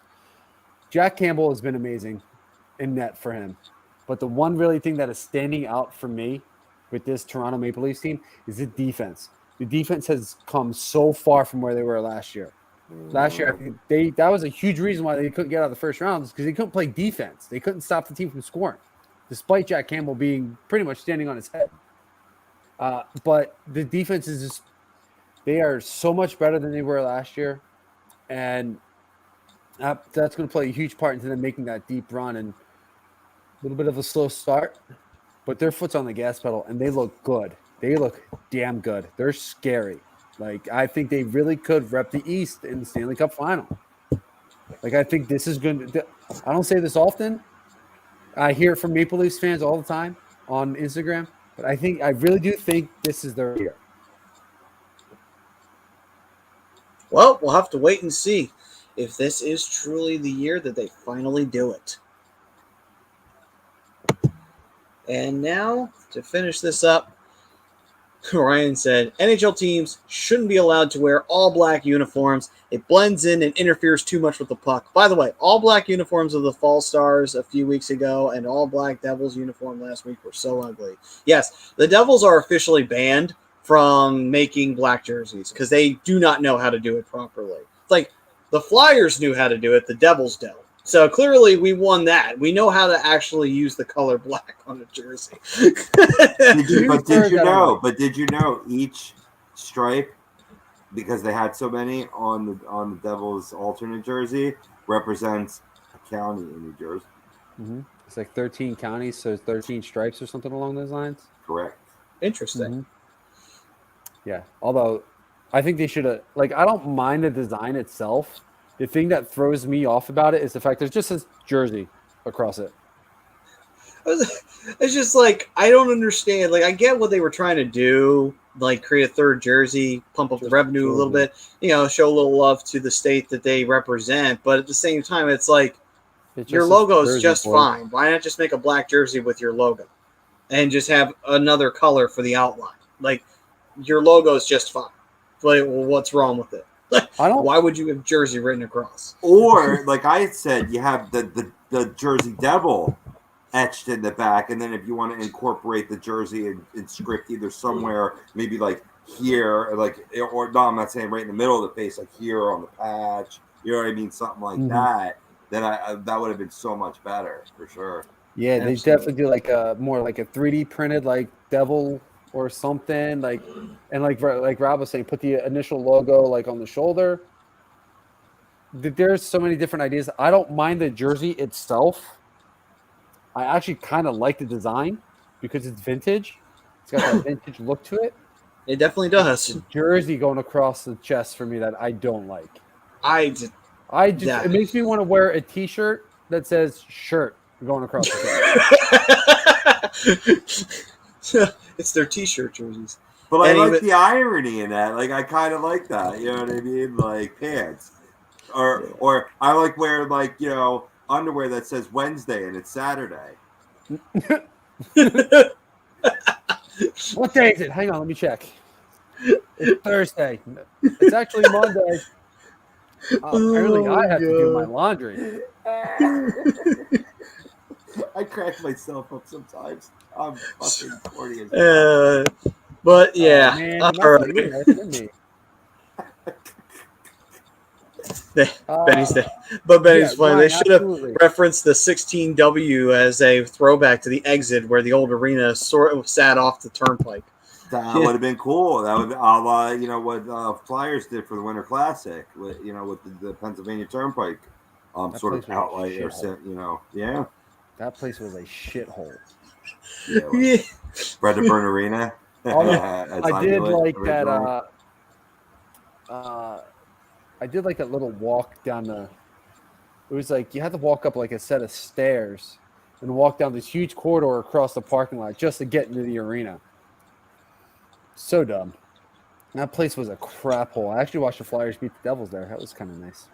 Jack Campbell has been amazing in net for him. But the one really thing that is standing out for me with this Toronto Maple Leafs team is the defense. The defense has come so far from where they were last year. Last year, I think that was a huge reason why they couldn't get out of the first round because they couldn't play defense. They couldn't stop the team from scoring, despite Jack Campbell being pretty much standing on his head. But the defense is just – they are so much better than they were last year. And that's going to play a huge part into them making that deep run and – a little bit of a slow start, but their foot's on the gas pedal, and they look good. They look damn good. They're scary. I think they really could rep the East in the Stanley Cup final. I think this is going to – I don't say this often. I hear it from Maple Leafs fans all the time on Instagram, but I really do think this is their year. Well, we'll have to wait and see if this is truly the year that they finally do it. And now, to finish this up, Ryan said, NHL teams shouldn't be allowed to wear all black uniforms. It blends in and interferes too much with the puck. By the way, all black uniforms of the Fall Stars a few weeks ago and all black Devils uniform last week were so ugly. Yes, the Devils are officially banned from making black jerseys because they do not know how to do it properly. It's like the Flyers knew how to do it, the Devils don't. So clearly we won that. We know how to actually use the color black on a jersey. Did you know each stripe, because they had so many on the Devils alternate jersey, represents a county in New Jersey? Mm-hmm. It's 13 counties, so it's 13 stripes or something along those lines. Correct. Interesting. Mm-hmm. Yeah, although I think they should have I don't mind the design itself. The thing that throws me off about it is the fact there's just a jersey across it. It's just I don't understand. I get what they were trying to do, create a third jersey, pump up the revenue a little bit, show a little love to the state that they represent. But at the same time, it's your logo is just fine. Why not just make a black jersey with your logo and just have another color for the outline? Your logo is just fine. Well, what's wrong with it? Why would you have Jersey written across? Or, like I said, you have the Jersey Devil etched in the back, and then if you want to incorporate the jersey in script either somewhere, maybe here, or no, I'm not saying right in the middle of the face, here on the patch, you know what I mean, something like that. Then that would have been so much better for sure. Yeah, they definitely do like a more like a 3D printed like devil or something like, and like Rob was saying, put the initial logo like on the shoulder. There's so many different ideas. I don't mind the jersey itself. I actually kind of like the design because it's vintage. It's got that vintage look to it. It definitely does. The jersey going across the chest for me that I don't like. It Makes me want to wear a T-shirt that says "shirt" going across the chest. It's their T-shirt jerseys. But I like the irony in that. Like, I kind of like that. You know what I mean? Like pants, or I like wearing like underwear that says Wednesday and it's Saturday. What day is it? Hang on, let me check. It's Thursday. It's actually Monday. Apparently, I have to do my laundry. I crack myself up sometimes. I'm fucking corny as but yeah, man, all right. Benny's funny. They should have referenced the 16W as a throwback to the exit where the old arena sort of sat off the turnpike. That would have been cool. That would, what Flyers did for the Winter Classic, with the Pennsylvania Turnpike, sort of outlight or yeah. That place was a shithole. Yeah. Bread to Burn Arena. I did like that. I did like a little walk down the. It was like you had to walk up like a set of stairs and walk down this huge corridor across the parking lot just to get into the arena. So dumb. That place was a crap hole. I actually watched the Flyers beat the Devils there. That was kind of nice.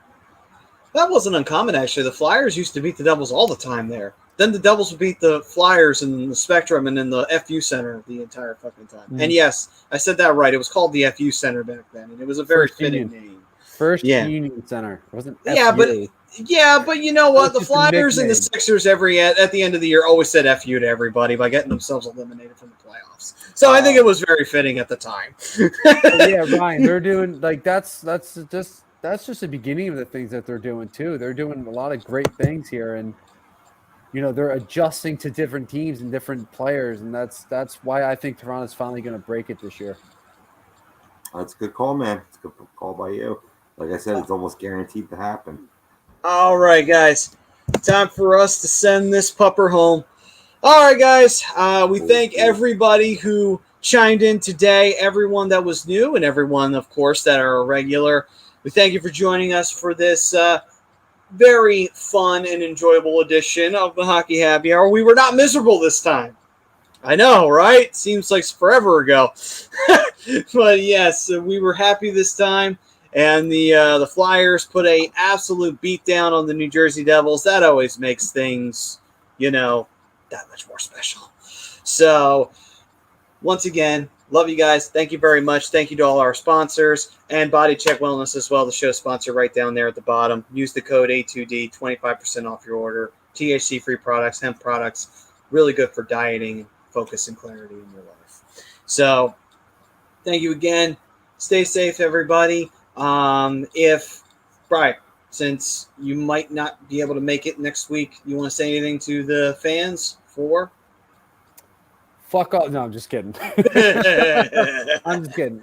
That wasn't uncommon, actually. The Flyers used to beat the Devils all the time there. Then the Devils would beat the Flyers in the Spectrum and in the FU Center the entire fucking time. And yes, I said that right. It was called the FU Center back then, and it was a very fitting name. First Union Center. It wasn't FU. But you know what? The Flyers and the Sixers at the end of the year always said FU to everybody by getting themselves eliminated from the playoffs. So I think it was very fitting at the time. Yeah, Ryan, they're doing like that's just the beginning of the things that they're doing too. They're doing a lot of great things here, and they're adjusting to different teams and different players, and that's why I think Toronto's finally going to break it this year. That's a good call, man. It's a good call by you. Like I said, it's almost guaranteed to happen. All right, guys. Time for us to send this pupper home. All right, guys. We thank everybody who chimed in today, everyone that was new, and everyone, of course, that are a regular. We thank you for joining us for this very fun and enjoyable edition of the Hockey Happy Hour. We were not miserable this time. I know, right? Seems like forever ago. But yes, we were happy this time. And the Flyers put a absolute beatdown on the New Jersey Devils. That always makes things, that much more special. So, once again, love you guys. Thank you very much. Thank you to all our sponsors and Body Check Wellness as well, the show sponsor right down there at the bottom. Use the code A2D, 25% off your order. THC-free products, hemp products, really good for dieting, focus, and clarity in your life. So, thank you again. Stay safe, everybody. Since you might not be able to make it next week, you want to say anything to the fans for? Fuck off. No, I'm just kidding. I'm just kidding.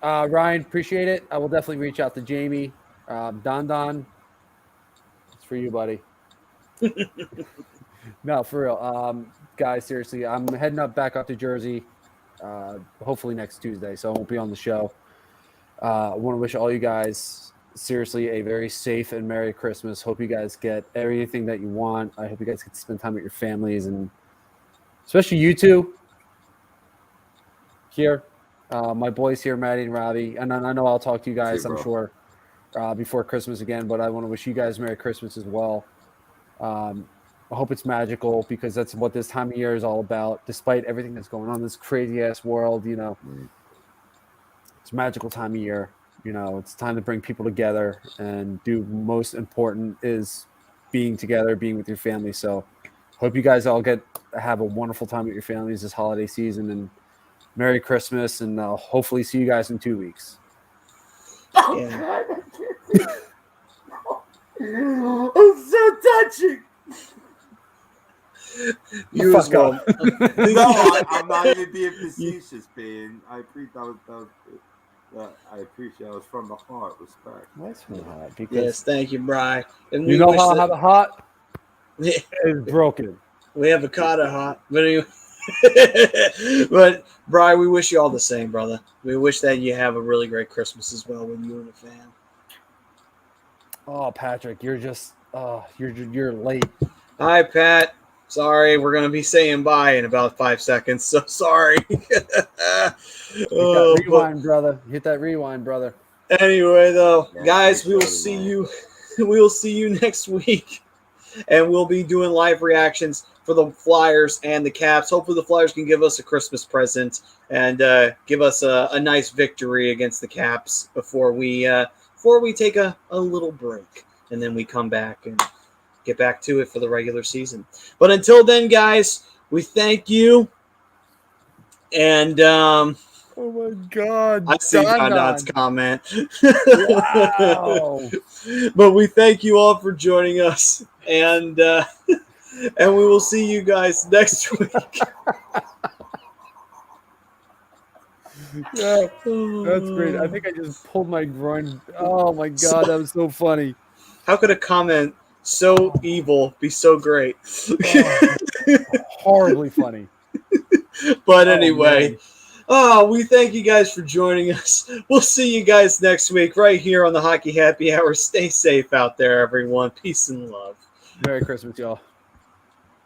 Ryan, appreciate it. I will definitely reach out to Jamie. Don, it's for you, buddy. No, for real. Guys, seriously, I'm heading back up to Jersey, hopefully next Tuesday, so I won't be on the show. I want to wish all you guys, seriously, a very safe and Merry Christmas. Hope you guys get everything that you want. I hope you guys get to spend time with your families, and especially you two here. My boys here, Maddie and Robbie. And I know I'll talk to you guys, I'm sure, before Christmas again, but I want to wish you guys Merry Christmas as well. I hope it's magical, because that's what this time of year is all about. Despite everything that's going on in this crazy-ass world, it's a magical time of year. It's time to bring people together and do most important is being together, being with your family. So hope you guys all have a wonderful time with your families this holiday season, and Merry Christmas, and hopefully see you guys in 2 weeks. Yeah. I'm so touching. You as Fuck well. up. No, I'm not even being facetious, being. I appreciate I appreciate it. It was from the heart. Respect. That's hot because Yes, thank you, Bri. And you we know wish how that the hot Yeah, is broken. we have a Carter Hart, but anyway. But Bri, we wish you all the same, brother. We wish that you have a really great Christmas as well with you and the fam. Oh, Patrick, you're just you're late. Hi, Pat. Sorry, we're gonna be saying bye in about 5 seconds. So sorry. Hit that rewind, brother. Hit that rewind, brother. Anyway, though, Yeah, guys, thanks, we will buddy, see man. you. We will see you next week, and we'll be doing live reactions for the Flyers and the Caps. Hopefully, the Flyers can give us a Christmas present and give us a nice victory against the Caps before we take a little break, and then we come back and get back to it for the regular season. But until then, guys, we thank you. And Oh my God! I see Don Don's Don. comment. Wow. But we thank you all for joining us, and we will see you guys next week. Yeah, that's great. I think I just pulled my groin. Oh my God, that was so funny. How could a comment so evil be so great? Horribly funny. But Oh, anyway, man. we thank you guys for joining us. We'll see you guys next week right here on the Hockey Happy Hour. Stay safe out there, everyone. Peace and love. Merry Christmas, y'all.